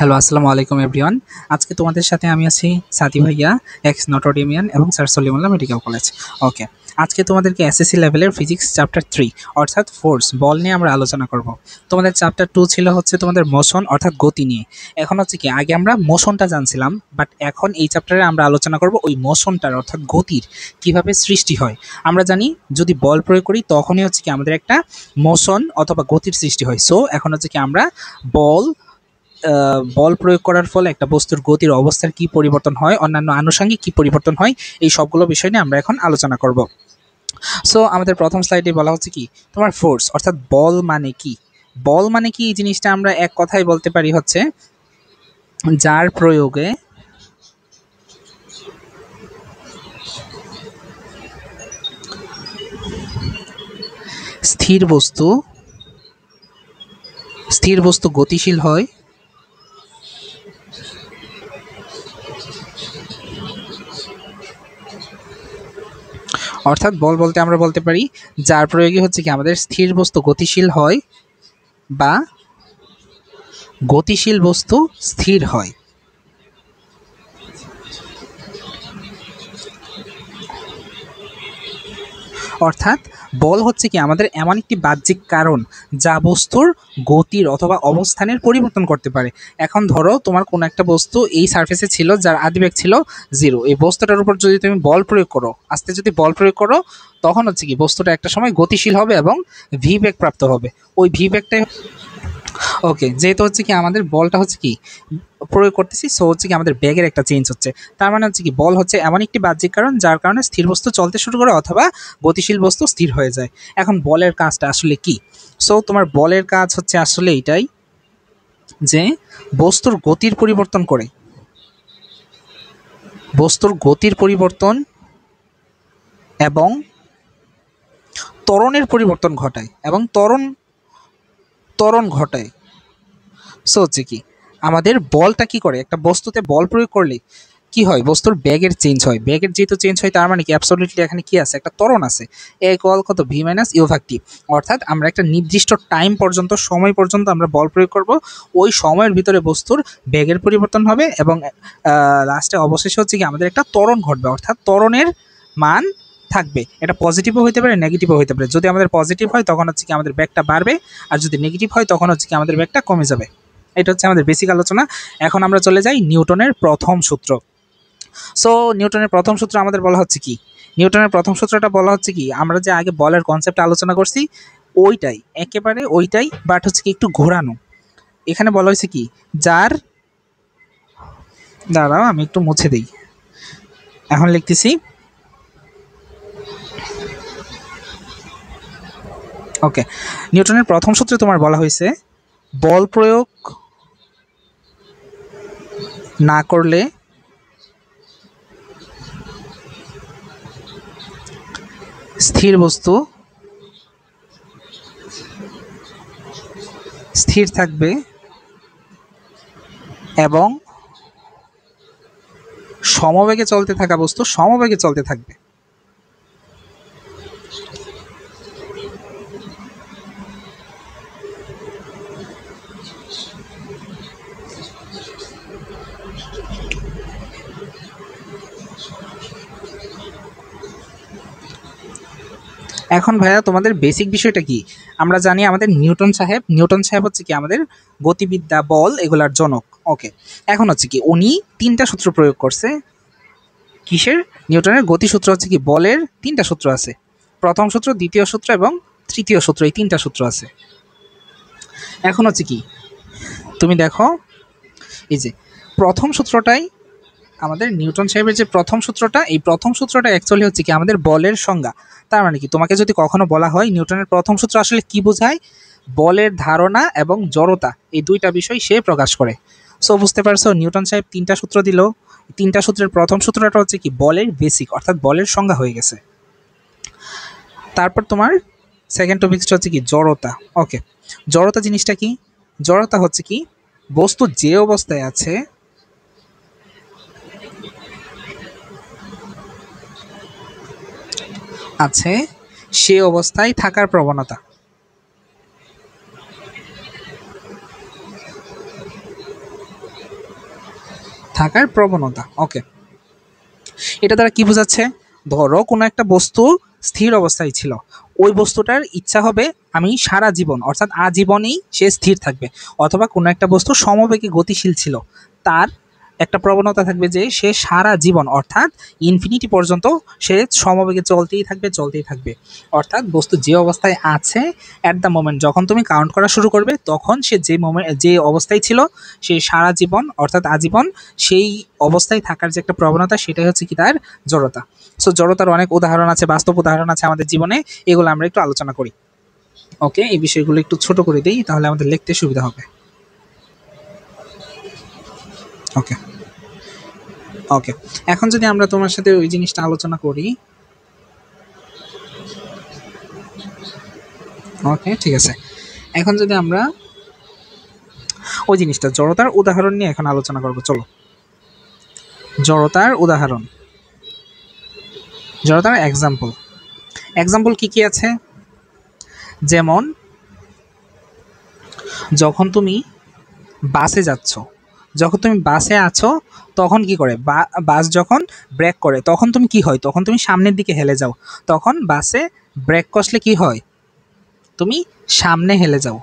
Hello, আসসালামু আলাইকুম everyone. আজকে তোমাদের সাথে আমি আছি সাথী ভাইয়া, এক্স নটরডেমিয়ান এবং স্যার সলিমুল্লাহ মেডিকেল কলেজ। ওকে, আজকে তোমাদেরকে এসএসসি লেভেলের ফিজিক্স চ্যাপ্টার 3 অর্থাৎ ফোর্স বল নিয়ে আমরা আলোচনা করব। তোমাদের চ্যাপ্টার 2 ছিল হচ্ছে তোমাদের মোশন অর্থাৎ গতি নিয়ে। এখন হচ্ছে কি, আগে আমরা মোশনটা জানছিলাম, বাট এখন এই চ্যাপ্টারে আমরা আলোচনা করব ওই মোশনটার অর্থাৎ গতির কিভাবে সৃষ্টি হয়। আমরা জানি যদি বল প্রয়োগ করি তখনই হচ্ছে কি আমাদের একটা মোশন অথবা গতির সৃষ্টি হয়। সো এখন হচ্ছে কি আমরা বল বল প্রয়োগ করার ফলে একটা বস্তুর গতির অবস্থার কি পরিবর্তন হয়, অন্যান্য আনুষঙ্গিক কি পরিবর্তন হয়, এই সবগুলো বিষয় নিয়ে আমরা এখন আলোচনা করব। সো আমাদের প্রথম স্লাইডে বলা হচ্ছে কি, তোমার ফোর্স অর্থাৎ বল মানে কি। বল মানে কি এই জিনিসটা আমরা এক কথায় বলতে পারি হচ্ছে যার প্রয়োগে স্থির বস্তু গতিশীল হয়, অর্থাৎ বল বলতে আমরা বলতে পারি যার প্রয়োগে হচ্ছে কি আমাদের স্থির বস্তু গতিশীল হয় বা গতিশীল বস্তু স্থির হয়। অর্থাৎ বল হচ্ছে কি আমাদের এমন একটি বাহ্যিক কারণ যা বস্তুর গতির অথবা অবস্থানের পরিবর্তন করতে পারে। এখন ধরো তোমার কোনো একটা বস্তু এই সারফেসে ছিল যার আদিবেগ ছিল 0, এই বস্তুটার উপর যদি তুমি বল প্রয়োগ করো, আস্তে যদি বল প্রয়োগ করো, তখন হচ্ছে কি বস্তুটা একটা সময় গতিশীল হবে এবং ভি বেগ প্রাপ্ত হবে। ওই ভি বেগটাই ওকে, যেহেতু হচ্ছে কি আমাদের বলটা হচ্ছে কি প্রয়োগ করতেছি, সো হচ্ছে কি আমাদের ব্যাগের একটা চেঞ্জ হচ্ছে। তার মানে হচ্ছে কি বল হচ্ছে এমন একটি বাহ্যিক কারণ যার কারণে স্থির বস্তু চলতে শুরু করে অথবা গতিশীল বস্তু স্থির হয়ে যায়। এখন বলের কাজটা আসলে কি? সো তোমার বলের কাজ হচ্ছে আসলে এটাই যে বস্তুর গতির পরিবর্তন করে, বস্তুর গতির পরিবর্তন এবং ত্বরণের পরিবর্তন ঘটায় এবং ত্বরণ ঘটায়। সো হচ্ছে কি আমাদের বলটা কি করে, একটা বস্তুতে বল প্রয়োগ করলে কি হয়, বস্তুর ব্যাগের চেঞ্জ হয়। ব্যাগের যেহেতু চেঞ্জ হয় তার মানে কি অ্যাবসলিউটলি এখানে কি আছে, একটা ত্বরণ আছে। এ ইকুয়াল কত, ভি মাইনাস ইউ ভাগ টি। অর্থাৎ আমরা একটা নির্দিষ্ট টাইম পর্যন্ত, সময় পর্যন্ত আমরা বল প্রয়োগ করব, ওই সময়ের ভিতরে বস্তুর ব্যাগের পরিবর্তন হবে এবং লাস্টে অবশেষে হচ্ছে কি আমাদের একটা ত্বরণ ঘটবে, অর্থাৎ ত্বরণের মান থাকবে। এটা পজিটিভও হতে পারে, নেগেটিভও হতে পারে। যদি আমাদের পজিটিভ হয় তখন হচ্ছে কি আমাদের ব্যাগটা বাড়বে, আর যদি নেগেটিভ হয় তখন হচ্ছে কি আমাদের ব্যাগটা কমে যাবে। এটা হচ্ছে আমাদের বেসিক আলোচনা। এখন আমরা চলে যাই নিউটনের প্রথম সূত্র। সো নিউটনের প্রথম সূত্র আমাদের বলা হচ্ছে কি, নিউটনের প্রথম সূত্রটা বলা হচ্ছে কি, আমরা যে আগে বলের কনসেপ্ট আলোচনা করছি ওইটাই, একেবারে ওইটাই, বাট হচ্ছে কি একটু ঘোরানো। এখানে বলা হয়েছে কি, যার, দাঁড়াও আমি একটু মুছে দিই, এখন লিখতেছি। ওকে, নিউটনের প্রথম সূত্রে তোমার বলা হয়েছে বল প্রয়োগ না করলে স্থির বস্তু স্থির থাকবে এবং সমবেগে চলতে থাকা বস্তু সমবেগে চলতে থাকবে। এখন ভাইয়া তোমাদের বেসিক বিষয়টা কি, আমরা জানি আমাদের নিউটন সাহেব হচ্ছে কি আমাদের গতিবিদ্যা, বল এগুলার জনক। ওকে, এখন হচ্ছে কি উনি 3টা সূত্র প্রয়োগ করছে। কিসের? নিউটনের গতিসূত্র হচ্ছে কি বলের 3টা সূত্র আছে, প্রথম সূত্র, দ্বিতীয় সূত্র এবং তৃতীয় সূত্র, এই 3টা সূত্র আছে। এখন হচ্ছে কি তুমি দেখো, এই যে প্রথম সূত্রটাই আমাদের নিউটন সাহেবের যে প্রথম সূত্রটা, এই প্রথম সূত্রটা অ্যাকচুয়ালি হচ্ছে কি আমাদের বলের সংজ্ঞা। তার মানে কি, তোমাকে যদি কখনো বলা হয় নিউটনের প্রথম সূত্র আসলে কি বোঝায়, বলের ধারণা এবং জড়তা, এই 2টা বিষয় সে প্রকাশ করে। সো বুঝতে পারছো, নিউটন সাহেব 3টা সূত্র দিল, 3টা সূত্রের প্রথম সূত্রটা হচ্ছে কি বলের বেসিক অর্থাৎ বলের সংজ্ঞা হয়ে গেছে। তারপর তোমার সেকেন্ড টপিকসটা হচ্ছে কি জড়তা। ওকে, জড়তা জিনিসটা কি? জড়তা হচ্ছে কি বস্তু যে অবস্থায় আছে আছে সে অবস্থায় থাকার প্রবণতা। থাকার প্রবণতা। ওকে, এটা দ্বারা কি বোঝাচ্ছে? ধরো কোনো একটা বস্তু স্থির অবস্থায় ছিল, ওই বস্তুটার ইচ্ছা হবে আমি সারা জীবন অর্থাৎ আজীবনেই সে স্থির থাকবে। অথবা কোনো একটা বস্তু সমবেগে গতিশীল ছিল, তার একটা প্রবণতা থাকবে যে সে সারা জীবন অর্থাৎ ইনফিনিটি পর্যন্ত সে সমবেগে চলতেই থাকবে চলতেই থাকবে। অর্থাৎ বস্তু যে অবস্থায় আছে অ্যাট দ্য মোমেন্ট, যখন তুমি কাউন্ট করা শুরু করবে তখন সে যে অবস্থায় ছিল সে সারা জীবন অর্থাৎ আজীবন সেই অবস্থায় থাকার যে একটা প্রবণতা, সেটাই হচ্ছে কি তার জড়তা। সো জড়তার অনেক উদাহরণ আছে, বাস্তব উদাহরণ আছে আমাদের জীবনে, এগুলো আমরা একটু আলোচনা করি। ওকে, এই বিষয়গুলো একটু ছোট করে দিই তাহলে আমাদের লিখতে সুবিধা হবে। ওকে ওকে, এখন যদি আমরা তোমার সাথে ওই জিনিসটা আলোচনা করি। ওকে ঠিক আছে, এখন যদি আমরা ওই জিনিসটা জড়তার উদাহরণ নিয়ে এখন আলোচনা করব। চলো, জড়তার উদাহরণ, জড়তার এক্সাম্পল কি কি আছে? যেমন যখন তুমি বাসে যাচ্ছ, যখন তুমি বাসে আছো তখন কি করে, বাস যখন ব্রেক করে তখন তুমি কি হয়, তখন তুমি সামনের দিকে হেলে যাও। তখন বাসে ব্রেক কষলে কি হয়, তুমি সামনে হেলে যাও,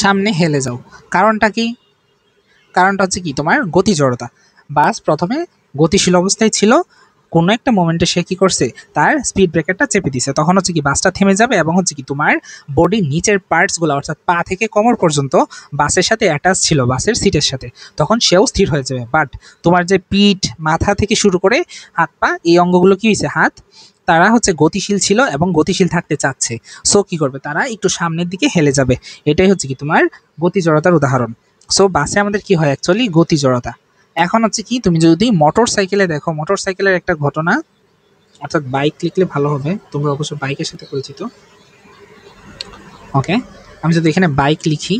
সামনে হেলে যাও। কারণটা কি? কারণটা হচ্ছে কি, তোমার গতি জড়তা। বাস প্রথমে গতিশীল অবস্থায় ছিল, কোনো একটা মোমেন্টে সে কী করছে, তার স্পিড ব্রেকারটা চেপে দিছে, তখন হচ্ছে কি বাসটা থেমে যাবে এবং হচ্ছে কি তোমার বডির নিচের পার্টসগুলো অর্থাৎ পা থেকে কোমর পর্যন্ত বাসের সাথে অ্যাটাচ ছিল, বাসের সিটের সাথে, তখন সেও স্থির হয়ে যাবে। বাট তোমার যে পিঠ, মাথা থেকে শুরু করে হাত পা, এই অঙ্গগুলো কী হয়েছে, হাত, তারা হচ্ছে গতিশীল ছিল এবং গতিশীল থাকতে চাচ্ছে। সো কী করবে, তারা একটু সামনের দিকে হেলে যাবে। এটাই হচ্ছে কি তোমার গতি জড়তার উদাহরণ। সো বাসে আমাদের কি হয়, অ্যাকচুয়ালি গতি জড়তা। এখন হচ্ছে কি, তুমি যদি মোটর সাইকেলে দেখো, মোটর সাইকেলের একটা ঘটনা, অর্থাৎ বাইক লিখলে ভালো হবে, তোমরা অবশ্য বাইকের সাথে পরিচিত। ওকে, আমি যদি এখানে বাইক লিখি,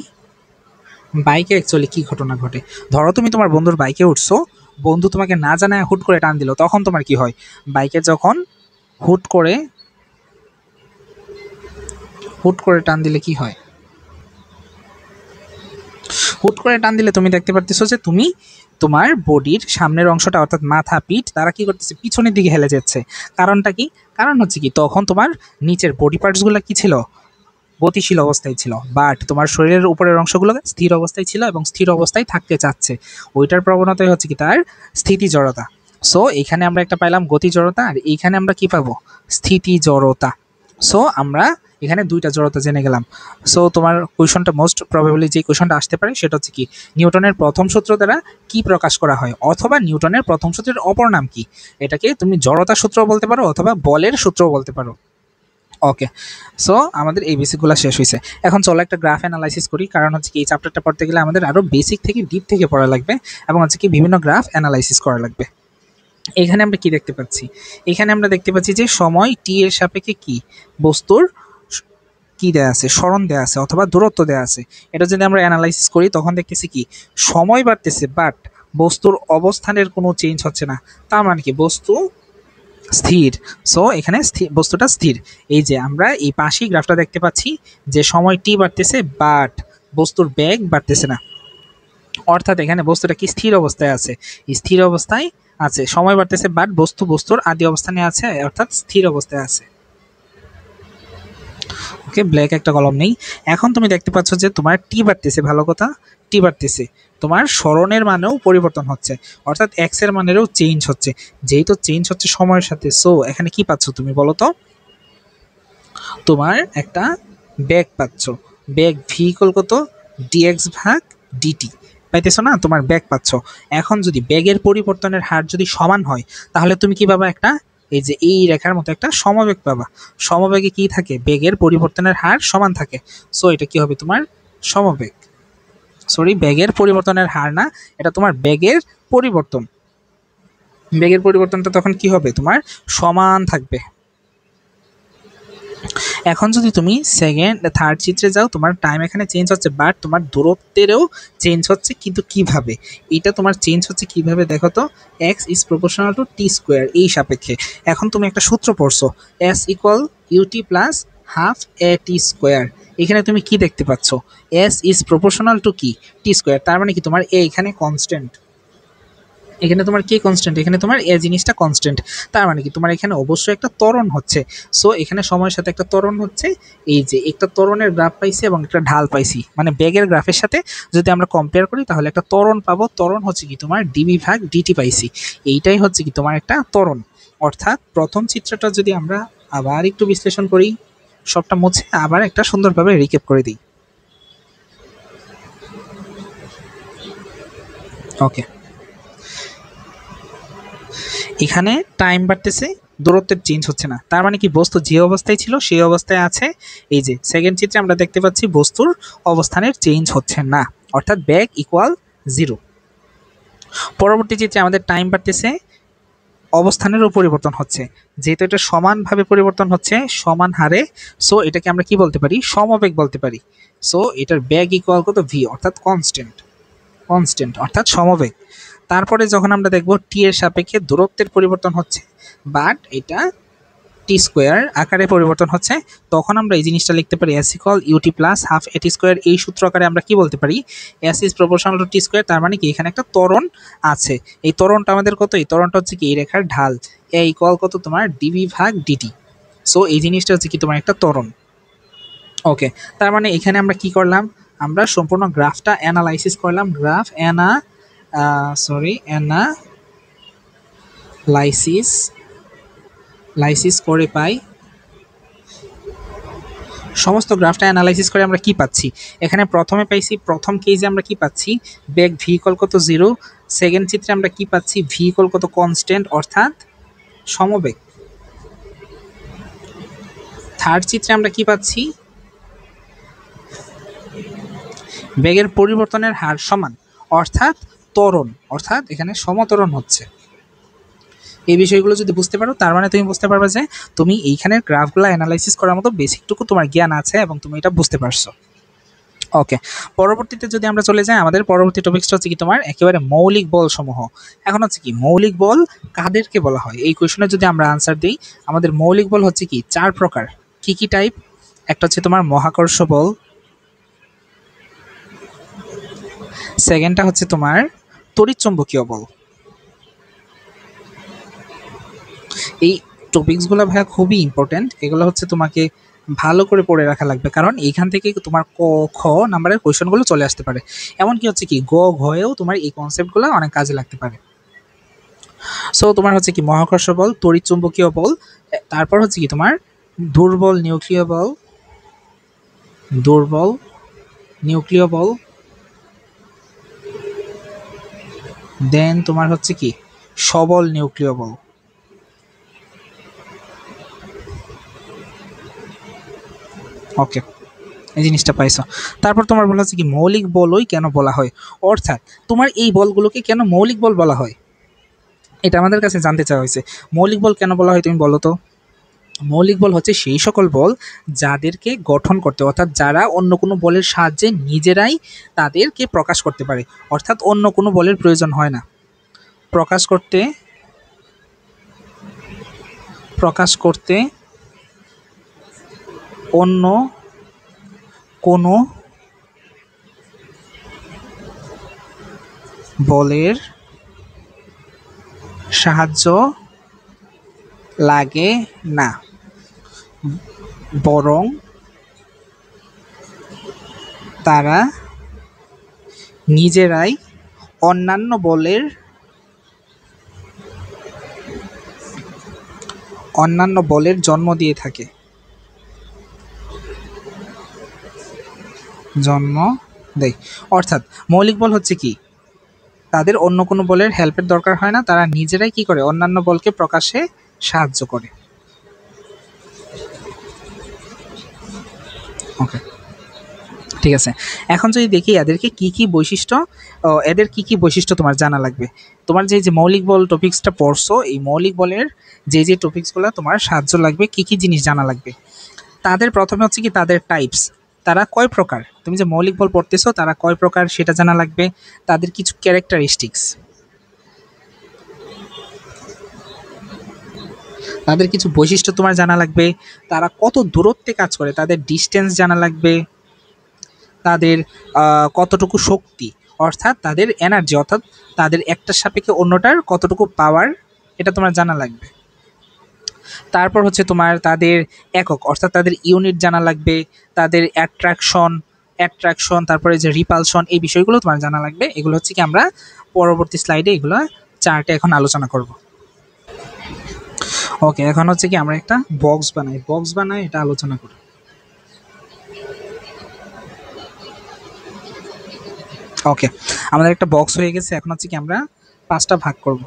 বাইকে অ্যাকচুয়ালি কি ঘটনা ঘটে, ধরো তুমি তোমার বন্ধুর বাইকে উঠছো, বন্ধু তোমাকে না জানায় হুট করে টান দিল, তখন তোমার কি হয়, বাইকে যখন হুট করে টান দিলে কি হয়, হুট করে টান দিলে তুমি দেখতে পারতেছো যে তুমি তোমার বডির সামনের অংশটা অর্থাৎ মাথা, পিঠ, তারা কি করতেছে, পিছনের দিকে হেলে যাচ্ছে। কারণটা কি? কারণ হচ্ছে কি, তখন তোমার নিচের বডি পার্টসগুলো কি ছিল, গতিশীল অবস্থায় ছিল, বাট তোমার শরীরের উপরের অংশগুলো স্থির অবস্থায় ছিল এবং স্থির অবস্থায় থাকতে চাচ্ছে। ওইটার প্রবণতাই হচ্ছে কি তার স্থিতি জড়তা। সো এখানে আমরা একটা পাইলাম গতি জড়তা, আর এইখানে আমরা কি পাবো, স্থিতি জড়তা। সো আমরা এখানে দুইটা জড়তা জেনে গেলাম। সো তোমার কোয়েশনটা মোস্ট প্রবাবলি যে কোয়েশনটা আসতে পারে সেটা হচ্ছে কি, নিউটনের প্রথম সূত্র দ্বারা কি প্রকাশ করা হয়, অথবা নিউটনের প্রথম সূত্রের অপর নাম কি। এটাকে তুমি জড়তা সূত্র বলতে পারো অথবা বলের সূত্র বলতে পারো। ওকে, সো আমাদের এই বেসিকগুলো শেষ হয়েছে। এখন চলো একটা গ্রাফ অ্যানালাইসিস করি, কারণ হচ্ছে কি এই চ্যাপ্টারটা পড়তে গেলে আমাদের আরও বেসিক থেকে ডিপ থেকে পড়া লাগবে এবং হচ্ছে কি বিভিন্ন গ্রাফ অ্যানালাইসিস করা লাগবে। এখানে আমরা কি দেখতে পাচ্ছি, এখানে আমরা দেখতে পাচ্ছি যে সময় টি এর সাপেক্ষে কি বস্তুর কি দেয়া আছে, সরণ দেয়া আছে অথবা দূরত্ব দেয়া আছে। এটা যদি আমরা অ্যানালাইসিস করি তখন দেখতেছি কি সময় বাড়তেছে, বাট বস্তুর অবস্থানের কোনো চেঞ্জ হচ্ছে না। তার মানে কি বস্তু স্থির। সো এখানে বস্তুটা স্থির। এই যে আমরা এই পাশেই গ্রাফটা দেখতে পাচ্ছি যে সময় টি বাড়তেছে বাট বস্তুর বেগ বাড়তেছে না, অর্থাৎ এখানে বস্তুটা কি স্থির অবস্থায় আছে, স্থির অবস্থায় আছে, সময় বাড়তেছে বাট বস্তুর আদি অবস্থানে আছে অর্থাৎ স্থির অবস্থায় আছে। ওকে, ব্ল্যাক একটা কলম নেই। এখন তুমি দেখতে পাচ্ছ যে তোমার টি বাড়তেছে, ভালো কথা, টি বাড়তেছে, তোমার স্মরণের মানেও পরিবর্তন হচ্ছে, অর্থাৎ এক্স এর মানেরও চেঞ্জ হচ্ছে। যেহেতু চেঞ্জ হচ্ছে সময়ের সাথে, সো এখানে কি পাচ্ছ তুমি বলো তো, তোমার একটা বেগ পাচ্ছ, বেগ ভি ইকুয়াল কত, ডিএক্স ভাগ ডিটি পাইতেছো না, তোমার বেগ পাচ্ছ। এখন যদি বেগের পরিবর্তনের হার যদি সমান হয় তাহলে তুমি কি পাবা, একটা এই যে এই রেখার মতো একটা সমবেগ পাবা। সমবেগে কি থাকে, বেগের পরিবর্তনের হার সমান থাকে। সো এটা কি হবে, তোমার সমবেগ, সরি বেগের পরিবর্তনের হার না, এটা তোমার বেগের পরিবর্তন। বেগের পরিবর্তনটা তখন কি হবে, তোমার সমান থাকবে। এখন যদি তুমি সেকেন্ড থার্ড চিত্রে যাও, তোমার টাইম এখানে চেঞ্জ হচ্ছে বাট তোমার দূরত্বেরও চেঞ্জ হচ্ছে, কিন্তু কিভাবে, এটা তোমার চেঞ্জ হচ্ছে কিভাবে দেখো তো, x is proportional to T square এই সাপেক্ষে। এখন তুমি একটা সূত্র পড়ছো, s equal UT plus half a t square. এখানে তুমি কি দেখতে পাচ্ছ, এস ইজ প্রপোর্শনাল টু কি, টি স্কোয়ার, তার মানে কি তোমার এ এখানে কনস্ট্যান্ট, এখানে তোমার কি কনস্ট্যান্ট, এখানে তোমার এ জিনিসটা কনস্ট্যান্ট। তার মানে কি তোমার এখানে অবশ্যই একটা ত্বরণ হচ্ছে। সো এখানে সময়ের সাথে একটা ত্বরণ হচ্ছে। এই যে একটা ত্বরণের গ্রাফ পাইছি এবং একটা ঢাল পাইছি, মানে বেগের গ্রাফের সাথে যদি আমরা কম্পেয়ার করি তাহলে একটা ত্বরণ পাবো। ত্বরণ হচ্ছে কি তোমার ডিবি ভাগ ডিটি পাইছি, এইটাই হচ্ছে কি তোমার একটা ত্বরণ। অর্থাৎ প্রথম চিত্রটা যদি আমরা আবার একটু বিশ্লেষণ করি, সবটা মুছে আবার একটা সুন্দরভাবে রিক্যাপ করে দিই। ওকে, এখানে টাইম বাড়তেছে, দূরত্বের চেঞ্জ হচ্ছে না। তার মানে কি বস্তু যে অবস্থায় ছিল সেই অবস্থায় আছে। এই যে সেকেন্ড চিত্রে আমরা দেখতে পাচ্ছি বস্তুর অবস্থানের চেঞ্জ হচ্ছে না, অর্থাৎ ব্যাগ ইকুয়াল 0। পরবর্তী চিত্রে আমাদের টাইম বাড়তেছে, অবস্থানেরও পরিবর্তন হচ্ছে। যেহেতু এটা সমানভাবে পরিবর্তন হচ্ছে সমান হারে, সো এটাকে আমরা কি বলতে পারি, সমবেগ বলতে পারি। সো এটার ব্যাগ ইকুয়াল কত, ভি, অর্থাৎ কনস্ট্যান্ট। কনস্ট্যান্ট অর্থাৎ সমবেগ। তারপরে যখন আমরা দেখব টি এর সাপেক্ষে দূরত্বের পরিবর্তন হচ্ছে, বাট এটা টি স্কোয়ার আকারে পরিবর্তন হচ্ছে, তখন আমরা এই জিনিসটা লিখতে পারি S equal UT plus half A T square. এই সূত্র আকারে আমরা কি বলতে পারি, S is proportional to T square. তার মানে কি এখানে একটা ত্বরণ আছে। এই ত্বরণটা আমাদের কত, এই ত্বরণটা হচ্ছে কি এই রেখার ঢাল, এ ইকুয়াল কত তোমার ডিবি ভাগ ডিটি। সো এই জিনিসটা হচ্ছে কি তোমার একটা ত্বরণ। ওকে, তার মানে এখানে আমরা কি করলাম, আমরা সম্পূর্ণ গ্রাফটা অ্যানালাইসিস করলাম। গ্রাফ অ্যানালাইসিস করে পাই, সমস্ত গ্রাফটা অ্যানালাইসিস করে আমরা কি পাচ্ছি, এখানে প্রথমে পাইছি, প্রথম কেজে আমরা কি পাচ্ছি, বেগ ভি ইকুয়াল কত 0। সেকেন্ড চিত্রে আমরা কি পাচ্ছি, ভি ইকুয়াল কত কনস্ট্যান্ট অর্থাৎ সমবেগ। থার্ড চিত্রে আমরা কি পাচ্ছি, বেগের পরিবর্তনের হার সমান অর্থাৎ ত্বরণ, অর্থাৎ এখানে সমত্বরণ হচ্ছে। এই বিষয়গুলো যদি বুঝতে পারো তার মানে তুমি বুঝতে পারবে যে তুমি এইখানের গ্রাফগুলো অ্যানালাইসিস করার মতো বেসিকটুকু তোমার জ্ঞান আছে এবং তুমি এটা বুঝতে পারছো। ওকে, পরবর্তীতে যদি আমরা চলে যাই, আমাদের পরবর্তী টপিকসটা হচ্ছে কি তোমার একেবারে মৌলিক বল সমূহ। এখন হচ্ছে কি মৌলিক বল কাদেরকে বলা হয়, এই কোয়েশনে যদি আমরা আনসার দিই, আমাদের মৌলিক বল হচ্ছে কি 4 প্রকার। কি কি টাইপ, একটা হচ্ছে তোমার মহাকর্ষ বল, সেকেন্ডটা হচ্ছে তোমার তড়িৎচুম্বকীয় বল। এই টপিকসগুলো ভাইয়া খুবই ইম্পর্টেন্ট, এগুলো হচ্ছে তোমাকে ভালো করে পড়ে রাখা লাগবে, কারণ এইখান থেকে তোমার ক খ নাম্বারের কোয়েশনগুলো চলে আসতে পারে। এমনকি হচ্ছে কি গ ঘয়েও তোমার এই কনসেপ্টগুলো অনেক কাজে লাগতে পারে। সো তোমার হচ্ছে কি মহাকর্ষ বল, তড়িৎচুম্বকীয় বল, তারপর হচ্ছে কি তোমার দুর্বল নিউক্লিয় বল, দুর্বল নিউক্লিয় বল, দেন তোমার হচ্ছে কি সবল নিউক্লিয় বল। ওকে, এই জিনিসটা পাইছো। তারপর তোমার বলা হচ্ছে কি মৌলিক বলই কেন বলা হয়, অর্থাৎ তোমার এই বলগুলোকে কেন মৌলিক বল বলা হয়, এটা আমাদের কাছে জানতে চাওয়া হয়েছে। মৌলিক বল কেন বলা হয় তুমি বলো তো। মৌলিক বল হচ্ছে সেই সকল বল যাদেরকে গঠন করতে, অর্থাৎ যারা অন্য কোনো বলের সাহায্যে নিজেরাই তাদেরকে প্রকাশ করতে পারে, অর্থাৎ অন্য কোনো বলের প্রয়োজন হয় না প্রকাশ করতে অন্য কোনো বলের সাহায্য লাগে না, বরং তারা নিজেরাই অন্যান্য বলের জন্ম দিয়ে থাকে, জন্ম দেয়। অর্থাৎ মৌলিক বল হচ্ছে কি তাদের অন্য কোনো বলের হেল্পের দরকার হয় না, তারা নিজেরাই কি করে অন্যান্য বলকে প্রকাশে সাহায্য করে। ওকে, ঠিক আছে। এখন যদি দেখি এদেরকে কি কি বৈশিষ্ট্য, এদের কি কি বৈশিষ্ট্য তোমার জানা লাগবে। তোমার যে মৌলিক বল টপিক্সটা পড়ছো, এই মৌলিক বলের যে টপিক্সগুলো তোমার সাহায্য লাগবে, কি কি জিনিস জানা লাগবে। তাদের প্রথমে হচ্ছে কি তাদের টাইপস, তারা কয় প্রকার, তুমি যে মৌলিক বল পড়তেছো তারা কয় প্রকার সেটা জানা লাগবে। তাদের কিছু ক্যারেক্টারিস্টিক্স, তাদের কিছু বৈশিষ্ট্য তোমার জানা লাগবে। তারা কত দূরত্বে কাজ করে তাদের ডিস্টেন্স জানা লাগবে। তাদের কতটুকু শক্তি, অর্থাৎ তাদের এনার্জি, অর্থাৎ তাদের একটার সাপেক্ষে অন্যটার কতটুকু পাওয়ার, এটা তোমার জানা লাগবে। তারপর হচ্ছে তোমার তাদের একক, অর্থাৎ তাদের ইউনিট জানা লাগবে, তাদের অ্যাট্রাকশন, তারপরে যে রিপালশন, এই বিষয়গুলো তোমার জানা লাগবে। এগুলো হচ্ছে কি আমরা পরবর্তী স্লাইডে এগুলো চার্টে এখন আলোচনা করব। ওকে, এখন হচ্ছে কি আমরা একটা বক্স বানাই এটা আলোচনা করি। ওকে, আমাদের একটা বক্স হয়ে গেছে। এখন হচ্ছে কি আমরা 5টা ভাগ করব।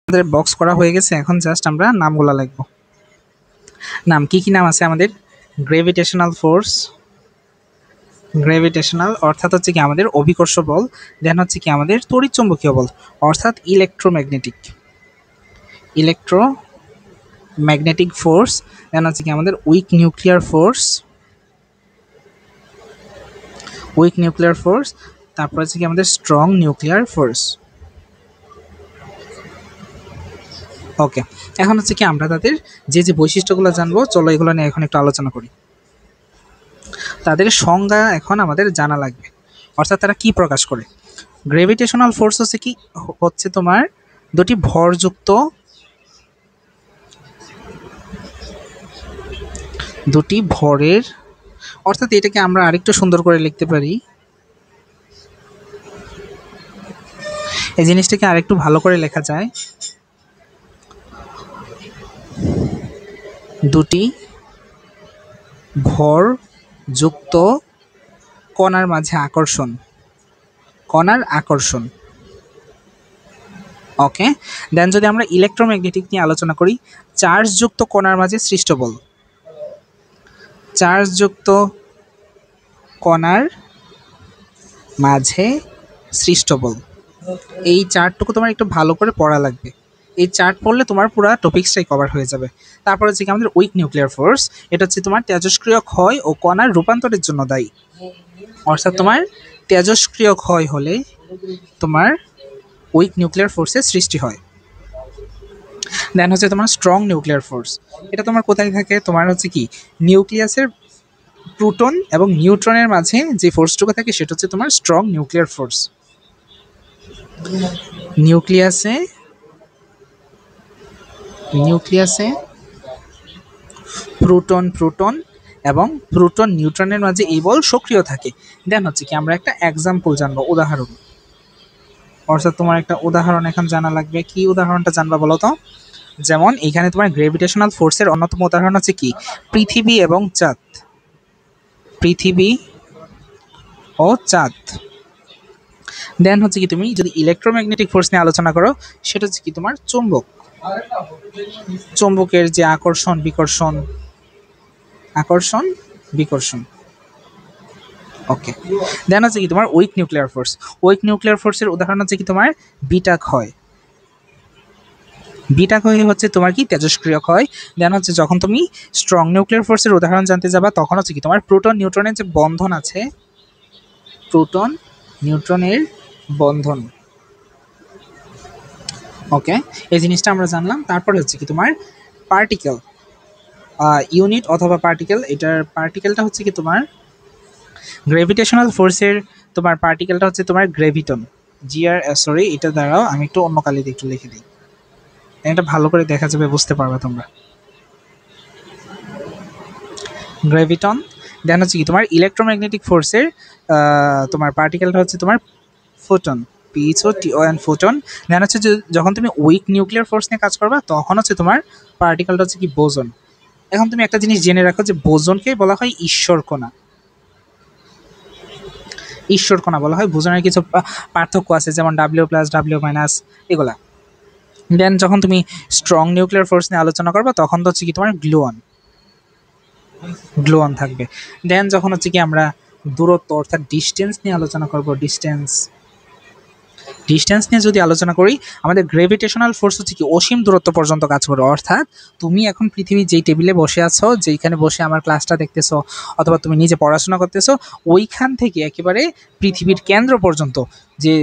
আমাদের বক্স করা হয়ে গেছে, এখন জাস্ট আমরা নামগুলো লিখব। নাম কি কি নাম আছে আমাদের? গ্রেভিটেশনাল অর্থাৎ হচ্ছে কি আমাদের অভিকর্ষ বল। দেন হচ্ছে কি আমাদের তড়িৎচুম্বকীয় বল অর্থাৎ ইলেকট্রোম্যাগনেটিক ফোর্স। দেন হচ্ছে কি আমাদের উইক নিউক্লিয়ার ফোর্স। তারপর হচ্ছে কি আমাদের স্ট্রং নিউক্লিয়ার ফোর্স। ওকে, এখন হচ্ছে কি আমরা তাদের যে যে বৈশিষ্ট্যগুলো জানবো, চলো এগুলো নিয়ে এখন একটু আলোচনা করি। তাদের সংজ্ঞা এখন আমাদের জানা লাগবে, অর্থাৎ তারা কি প্রকাশ করে। গ্রেভিটেশনাল ফোর্স হচ্ছে তোমার দুটি ভরের, অর্থাৎ এটাকে আমরা আরেকটু সুন্দর করে লিখতে পারি, এই জিনিসটাকে আরেকটু ভালো করে লেখা যায়। দুটি ভর যুক্ত কণার মাঝে কণার আকর্ষণ। ওকে, দেন যদি আমরা ইলেকট্রোম্যাগনেটিক নিয়ে আলোচনা করি, চার্জযুক্ত কণার মাঝে সৃষ্ট বল। চার্জযুক্ত কণার মাঝে সৃষ্ট বল, এই চার্টটুকু তোমার একটু ভালো করে পড়া লাগবে। এই চার্ট পড়লে তোমার পুরো টপিক্সটাই কভার হয়ে যাবে। তারপর হচ্ছে কি আমাদের উইক নিউক্লিয়ার ফোর্স, এটা হচ্ছে তোমার তেজস্ক্রিয় ক্ষয় ও কণার রূপান্তরের জন্য দায়ী। অর্থাৎ তোমার তেজস্ক্রিয় ক্ষয় হলে তোমার উইক নিউক্লিয়ার ফোর্সের সৃষ্টি হয়। দেন হচ্ছে তোমার স্ট্রং নিউক্লিয়ার ফোর্স, এটা তোমার কোথায় থাকে? তোমার হচ্ছে কি নিউক্লিয়াসের প্রোটন এবং নিউট্রনের মাঝে যে ফোর্সটুকু থাকে সেটা হচ্ছে তোমার স্ট্রং নিউক্লিয়ার ফোর্স। নিউক্লিয়াসে প্রোটন এবং প্রোটন নিউট্রনের মাঝে এই বল সক্রিয় থাকে। দেন হচ্ছে কি আমরা একটা এক্সাম্পল জানবো, উদাহরণ। অর্থাৎ তোমার একটা উদাহরণ এখন জানা লাগবে। কি উদাহরণটা জানবা বলো তো? যেমন এখানে তোমার গ্রেভিটেশনাল ফোর্সের অন্যতম উদাহরণ হচ্ছে কি পৃথিবী ও চাঁদ। দেন হচ্ছে কি তুমি যদি ইলেকট্রোম্যাগনেটিক ফোর্স নিয়ে আলোচনা করো, সেটা হচ্ছে কি তোমার চুম্বকের যে আকর্ষণ বিকর্ষণ। ওকে, দেন হচ্ছে কি তোমার উইক নিউক্লিয়ার ফোর্সের উদাহরণ হচ্ছে কি তোমার বিটা ক্ষয় হচ্ছে তোমার কি তেজস্ক্রিয় ক্ষয়। দেন হচ্ছে যখন তুমি স্ট্রং নিউক্লিয়ার ফোর্সের উদাহরণ জানতে যাবা, তখন হচ্ছে কি তোমার প্রোটন নিউট্রনের যে বন্ধন আছে, বন্ধন। ওকে, এই জিনিসটা আমরা জানলাম। তারপরে হচ্ছে কি তোমার পার্টিকেল, ইউনিট অথবা পার্টিকেল, এটার পার্টিকেলটা হচ্ছে কি তোমার গ্রেভিটেশনাল ফোর্সের তোমার পার্টিকেলটা হচ্ছে তোমার গ্রেভিটন। এটা দ্বারাও আমি একটু অন্য কালিতে একটু লিখে দিই, এটা ভালো করে দেখা যাবে, বুঝতে পারবে তোমরা। গ্রেভিটন। দেন হচ্ছে কি তোমার ইলেকট্রোম্যাগনেটিক ফোর্সের তোমার পার্টিকেলটা হচ্ছে তোমার ফোটন, PHOTON ফোটন। দেন হচ্ছে যখন তুমি উইক নিউক্লিয়ার ফোর্স নিয়ে কাজ করবা, তখন হচ্ছে তোমার পার্টিকেলটা হচ্ছে কি বোজন। এখন তুমি একটা জিনিস জেনে রাখো যে বোজনকে বলা হয় ঈশ্বর কণা বলা হয়। বোজনের কিছু পার্থক্য আছে, যেমন W+, W- এগুলা। দেন যখন তুমি স্ট্রং নিউক্লিয়ার ফোর্স নিয়ে আলোচনা করবা, তখন তো হচ্ছে কি তোমার গ্লুয়ন থাকবে। দেন যখন হচ্ছে কি আমরা দূরত্ব অর্থাৎ ডিস্টেন্স নিয়ে আলোচনা করব, ডিস্টেন্স নিয়ে যদি আলোচনা করি, আমাদের গ্রেভিটেশনাল ফোর্স হচ্ছে কি অসীম দূরত্ব পর্যন্ত কাজ করে। অর্থাৎ তুমি এখন পৃথিবীর যেই টেবিলে বসে আছো, যেইখানে বসে আমার ক্লাসটা দেখতেছো অথবা তুমি নিজে পড়াশোনা করতেছো, ওইখান থেকে একেবারে পৃথিবীর কেন্দ্র পর্যন্ত যে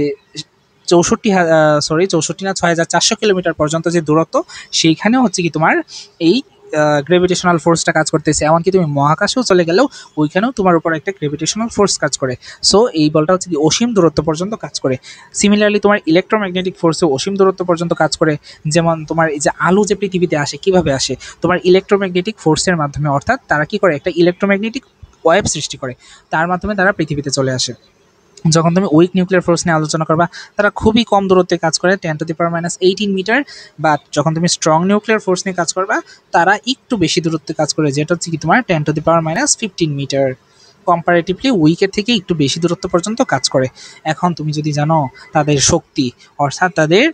চৌষট্টি না 6400 কিলোমিটার পর্যন্ত যে দূরত্ব, সেইখানেও হচ্ছে কি তোমার এই গ্র্যাভিটেশনাল ফোর্সটা কাজ করতেছে। এমনকি তুমি মহাকাশেও চলে গেলেও ওইখানেও তোমার উপর একটা গ্র্যাভিটেশনাল ফোর্স কাজ করে। সো এই বলটা হচ্ছে কি অসীম দূরত্ব পর্যন্ত কাজ করে। সিমিলারলি তোমার ইলেকট্রোম্যাগনেটিক ফোর্সও অসীম দূরত্ব পর্যন্ত কাজ করে। যেমন তোমার এই যে আলো যে পৃথিবীতে আসে কিভাবে আসে, তোমার ইলেকট্রোম্যাগনেটিক ফোর্সের মাধ্যমে, অর্থাৎ তারা কি করে একটা ইলেকট্রোম্যাগনেটিক ওয়েভ সৃষ্টি করে, তার মাধ্যমে তারা পৃথিবীতে চলে আসে। যখন তুমি উইক নিউক্লিয়ার ফোর্স নিয়ে আলোচনা করবা, তারা খুবই কম দূরত্বে কাজ করে 10⁻⁻18 মিটার, বা যখন তুমি স্ট্রং নিউক্লিয়ার ফোর্স নিয়ে কাজ করবা, তারা একটু বেশি দূরত্বে কাজ করে, যেটা হচ্ছে কি তোমার 10⁻⁻15 মিটার। কম্পারেটিভলি উইকের থেকে একটু বেশি দূরত্ব পর্যন্ত কাজ করে। এখন তুমি যদি জানো তাদের শক্তি, অর্থাৎ তাদের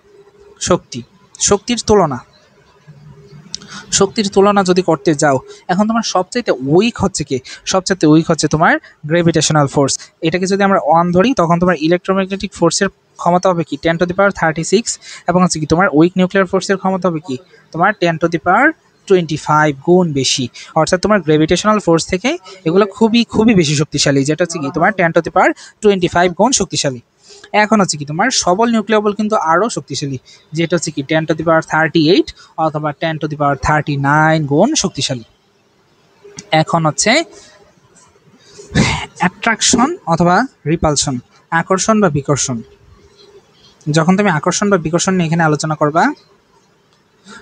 শক্তির তুলনা যদি করতে যাও, এখন তোমার সবচাইতে উইক হচ্ছে তোমার গ্র্যাভিটেশনাল ফোর্স। এটাকে যদি আমরা 1 ধরি, তখন তোমার ইলেকট্রোম্যাগনেটিক ফোর্সের ক্ষমতা হবে কি 10⁻36, এবং হচ্ছে কি তোমার উইক নিউক্লিয়ার ফোর্সের ক্ষমতা হবে কি তোমার 10⁻25 গুণ বেশি। অর্থাৎ তোমার গ্র্যাভিটেশনাল ফোর্স থেকে এগুলো খুবই খুবই বেশি শক্তিশালী, যেটা হচ্ছে কি তোমার 10⁻25 গুণ শক্তিশালী। এখন হচ্ছে কি তোমার সবল নিউক্লিয়ার বল কিন্তু আরও শক্তিশালী, যেটা হচ্ছে কি 10⁻38 অথবা 10⁻39 গুণ শক্তিশালী। এখন হচ্ছে অ্যাট্রাকশন অথবা রিপালশন, আকর্ষণ বা বিকর্ষণ। যখন তুমি আকর্ষণ বা বিকর্ষণ নিয়ে এখানে আলোচনা করবা,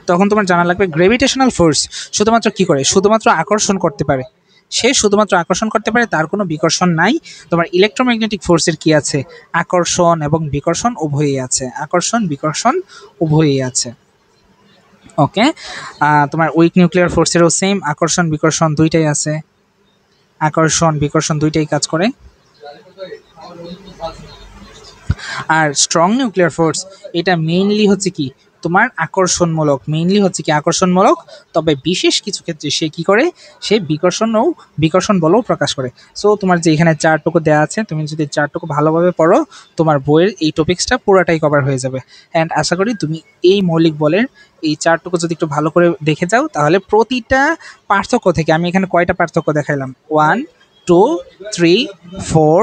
তখন তোমার জানা লাগবে গ্র্যাভিটেশনাল ফোর্স শুধুমাত্র কি করে, শুধুমাত্র আকর্ষণ করতে পারে। সে শুধুমাত্র আকর্ষণ করতে পারে, তার কোনো বিকর্ষণ নাই। তোমার ইলেকট্রোম্যাগনেটিক ফোর্সের কি আছে, আকর্ষণ এবং বিকর্ষণ উভয়ই আছে, আকর্ষণ বিকর্ষণ উভয়ই আছে। ওকে, তোমার উইক নিউক্লিয়ার ফোর্সেরও সেম আকর্ষণ বিকর্ষণ দুইটাই আছে, আকর্ষণ বিকর্ষণ দুইটাই কাজ করে। আর স্ট্রং নিউক্লিয়ার ফোর্স এটা মেইনলি হচ্ছে কি তোমার আকর্ষণমূলক, তবে বিশেষ কিছু ক্ষেত্রে সে কি করে, সে বিকর্ষণ বলও প্রকাশ করে। সো তোমার যে এখানে চারটুকু দেওয়া আছে, তুমি যদি চারটুকু ভালোভাবে পড়ো, তোমার বইয়ের এই টপিক্সটা পুরোটাই কভার হয়ে যাবে। অ্যান্ড আশা করি তুমি এই মৌলিক বলের এই চারটুকু যদি একটু ভালো করে দেখে যাও, তাহলে প্রতিটা পার্থক্য থেকে, আমি এখানে কয়টা পার্থক্য দেখাইলাম, 1 2 3 4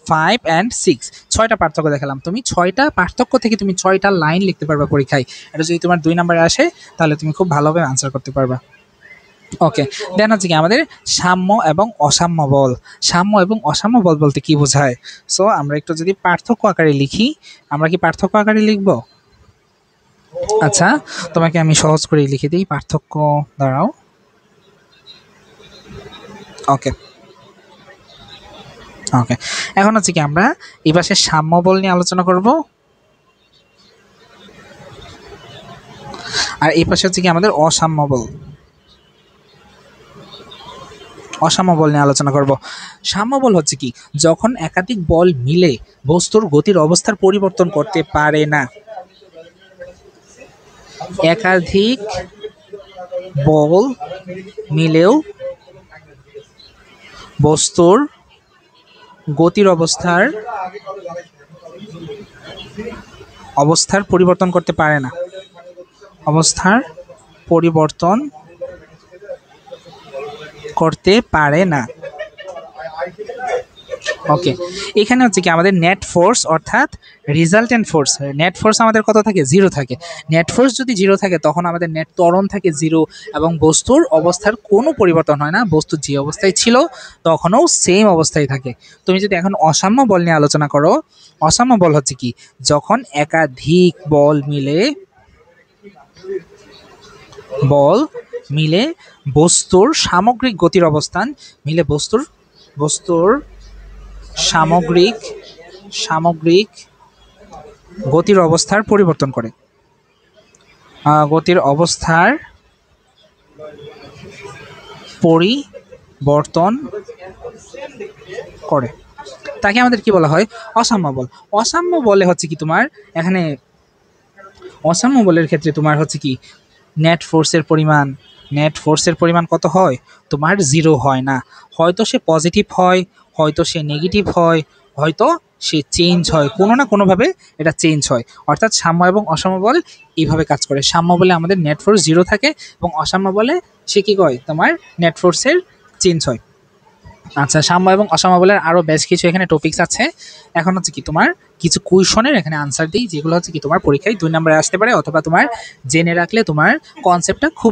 5 and 6, 6টা পার্থক্য দেখালাম। তুমি 6টা পার্থক্য থেকে তুমি 6টা লাইন লিখতে পারবা পরীক্ষায়। এটা যদি তোমার 2 নম্বরে আসে, তাহলে তুমি খুব ভালোভাবে আনসার করতে পারবা। ওকে, দেন হচ্ছে কি আমাদের সাম্য এবং অসাম্য বল। সাম্য এবং অসাম্য বল বলতে কি বোঝায়? সো আমরা একটু যদি পার্থক্য আকারে লিখি, আমরা কি পার্থক্য আকারে লিখব? আচ্ছা, তোমাকে আমি সহজ করে লিখে দিই পার্থক্য, দাঁড়াও। ওকে, এখন হচ্ছে কি আমরা এই পাশে সাম্য বল নিয়ে আলোচনা করব, আর এই পাশে হচ্ছে কি আমাদের অসাম্য বল নিয়ে আলোচনা করব। সাম্য বল হচ্ছে কি যখন একাধিক বল মিলে বস্তুর গতির অবস্থার পরিবর্তন করতে পারে না। একাধিক বল মিলেও বস্তুর গতির অবস্থার পরিবর্তন করতে পারে না, ওকে, এখানে হচ্ছে কি আমাদের নেট ফোর্স অর্থাৎ রিজাল্টেন্ট ফোর্স, নেট ফোর্স আমাদের কত থাকে, 0 থাকে। নেট ফোর্স যদি 0 থাকে, তখন আমাদের নেট ত্বরণ থাকে 0, এবং বস্তুর অবস্থার কোনো পরিবর্তন হয় না, বস্তু যে অবস্থায় ছিল তখনও সেম অবস্থায় থাকে। তুমি যদি এখন অসাম্য বল নিয়ে আলোচনা করো, অসাম্য বল হচ্ছে কি যখন একাধিক বল মিলে বস্তুর সামগ্রিক গতির অবস্থান বস্তুর সামগ্রিক গতির অবস্থার পরিবর্তন করে, তাকে আমাদের কি বলা হয়, অসাম্য বল। অসাম্য বলে হচ্ছে কি তোমার এখানে, অসাম্য বলের ক্ষেত্রে তোমার হচ্ছে কি নেট ফোর্সের পরিমাণ কত হয়, তোমার 0 হয় না, হয়তো সে পজিটিভ হয়, হয়তো সে নেগেটিভ হয়, হয়তো সে চেঞ্জ হয়, কোনো না কোনোভাবে এটা চেঞ্জ হয়। অর্থাৎ সাম্য এবং অসাম্য বল এইভাবে কাজ করে। সাম্য বলে আমাদের নেট ফোর্স 0 থাকে, এবং অসাম্য বলে সে কী হয়, তোমার নেট ফোর্সের চেঞ্জ হয়। আচ্ছা, সাম্য এবং অসাম্য বলের আরও বেশ কিছু এখানে টপিকস আছে। এখন হচ্ছে কি তোমার কিছু কুইশনের এখানে আনসার দিই, যেগুলো হচ্ছে কি তোমার পরীক্ষায় 2 নম্বরে আসতে পারে, অথবা তোমার জেনে রাখলে তোমার কনসেপ্টটা খুব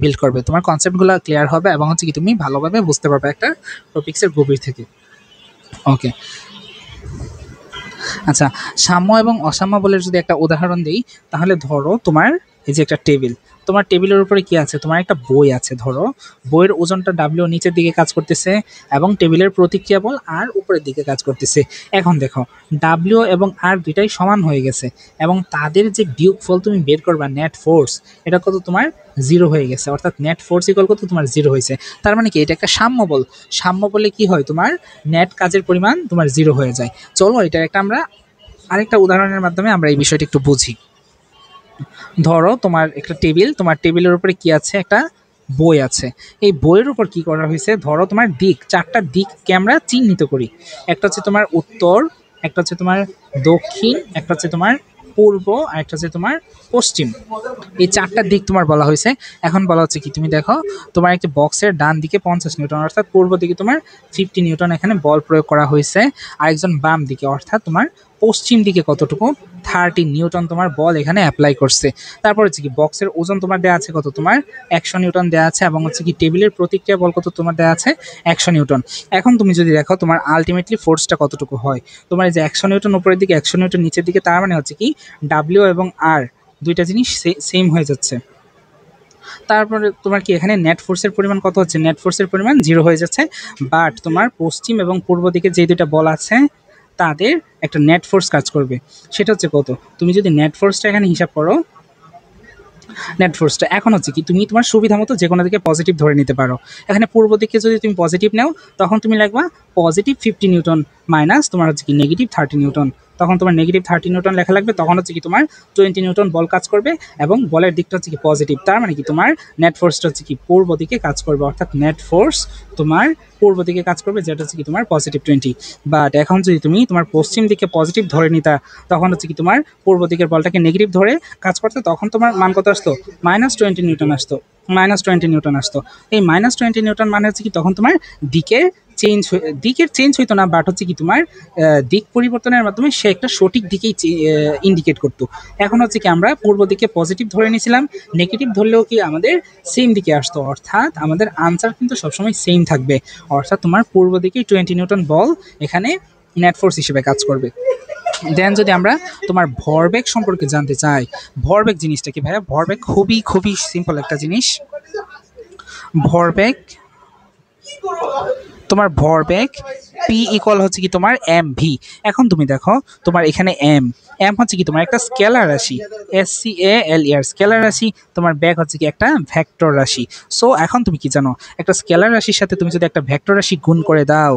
বিল্ড করবে, তোমার কনসেপ্টগুলো ক্লিয়ার হবে এবং হচ্ছে কি তুমি ভালোভাবে বুঝতে পারবে একটা টপিক্সের গভীর থেকে। ওকে, আচ্ছা, সাম্য এবং অসাম্য বলে যদি একটা উদাহরণ দিই, তাহলে ধরো তোমার এই যে একটা টেবিল, তোমার টেবিলের উপরে কি আছে, তোমার একটা বই আছে, ধরো বইয়ের ওজনটা ডাব্লিউ নিচের দিকে কাজ করতেছে এবং টেবিলের প্রতিক্রিয়া বল আর উপরের দিকে কাজ করতেছে। এখন দেখো ডাব্লিউ এবং আর দুইটাই সমান হয়ে গেছে এবং তাদের যে বিয়োগফল তুমি বের করবা নেট ফোর্স, এটা কত তোমার 0 হয়ে গেছে, অর্থাৎ নেট ফোর্স ইকুয়াল কত তোমার 0 হয়েছে। তার মানে কি এটা একটা সাম্য বল, সাম্য বলে কি হয় তোমার নেট কাজের পরিমাণ তোমার 0 হয়ে যায়। চলো এটা একটা আমরা আরেকটা উদাহরণের মাধ্যমে আমরা এই বিষয়টা একটু বুঝি। ধরো তোমার একটা টেবিল, তোমার টেবিলের উপরে কি আছে, একটা বই আছে। এই বইয়ের উপর কি করা হয়েছে, ধরো তোমার দিক, 4টা দিককে আমরা চিহ্নিত করি। একটা হচ্ছে তোমার উত্তর, একটা হচ্ছে তোমার দক্ষিণ, একটা হচ্ছে তোমার পূর্ব, আর একটা হচ্ছে তোমার পশ্চিম। এই 4টা দিক তোমার বলা হয়েছে। এখন বলা হচ্ছে কি, তুমি দেখো তোমার একটি বক্সের ডান দিকে 50 নিউটন অর্থাৎ পূর্ব দিকে তোমার 50 নিউটন এখানে বল প্রয়োগ করা হয়েছে, আরেকজন বাম দিকে অর্থাৎ তোমার পশ্চিম দিকে কতটুকু 30 নিউটন তোমার বল এখানে অ্যাপ্লাই করছে। তারপর হচ্ছে কি বক্সের ওজন তোমার দেওয়া আছে কত, তোমার 100 নিউটন দেওয়া আছে, এবং হচ্ছে কি টেবিলের প্রতিক্রিয়া বল কত তোমার দেওয়া আছে 100 নিউটন। এখন তুমি যদি দেখো তোমার আলটিমেটলি ফোর্সটা কতটুকু হয়, তোমার এই যে 100 নিউটন উপরের দিকে 100 নিউটন নিচের দিকে, তার মানে হচ্ছে কি ডাব্লিউ এবং আর দুইটা জিনিস সেম হয়ে যাচ্ছে। তারপরে তোমার কি এখানে নেট ফোর্সের পরিমাণ কত হচ্ছে, নেট ফোর্সের পরিমাণ 0 হয়ে যাচ্ছে। বাট তোমার পশ্চিম এবং পূর্ব দিকে যে দুইটা বল আছে তাদের একটা নেট ফোর্স কাজ করবে, সেটা হচ্ছে কত, তুমি যদি নেট ফোর্সটা এখানে হিসাব করো, নেট ফোর্সটা এখন হচ্ছে কি তুমি তোমার সুবিধা মতো যে কোনো দিকে পজিটিভ ধরে নিতে পারো। এখানে পূর্ব দিকে যদি তুমি পজিটিভ নাও, তখন তুমি লিখবা পজিটিভ 50 নিউটন মাইনাস তোমার হচ্ছে কি নেগেটিভ 30 নিউটন, তখন তোমার নেগেটিভ 30 নিউটন লেখা লাগবে, তখন হচ্ছে কি তোমার 20 নিউটন বল কাজ করবে এবং বলের দিকটা হচ্ছে কি পজিটিভ। তার মানে কি তোমার নেট ফোর্সটা হচ্ছে কি পূর্ব দিকে কাজ করবে, অর্থাৎ নেট ফোর্স তোমার পূর্ব দিকে কাজ করবে, যেটা হচ্ছে কি তোমার পজিটিভ 20। বাট এখন যদি তুমি তোমার পশ্চিম দিকে পজিটিভ ধরে নিতা, তখন হচ্ছে কি তোমার পূর্ব দিকের বলটাকে নেগেটিভ ধরে কাজ করতে, তখন তোমার মান কত আসতো, -20 নিউটন আসতো, -20 নিউটন আসতো। এই -20 নিউটন মানে হচ্ছে কি তখন তোমার দিকের চেঞ্জ হইতো না, বাট হচ্ছে কি তোমার দিক পরিবর্তনের মাধ্যমে সে একটা সঠিক দিকেই ইন্ডিকেট করতো। এখন হচ্ছে কি আমরা পূর্ব দিকে পজিটিভ ধরে নিয়েছিলাম, নেগেটিভ ধরলেও কি আমাদের সেম দিকে আসতো, অর্থাৎ আমাদের আনসার কিন্তু সবসময় সেম থাকবে, অর্থাৎ তোমার পূর্ব দিকে 20 নিউটন বল এখানে নেট ফোর্স হিসেবে কাজ করবে। দেন যদি আমরা তোমার ভরবেগ সম্পর্কে জানতে চাই, ভরবেগ জিনিসটা কি ভাইয়া, ভরবেগ খুবই খুবই সিম্পল একটা জিনিস। ভরবেগ, তোমার ভরবেগ পি ইকুয়াল হচ্ছে কি তোমার এম ভি। এখন তুমি দেখো তোমার এখানে এম, এম হচ্ছে কি তোমার একটা স্কেলার রাশি, SCALAR স্কেলার রাশি, তোমার ব্যাগ হচ্ছে কি একটা ভেক্টর রাশি। সো এখন তুমি কি জানো, একটা স্কেলার রাশির সাথে তুমি যদি একটা ভেক্টর রাশি গুণ করে দাও,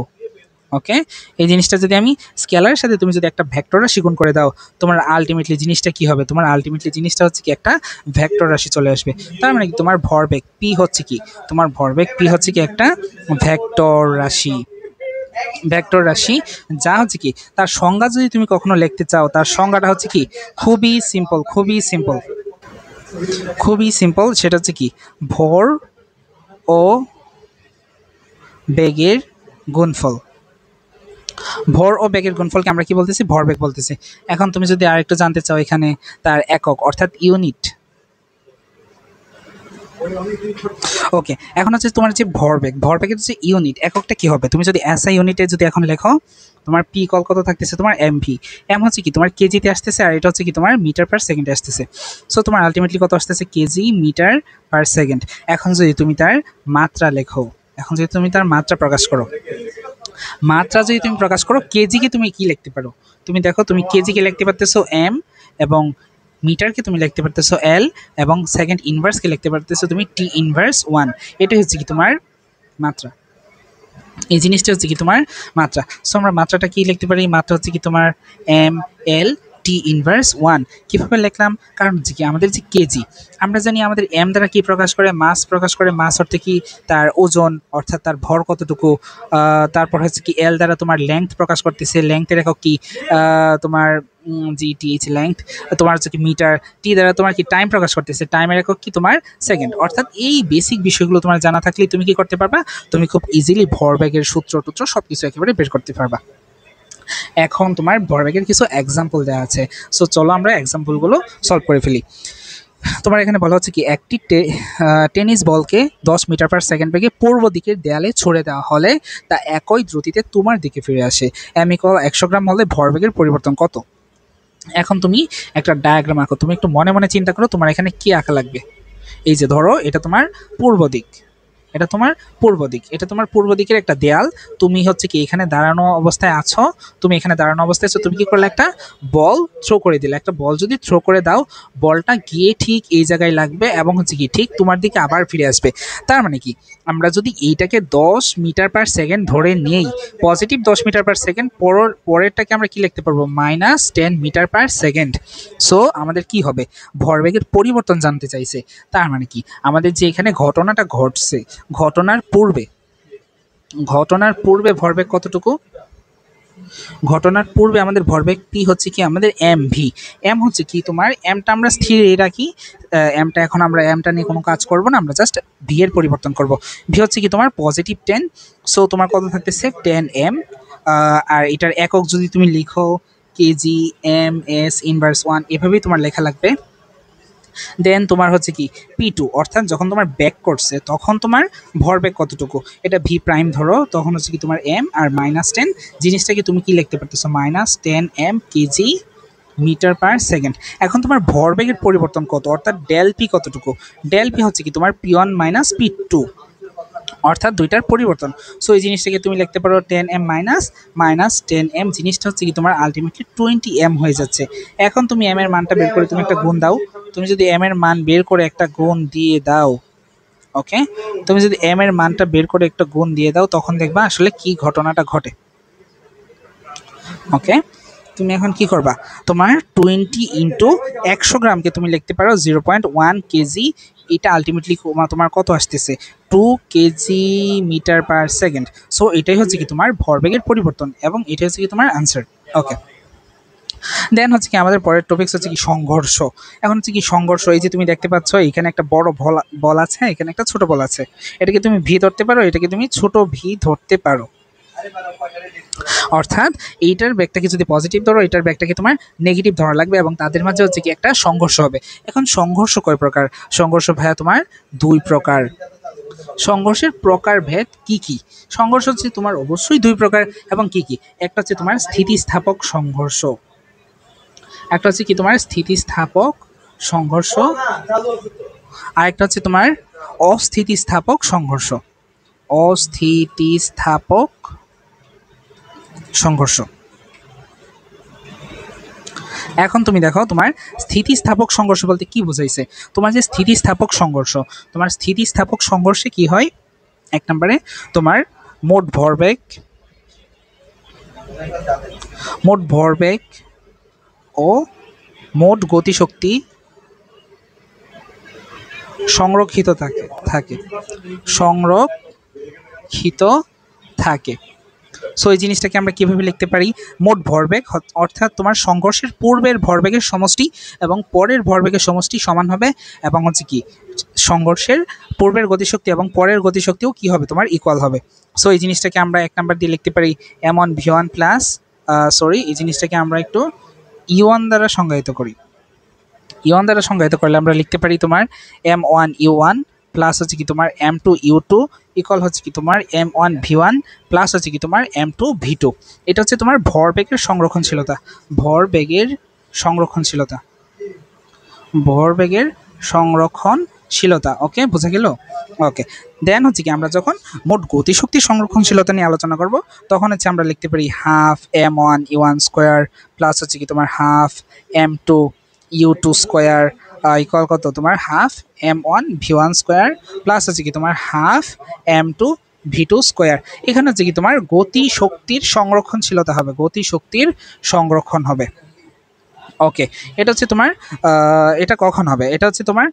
ওকে, এই জিনিসটা যদি আমি স্কেলারের সাথে তুমি যদি একটা ভেক্টর রাশি গুণ করে দাও, তোমার আলটিমেটলি জিনিসটা কি হবে, তোমার আলটিমেটলি জিনিসটা হচ্ছে কি একটা ভেক্টর রাশি চলে আসবে। তার মানে কি তোমার ভরবেগ পি হচ্ছে কি, তোমার ভরবেগ পি হচ্ছে কি একটা ভেক্টর রাশি, ভেক্টর রাশি, যা হচ্ছে কি তার সংজ্ঞা যদি তুমি কখনো লিখতে চাও, তার সংজ্ঞাটা হচ্ছে কি খুবই সিম্পল, খুবই সিম্পল, খুবই সিম্পল, সেটা হচ্ছে কি ভর ও বেগের গুণফল। ভর ও বেগের গুণফলকে আমরা কি বলতেছি, ভরবেগ বলতেছি। এখন তুমি যদি আরেকটু জানতে চাও এখানে তার একক অর্থাৎ ইউনিট, ওকে, এখন হচ্ছে তোমার যে ভরবেগ, ভরবেগের যে ইউনিট এককটা কি হবে, তুমি যদি SI ইউনিটে যদি এখন লেখো, তোমার পি কল কত থাকতেছে, তোমার MV, এম হচ্ছে কি তোমার কেজিতে আসতেছে, আর এটা হচ্ছে কি তোমার মিটার পার সেকেন্ডে আসতেছে। সো তোমার আলটিমেটলি কত আসতেছে, কেজি মিটার পার সেকেন্ড। এখন যদি তুমি তার মাত্রা লেখো, এখন যদি তুমি তার মাত্রা প্রকাশ করো, মাত্রা যদি তুমি প্রকাশ করো, কেজিকে তুমি কি লিখতে পারো, তুমি দেখো তুমি কেজিকে লিখতে পারতেছো এম, এবং মিটারকে তুমি লিখতে পারতেছো এল, এবং সেকেন্ড ইনভার্সকে লিখতে পারতেছো তুমি T−1। এটাই হচ্ছে কি তোমার মাত্রা, এই জিনিসটা হচ্ছে কি তোমার মাত্রা। সো আমরা মাত্রাটা কি লিখতে পারি, মাত্রা হচ্ছে কি তোমার ML T−1। কীভাবে লিখলাম, কারণ হচ্ছে কি আমাদের যে কেজি, আমরা জানি আমাদের এম দ্বারা কি প্রকাশ করে, মাস প্রকাশ করে, মাস অর্থে কি তার ওজন অর্থাৎ তার ভর কতটুকু, তারপর হচ্ছে কি এল দ্বারা তোমার লেংথ প্রকাশ করতেছে, লেংথের একক কি তোমার GTH লেংথ, তোমার হচ্ছে কি মিটার, টি দ্বারা তোমার কি টাইম প্রকাশ করতেছে, টাইমের একক কি তোমার সেকেন্ড। অর্থাৎ এই বেসিক বিষয়গুলো তোমার জানা থাকলে তুমি কি করতে পারবা, তুমি খুব ইজিলি ভরবেগের সূত্র টুত্র সব কিছু একেবারে বের করতে পারবা। এখন তোমার ভরবেগের কিছু এক্সাম্পল দেওয়া আছে, সো চলো আমরা এক্সাম্পলগুলো সলভ করে ফেলি। তোমার এখানে বলা হচ্ছে কি একটি টেনিস বলকে 10 মিটার/সেকেন্ড বেগে পূর্ব দিকের দেয়ালে ছুড়ে দেওয়া হলে তা একই দ্রুতিতে তোমার দিকে ফিরে আসে। m=100 গ্রাম হলে ভরবেগের পরিবর্তন কত? এখন তুমি একটা ডায়াগ্রাম আঁকো, তুমি একটু মনে মনে চিন্তা করো তোমার এখানে কি আঁকা লাগবে। এই যে ধরো এটা তোমার পূর্ব দিক, এটা তোমার পূর্ব দিক, এটা তোমার পূর্ব দিকের একটা দেয়াল। তুমি হচ্ছে কি এখানে দাঁড়ানো অবস্থায় আছো, তুমি এখানে দাঁড়ানো অবস্থায় আছো, তুমি কি করলে একটা বল থ্রো করে দিলে। একটা বল যদি থ্রো করে দাও, বলটা গিয়ে ঠিক এই জায়গায় লাগবে এবং হচ্ছে কি ঠিক তোমার দিকে আবার ফিরে আসবে। তার মানে কি আমরা যদি এইটাকে 10 মিটার/সেকেন্ড ধরে নেই, পজিটিভ 10 মিটার/সেকেন্ড, পরেরটাকে আমরা কি লিখতে পারবো -10 মিটার/সেকেন্ড। সো আমাদের কি হবে, ভরবেগের পরিবর্তন জানতে চাইছে। তার মানে কি আমাদের যে এখানে ঘটনাটা ঘটছে, ঘটনার পূর্বে ভরবেগ কতটুকু? ঘটনার পূর্বে আমাদের ভরবেগ পি হচ্ছে কি আমাদের এম ভি। এম হচ্ছে কি তোমার এমটা আমরা স্থির রাখি, এমটা এখন আমরা এমটা নিয়ে কোনো কাজ করব না, আমরা জাস্ট ভি এর পরিবর্তন করব। ভি হচ্ছে কি তোমার +10, সো তোমার কত থাকতেছে 10 m। আর এটার একক যদি তুমি লিখো কেজি, এম, এস, ইনভার্স 1, এভাবেই তোমার লেখা লাগবে। দেন তোমার হচ্ছে কি P2, অর্থাৎ যখন তোমার ব্যাক করছে তখন তোমার ভরবেগ কতটুকু, এটা ভি প্রাইম ধরো, তখন হচ্ছে কি তোমার এম আর -10, জিনিসটাকে তুমি কি লিখতে পারতেছো -10 m কেজি মিটার/সেকেন্ড। এখন তোমার ভরবেগের পরিবর্তন কত, অর্থাৎ ডেল পি কতটুকু? ডেল পি হচ্ছে কি তোমার P1 - P2, অর্থাৎ দুইটার পরিবর্তন। সো এই জিনিসটাকে তুমি লিখতে পারো 10m -10m, জিনিসটা হচ্ছে কি তোমার আলটিমেটলি 20m হয়ে যাচ্ছে। এখন তুমি m এর মানটা বের করে তুমি একটা গুণ দাও। তুমি যদি m এর মান বের করে একটা গুণ দিয়ে দাও, ওকে, তুমি যদি m এর মানটা বের করে একটা গুণ দিয়ে দাও, তখন দেখবা আসলে কি ঘটনাটা ঘটে। ওকে, তুমি এখন কি করবা, তোমার 20 ইন্টু 100 গ্রামকে তুমি লিখতে পারো 0.1 কেজি। এটা আলটিমেটলি তোমার কত আসতেছে 2 কেজি মিটার/সেকেন্ড। সো এটাই হচ্ছে কি তোমার ভরবেগের পরিবর্তন এবং এটাই হচ্ছে কি তোমার আনসার। ওকে, দেন হচ্ছে কি আমাদের পরের টপিকস হচ্ছে কি সংঘর্ষ। এখন হচ্ছে কি সংঘর্ষ, এই যে তুমি দেখতে পাচ্ছ এখানে একটা বড় বল আছে, এখানে একটা ছোট বল আছে, এটাকে তুমি ভি ধরতে পারো, এটাকে তুমি ছোট ভি ধরতে পারো। অর্থাৎ এইটার ব্যাগটাকে যদি পজিটিভ ধরো, এটার ব্যাগটাকে তোমার নেগেটিভ ধরা লাগবে এবং তাদের মাঝে হচ্ছে কি একটা সংঘর্ষ হবে। এখন সংঘর্ষ কয় প্রকার? সংঘর্ষ ভাইয়া তোমার 2 প্রকার। সংঘর্ষের প্রকারভেদ কি কি? সংঘর্ষ হচ্ছে তোমার অবশ্যই 2 প্রকার এবং কি কি? একটা হচ্ছে তোমার স্থিতিস্থাপক সংঘর্ষ, একটা হচ্ছে কি তোমার স্থিতিস্থাপক সংঘর্ষ, আর একটা হচ্ছে তোমার অস্থিতিস্থাপক সংঘর্ষ। অস্থিতিস্থাপক সংঘর্ষ। এখন তুমি দেখো তোমার স্থিতিস্থাপক সংঘর্ষ বলতে কি বোঝাইছে। তোমার যে স্থিতিস্থাপক সংঘর্ষ, তোমার স্থিতিস্থাপক সংঘর্ষে কি হয়, এক নম্বরে তোমার মোট ভরবেগ ও মোট গতিশক্তি সংরক্ষিত থাকে সংরক্ষিত থাকে। সো এই জিনিসটাকে আমরা কিভাবে লিখতে পারি, মোট ভরবেগ অর্থাৎ তোমার সংঘর্ষের পূর্বের ভরবেগের সমষ্টি এবং পরের ভরবেগের সমষ্টি সমান হবে, এবং হচ্ছে কি সংঘর্ষের পূর্বের গতিশক্তি এবং পরের গতিশক্তিও কি হবে তোমার ইকুয়াল হবে। সো এই জিনিসটাকে আমরা 1 নাম্বার দিয়ে লিখতে পারি m1v1 প্লাস এই জিনিসটাকে আমরা একটু E1 দ্বারা সংজ্ঞায়িত করি। E1 দ্বারা সংজ্ঞায়িত করলে আমরা লিখতে পারি তোমার m1u1 প্লাস হচ্ছে কি তোমার m2u2 ইকুয়াল হচ্ছে কি তোমার m1v1 প্লাস হচ্ছে কি তোমার m2v2। এটা হচ্ছে তোমার ভরবেগের সংরক্ষণশীলতা, ভরবেগের সংরক্ষণশীলতা। ওকে, বোঝা গেল? ওকে, দেন হচ্ছে কি আমরা যখন মোট গতিশক্তি সংরক্ষণশীলতা নিয়ে আলোচনা করব, তখন হচ্ছে আমরা লিখতে পারি হাফ m1u1 স্কোয়ার প্লাস হচ্ছে কি তোমার হাফ m2u2 স্কোয়ার ইকুয়াল কত তোমার হাফ m1v1 স্কোয়ার প্লাস হচ্ছে কি তোমার হাফ m2v2 স্কোয়ার। এখানে হচ্ছে কি তোমার গতিশক্তির সংরক্ষণশীলতা হবে, গতিশক্তির সংরক্ষণ হবে। ওকে, এটা হচ্ছে তোমার এটা কখন হবে, এটা হচ্ছে তোমার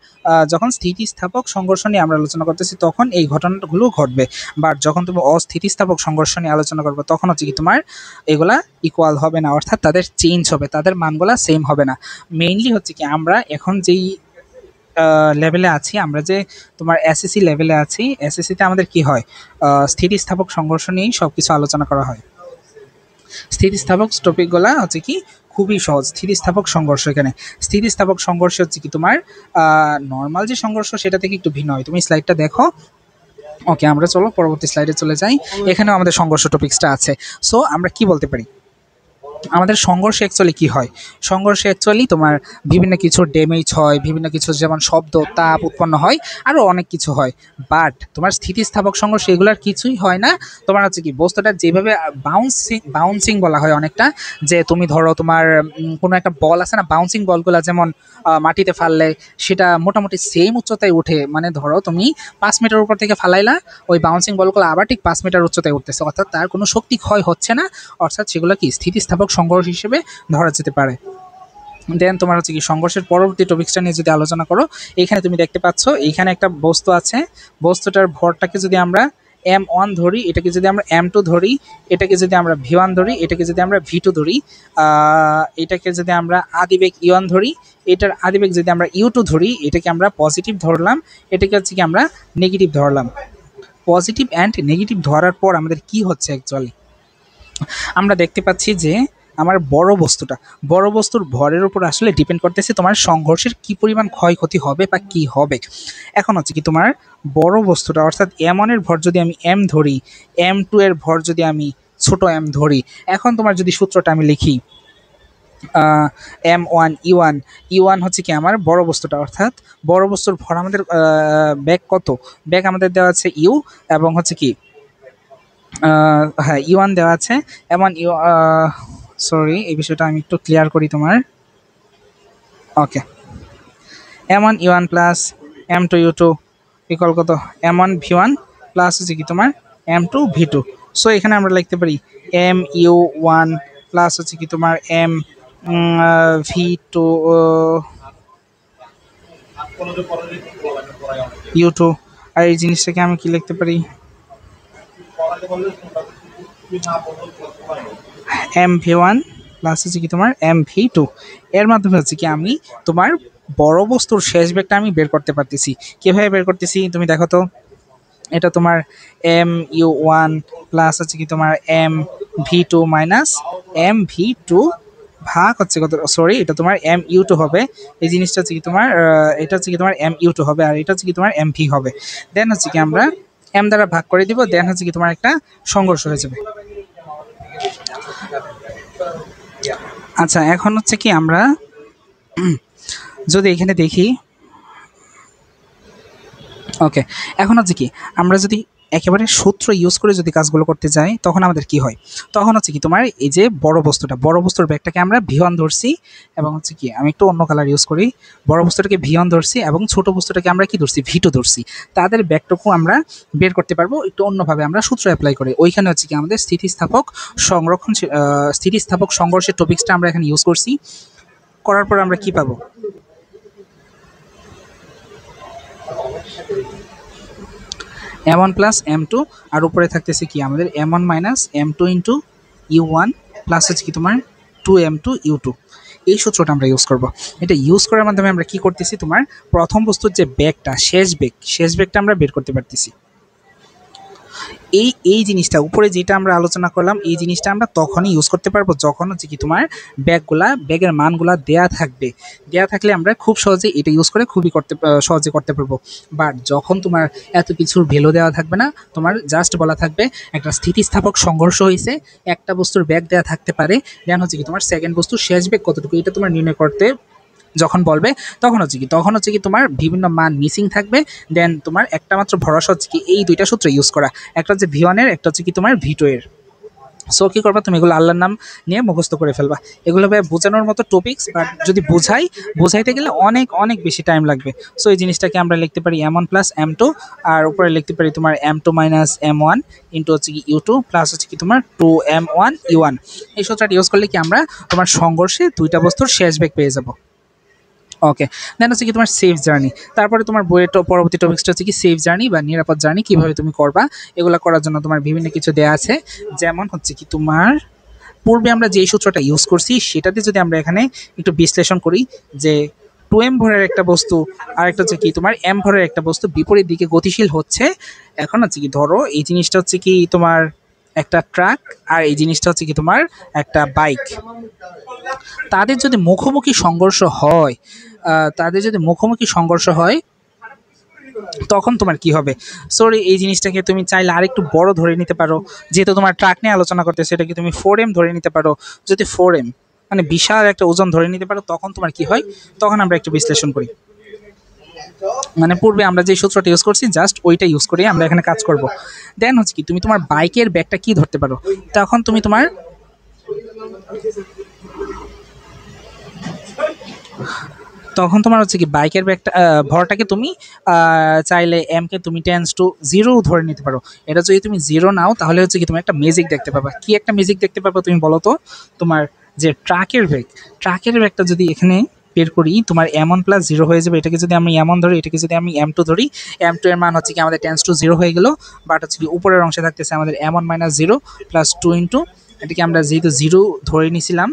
যখন স্থিতিস্থাপক সংঘর্ষ নিয়ে আমরা আলোচনা করতেছি তখন এই ঘটনাগুলো ঘটবে, বাট যখন তুমি অস্থিতিস্থাপক সংঘর্ষ নিয়ে আলোচনা করবে তখন হচ্ছে কি তোমার এগুলা ইকুয়াল হবে না, অর্থাৎ তাদের চেঞ্জ হবে, তাদের মানগুলা সেম হবে না। মেইনলি হচ্ছে কি আমরা এখন যেই লেভেলে আছি, আমরা যে তোমার এসএসসি লেভেলে আছি, এসএসসিতে আমাদের কি হয় স্থিতিস্থাপক সংঘর্ষ নিয়েই সব কিছু আলোচনা করা হয়। স্থিতিস্থাপক টপিকগুলা হচ্ছে কি খুবই সহজ। স্থিতিস্থাপক সংঘর্ষ, এখানে স্থিতিস্থাপক সংঘর্ষ হচ্ছে কি তোমার নর্মাল যে সংঘর্ষ সেটা থেকে একটু ভিন্ন হয়। তুমি স্লাইডটা দেখো। ওকে, আমরা চলো পরবর্তী স্লাইডে চলে যাই। এখানেও আমাদের সংঘর্ষ টপিক্সটা আছে। সো আমরা কি বলতে পারি, আমাদের সংঘর্ষে অ্যাকচুয়ালি কি হয়? সংঘর্ষে অ্যাকচুয়ালি তোমার বিভিন্ন কিছু ড্যামেজ হয়, বিভিন্ন কিছু যেমন শব্দ, তাপ উৎপন্ন হয়, আরও অনেক কিছু হয়। বাট তোমার স্থিতিস্থাপক সংঘর্ষ এগুলার কিছুই হয় না। তোমার হচ্ছে কি বস্তুটা যেভাবে বাউন্সিং বাউন্সিং বলা হয় অনেকটা, যে তুমি ধরো তোমার কোনো একটা বল আছে না, বাউন্সিং বলগুলা যেমন মাটিতে ফাললে সেটা মোটামুটি সেম উচ্চতায় উঠে, মানে ধরো তুমি 5 মিটার উপর থেকে ফালাইলা, ওই বাউন্সিং বলগুলো আবার ঠিক 5 মিটার উচ্চতায় উঠতেছে, অর্থাৎ তার কোনো শক্তি ক্ষয় হচ্ছে না, অর্থাৎ সেগুলো কি স্থিতিস্থাপক সংঘর্ষ হিসেবে ধরা যেতে পারে। দেন তোমার হচ্ছে কি সংঘর্ষের পরবর্তী টপিক্সটা নিয়ে যদি আলোচনা করো, এইখানে তুমি দেখতে পাচ্ছ এইখানে একটা বস্তু আছে, বস্তুটার ভরটাকে যদি আমরা M1 ধরি, এটাকে যদি আমরা M2 ধরি, এটাকে যদি আমরা V1 ধরি, এটাকে যদি আমরা V2 ধরি, এটাকে যদি আমরা আদিবেগ U1 ধরি, এটার আদিবেগ যদি আমরা U2 ধরি, এটাকে আমরা পজিটিভ ধরলাম, এটাকে হচ্ছে কি আমরা নেগেটিভ ধরলাম। পজিটিভ অ্যান্ড নেগেটিভ ধরার পর আমাদের কি হচ্ছে অ্যাকচুয়ালি, আমরা দেখতে পাচ্ছি যে আমার বড় বস্তুর ভরের উপর আসলে ডিপেন্ড করতেছে তোমার সংঘর্ষের কি পরিমাণ ক্ষয়ক্ষতি হবে বা কি হবে। এখন হচ্ছে কি তোমার বড় বস্তুটা অর্থাৎ M1 এর ভর যদি আমি M ধরি, M2 এর ভর যদি আমি ছোট m ধরি, এখন তোমার যদি সূত্রটা আমি লিখি M1 U1, U1 হচ্ছে কি আমার বড় বস্তুটা, অর্থাৎ বড় বস্তুর ভর আমাদের ব্যাগ কত, ব্যাগ আমাদের দেওয়া আছে ইউ, এবং হচ্ছে কি হ্যাঁ U1 দেওয়া আছে, এমন সরি এই বিষয়টা আমি একটু ক্লিয়ার করি তোমার। ওকে, M1 U1 plus M2 U2 equal কত, M1 V1 প্লাস হচ্ছে কি তোমার M2 V2। সো এখানে আমরা লিখতে পারি MU1 প্লাস হচ্ছে কি তোমার V2 U2। আর এই জিনিসটাকে আমি কি লিখতে পারি, MV1 প্লাস হচ্ছে কি তোমার MV2। এর মাধ্যমে হচ্ছে কি আমি তোমার বড় বস্তুর শেষ বেগটা আমি বের করতে পারতেছি। কীভাবে বের করতেছি তুমি দেখো তো, এটা তোমার MU1 প্লাস হচ্ছে কি তোমার MV2 মাইনাস MV2 ভাগ হচ্ছে কত, সরি এটা তোমার MU2 হবে। এই জিনিসটা হচ্ছে কি তোমার এটা হচ্ছে কি তোমার MU2 হবে, আর এটা হচ্ছে কি তোমার MV হবে। দেন হচ্ছে কি আমরা M দ্বারা ভাগ করে দিব, দেন হচ্ছে কি তোমার একটা সংঘর্ষ হয়ে যাবে। আচ্ছা, এখন হচ্ছে কি আমরা যদি এখানে দেখি, ওকে, এখন হচ্ছে কি আমরা যদি একেবারে সূত্র ইউজ করে যদি কাজগুলো করতে যাই তখন আমাদের কি হয়, তখন হচ্ছে কি তোমার এই যে বড় বস্তুর ব্যাগটাকে আমরা V1 ধরছি, এবং হচ্ছে কি আমি একটু অন্য কালার ইউজ করি, বড় বস্তুটাকে V1 ধরছি এবং ছোট বস্তুটাকে আমরা কি ধরছি V2 ধরছি, তাদের ব্যাগটুকু আমরা বের করতে পারবো একটু অন্যভাবে, আমরা সূত্র অ্যাপ্লাই করে। ওইখানে হচ্ছে কি আমাদের স্থিতিস্থাপক সংঘর্ষের টপিক্সটা আমরা এখানে ইউজ করছি, করার পর আমরা কি পাবো, M1 প্লাস M2, আর উপরে থাকতেছে কি আমাদের M1 minus M2 into U1 plus হচ্ছে কি তোমার 2M2 U2। এই সূত্রটা আমরা ইউজ করব। এটা ইউজ করার মাধ্যমে আমরা কি করতেছি, তোমার প্রথম বস্তুর যে বেগটা শেষ বেগটা আমরা বের করতে পারতেছি। এই জিনিসটা উপরে যেটা আমরা আলোচনা করলাম, এই জিনিসটা আমরা তখনই ইউজ করতে পারবো যখন হচ্ছে কি তোমার ব্যাগের মানগুলা দেয়া থাকবে। দেয়া থাকলে আমরা খুব সহজে এটা ইউজ করে সহজে করতে পারবো। বাট যখন তোমার এত কিছুর ভ্যালু দেওয়া থাকবে না, তোমার জাস্ট বলা থাকবে একটা স্থিতিস্থাপক সংঘর্ষ হয়েছে, একটা বস্তুর ব্যাগ দেওয়া থাকতে পারে, দেন হচ্ছে কি তোমার সেকেন্ড বস্তুর শেষ বেগ কতটুকু এটা তোমার নির্ণয় করতে যখন বলবে, তখন হচ্ছে কি তোমার বিভিন্ন মান মিসিং থাকবে। দেন তোমার একটা মাত্র ভরসা হচ্ছে কি এই দুইটা সূত্র ইউজ করা, একটা হচ্ছে V1 এর, একটা হচ্ছে কি তোমার V2 এর। সো কী করবা, তুমি এগুলো আল্লাহর নাম নিয়ে মুখস্থ করে ফেলবা। এগুলো বোঝানোর মতো টপিক্স, বাট যদি বোঝাইতে গেলে অনেক অনেক বেশি টাইম লাগবে। সো এই জিনিসটাকে আমরা লিখতে পারি M1 প্লাস M2, আর উপরে লিখতে পারি তোমার M2 মাইনাস M1 ইন্টু হচ্ছে কি U2 প্লাস হচ্ছে কি তোমার 2M1 U1। এই সূত্রটা ইউজ করলে কি আমরা তোমার সংঘর্ষে দুইটা বস্তুর শেষ বেগ পেয়ে যাবো। ওকে, দেন হচ্ছে কি তোমার সেফ জার্নি, তারপরে তোমার বইয়ের পরবর্তী টপিক্সটা হচ্ছে কি সেফ জার্নি বা নিরাপদ জার্নি কীভাবে তুমি করবা। এগুলো করার জন্য তোমার বিভিন্ন কিছু দেওয়া আছে, যেমন হচ্ছে কি তোমার পূর্বে আমরা যেই সূত্রটা ইউজ করছি সেটাতে যদি আমরা এখানে একটু বিশ্লেষণ করি, যে 2m ভরের একটা বস্তু আর একটা হচ্ছে কি তোমার m ভরের একটা বস্তু বিপরীত দিকে গতিশীল হচ্ছে। এখন হচ্ছে কি ধরো এই জিনিসটা হচ্ছে কি তোমার একটা ট্রাক, আর এই জিনিসটা হচ্ছে কি তোমার একটা বাইক। তাদের যদি মুখোমুখি সংঘর্ষ হয়, তাদের যদি মুখোমুখি সংঘর্ষ হয় তখন তোমার কি হবে? সরি, এই জিনিসটাকে তুমি চাইলে আরেকটু বড় ধরে নিতে পারো। যেহেতু তোমার ট্রাক নিয়ে আলোচনা করতেছো, এটাকে তুমি 4M ধরে নিতে পারো। যদি 4M মানে বিশাল একটা ওজন ধরে নিতে পারো, তখন তোমার কি হয়? তখন আমরা একটু বিশ্লেষণ করি। মানে পূর্বে আমরা যে সূত্রটা ইউজ করছি জাস্ট ওইটা ইউজ করে আমরা এখানে কাজ করব। দেন হচ্ছে কি, তুমি তোমার বাইকের ব্যাগটা কি ধরতে পারো? তখন তুমি তোমার তখন তোমার হচ্ছে কি বাইকের ব্যাগটা ভরটাকে তুমি চাইলে এমকে তুমি 10 to 0 ধরে নিতে পারো। এটা যদি তুমি 0 নাও, তাহলে হচ্ছে কি তুমি একটা ম্যাজিক দেখতে পাবা। কি একটা ম্যাজিক দেখতে পাবা তুমি বলো তো? তোমার যে ট্রাকের ব্যাগটা যদি এখানে বের করি, তোমার M1+0 হয়ে যাবে। এটাকে যদি আমি M1 ধরি, এটাকে যদি আমি M2 ধরি, M2 এর মান হচ্ছে কি আমাদের 10 to 0 হয়ে গেল। বাট হচ্ছে কি উপরের অংশে থাকতেছে আমাদের M1-0 + 2 ইন্টু, এটাকে আমরা যেহেতু 0 ধরে নিয়েছিলাম,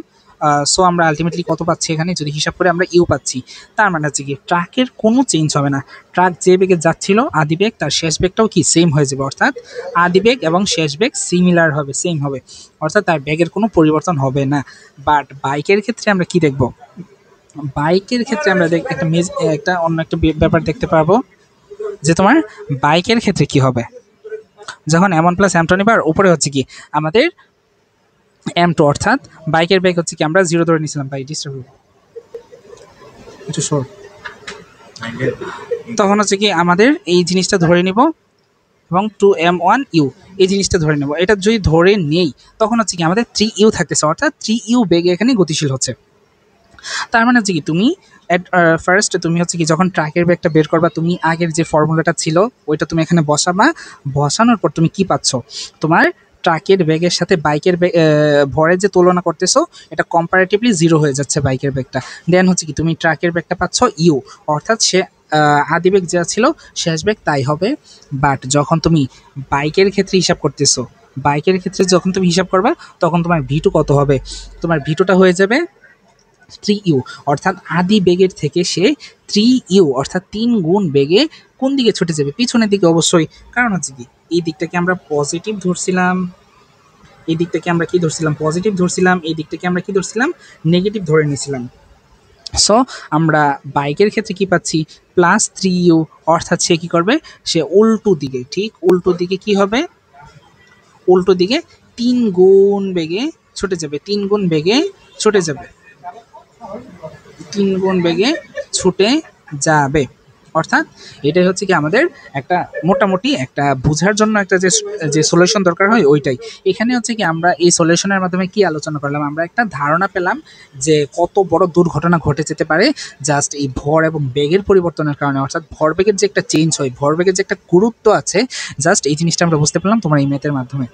সো আমরা আলটিমেটলি কত পাচ্ছি এখানে যদি হিসাব করে? আমরা ইউ পাচ্ছি। তার মানে হচ্ছে কি ট্রাকের কোনো চেঞ্জ হবে না। ট্রাক যে বেগে যাচ্ছিল আদি বেগ, তার শেষ বেগটাও কি সেম হয়ে যাবে। অর্থাৎ আদি বেগ এবং শেষ বেগ সিমিলার হবে, সেম হবে। অর্থাৎ তার বেগের কোনো পরিবর্তন হবে না। বাট বাইকের ক্ষেত্রে আমরা কি দেখব? বাইকের ক্ষেত্রে আমরা একটা অন্য একটা ব্যাপার দেখতে পারবো, যে তোমার বাইকের ক্ষেত্রে কি হবে যখন M1+M2 নিবার উপরে হচ্ছে কি আমাদের M2, অর্থাৎ বাইকের বেগ হচ্ছে কি আমরা 0 ধরে নিয়েছিলাম। বাই ডিস্টার্ব একটু সর। তখন হচ্ছে কি আমাদের এই জিনিসটা ধরে নিব এবং 2M1U এই জিনিসটা ধরে নেব। এটা যদি ধরে নেই, তখন হচ্ছে কি আমাদের 3U থাকতেছে, অর্থাৎ 3U বেগে এখানে গতিশীল হচ্ছে। তার মানে হচ্ছে কি তুমি ফার্স্ট তুমি হচ্ছে কি যখন ট্রাকের ব্যাগটা বের করবা, তুমি আগের যে ফর্মুলাটা ছিল ওইটা তুমি এখানে বসাবা। বসানোর পর তুমি কি পাচ্ছ? তোমার ট্রাকের ব্যাগের সাথে বাইকের ভরের যে তুলনা করতেছো, এটা কম্পারেটিভলি 0 হয়ে যাচ্ছে বাইকের ব্যাগটা। দেন হচ্ছে কি তুমি ট্রাকের ব্যাগটা পাচ্ছ ইউ, অর্থাৎ সে আদি বেগ যা ছিল শেষ বেগ তাই হবে। বাট যখন তুমি বাইকের ক্ষেত্রে হিসাব করতেছো, বাইকের ক্ষেত্রে যখন তুমি হিসাব করবা, তখন তোমার V2 কত হবে? তোমার V2টা হয়ে যাবে 3U, অর্থাৎ আদি বেগের থেকে সে 3U অর্থাৎ 3 গুণ বেগে কোন দিকে ছুটে যাবে? পিছনের দিকে অবশ্যই। কারণ হচ্ছে কি এই দিকটাকে আমরা পজিটিভ ধরছিলাম, এই দিকটাকে আমরা কি ধরছিলাম? পজিটিভ ধরছিলাম। এই দিকটাকে আমরা কি ধরছিলাম? নেগেটিভ ধরে নিয়েছিলাম। সো আমরা বাইকের ক্ষেত্রে কি পাচ্ছি? +3U, অর্থাৎ সে কি করবে? সে উল্টো দিকে, ঠিক উল্টো দিকে কি হবে? উল্টো দিকে 3 গুণ বেগে ছুটে যাবে, 3 গুণ বেগে ছুটে যাবে, 3 গুণ বেগে ছুটে যাবে। অর্থাৎ এটাই হচ্ছে কি আমাদের একটা মোটামুটি একটা বোঝার জন্য একটা যে যে সলিউশন দরকার হয় ওইটাই। এখানে হচ্ছে কি আমরা এই সলিউশনের মাধ্যমে কি আলোচনা করলাম? আমরা একটা ধারণা পেলাম যে কত বড় দুর্ঘটনা ঘটে যেতে পারে জাস্ট এই ভর এবং বেগের পরিবর্তনের কারণে। অর্থাৎ ভরবেগের যে একটা চেঞ্জ হয়, ভরবেগের যে একটা গুরুত্ব আছে, জাস্ট এই জিনিসটা আমরা বুঝতে পারলাম তোমার এই ম্যাথের মাধ্যমে।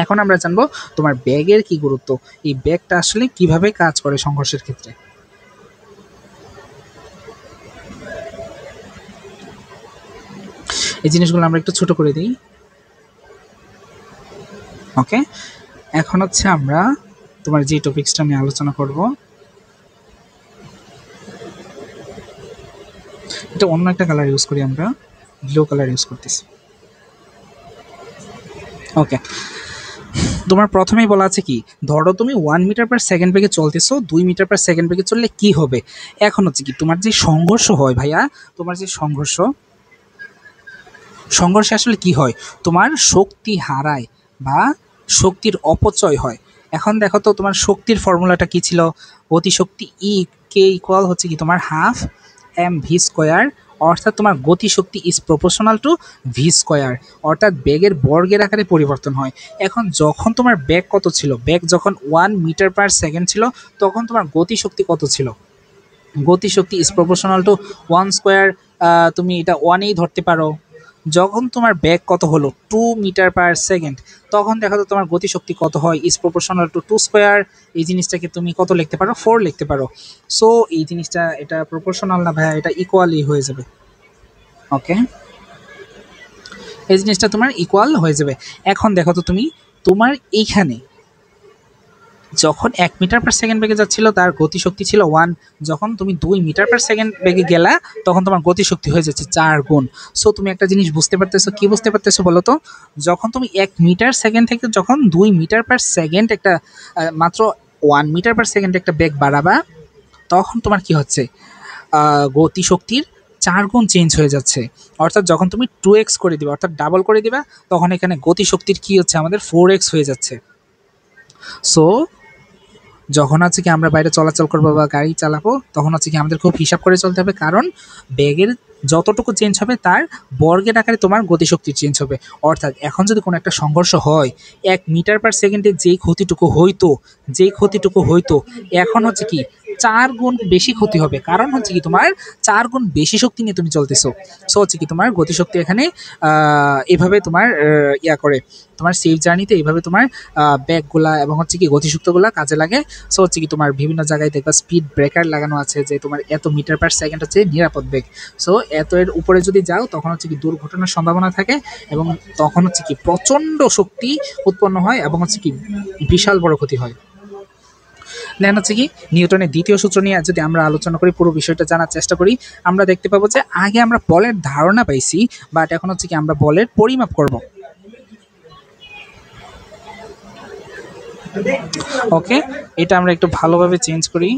এখন আমরা জানবো তোমার ব্যাগের কি গুরুত্ব, এই ব্যাগটা আসলে কিভাবে কাজ করে সংঘর্ষের ক্ষেত্রে। এই জিনিসগুলো আমরা একটু ছোট করে দিই। ওকে, এখন হচ্ছে আমরা তোমার যে টপিকসটা নিয়ে আলোচনা করব, এটা অন্য একটা কালার ইউজ করি, আমরা ব্লু কালার ইউজ করতেছি। ওকে, তোমার প্রথমেই বলা আছে কি, ধরো তুমি 1 মিটার/সেকেন্ড বেগে চলতেছো, 2 মিটার/সেকেন্ড বেগে চললে কি হবে? এখন হচ্ছে কি তোমার যে সংঘর্ষ হয় ভাইয়া, তোমার যে সংঘর্ষে আসলে কি হয়? তোমার শক্তি হারায় বা শক্তির অপচয় হয়। এখন দেখো তো তোমার শক্তির ফর্মুলাটা কি ছিল? গতিশক্তি কে ইকুয়াল হচ্ছে কি তোমার 1/2 mv², অর্থাৎ তোমার গতিশক্তি ইজ প্রপোর্শনাল টু v², অর্থাৎ বেগের বর্গের আকারে পরিবর্তন হয়। এখন যখন তোমার বেগ কত ছিল? বেগ যখন 1 মিটার/সেকেন্ড ছিল, তখন তোমার গতিশক্তি কত ছিল? গতিশক্তি ইজ প্রপোর্শনাল টু 1²। তুমি এটা 1এই ধরতে পারো। যখন তোমার বেগ কত হলো? 2 মিটার/সেকেন্ড, তখন দেখো তো তোমার গতিশক্তি কত হয়? Is proportional two 2²। এই জিনিসটাকে তুমি কত লিখতে পারো? 4 লিখতে পারো। সো এই জিনিসটা এটা প্রপোর্শনাল না ভাইয়া, এটা ইকুয়ালি হয়ে যাবে। ওকে, এই জিনিসটা তোমার ইকুয়াল হয়ে যাবে। এখন দেখো তো তুমি তোমার এইখানে যখন 1 মিটার/সেকেন্ড বেগে যাচ্ছিল তার গতিশক্তি ছিল 1, যখন তুমি 2 মিটার/সেকেন্ড বেগে গেলা তখন তোমার গতিশক্তি হয়ে যাচ্ছে 4 গুণ। সো তুমি একটা জিনিস বুঝতে পারতেছো, কি বুঝতে পারতেছো বলো তো? যখন তুমি 1 মিটার/সেকেন্ড থেকে যখন 2 মিটার/সেকেন্ড একটা মাত্র 1 মিটার/সেকেন্ড একটা বেগ বাড়াবা, তখন তোমার কি হচ্ছে, গতিশক্তির 4 গুণ চেঞ্জ হয়ে যাচ্ছে। অর্থাৎ যখন তুমি 2x করে দিবা, অর্থাৎ ডাবল করে দিবা, তখন এখানে গতিশক্তির কি হচ্ছে, আমাদের 4x হয়ে যাচ্ছে। সো যখন হচ্ছে কি আমরা বাইরে চলাচল করবো বা গাড়ি চালাবো, তখন হচ্ছে কি আমাদের খুব হিসাব করে চলতে হবে, কারণ বেগের যতটুকু চেঞ্জ হবে তার বর্গের আকারে তোমার গতিশক্তি চেঞ্জ হবে। অর্থাৎ এখন যদি কোনো একটা সংঘর্ষ হয়, 1 মিটার/সেকেন্ডে যেই ক্ষতিটুকু হইতো এখন হচ্ছে কি 4 গুণ বেশি ক্ষতি হবে, কারণ হচ্ছে কি তোমার 4 গুণ বেশি শক্তি নিয়ে তুমি চলতেছো। সো হচ্ছে কি তোমার গতিশক্তি এখানে এভাবে তোমার করে তোমার সেফ জার্নিতে এইভাবে তোমার ব্যাগগুলা এবং হচ্ছে কি গতিশক্তিগুলা কাজে লাগে। সো হচ্ছে কি তোমার বিভিন্ন জায়গায় দেখবা স্পিড ব্রেকার লাগানো আছে, যে তোমার এত মিটার/সেকেন্ড হচ্ছে নিরাপদ বেগ। সো এত এর উপরে যদি যাও তখন হচ্ছে কি দুর্ঘটনার সম্ভাবনা থাকে, এবং তখন হচ্ছে কি প্রচণ্ড শক্তি উৎপন্ন হয় এবং হচ্ছে কি বিশাল বড় ক্ষতি হয়। দেন হচ্ছে কি নিউটনের দ্বিতীয় সূত্র নিয়ে যদি আমরা আলোচনা করি, পুরো বিষয়টা জানার চেষ্টা করি, আমরা দেখতে পাবো যে আগে আমরা বলের ধারণা পাইছি, বাট এখন হচ্ছে কি আমরা বলের পরিমাপ করব। ওকে, এটা আমরা একটু ভালোভাবে চেঞ্জ করি।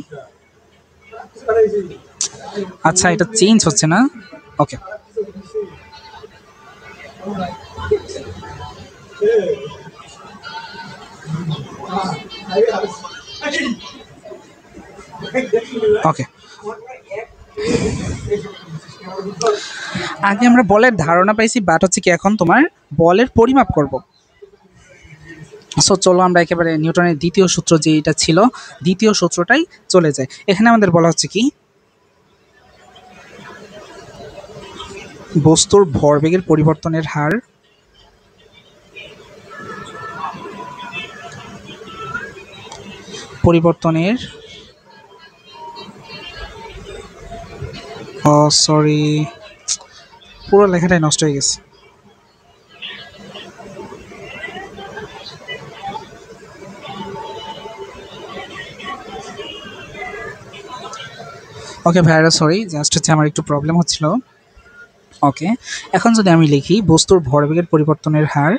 আচ্ছা, এটা চেঞ্জ হচ্ছে না। ওকে, ওকে, আগে আমরা বলের ধারণা পাইছি, বাট হচ্ছে কি এখন তোমার বলের পরিমাপ করব। সো চলো আমরা একেবারে নিউটনের দ্বিতীয় সূত্র যেটা ছিল, দ্বিতীয় সূত্রটাই চলে যায়। এখানে আমাদের বলা হচ্ছে কি, বস্তুর ভরবেগের পরিবর্তনের হার পরিবর্তনের সরি, পুরো লেখাটাই নষ্ট হয়ে গেছে। ওকে ভাইরা, সরি, জাস্ট হচ্ছে আমার একটু প্রবলেম হচ্ছিল। ওকে, এখন যদি আমি লিখি বস্তুর ভরবেগের পরিবর্তনের হার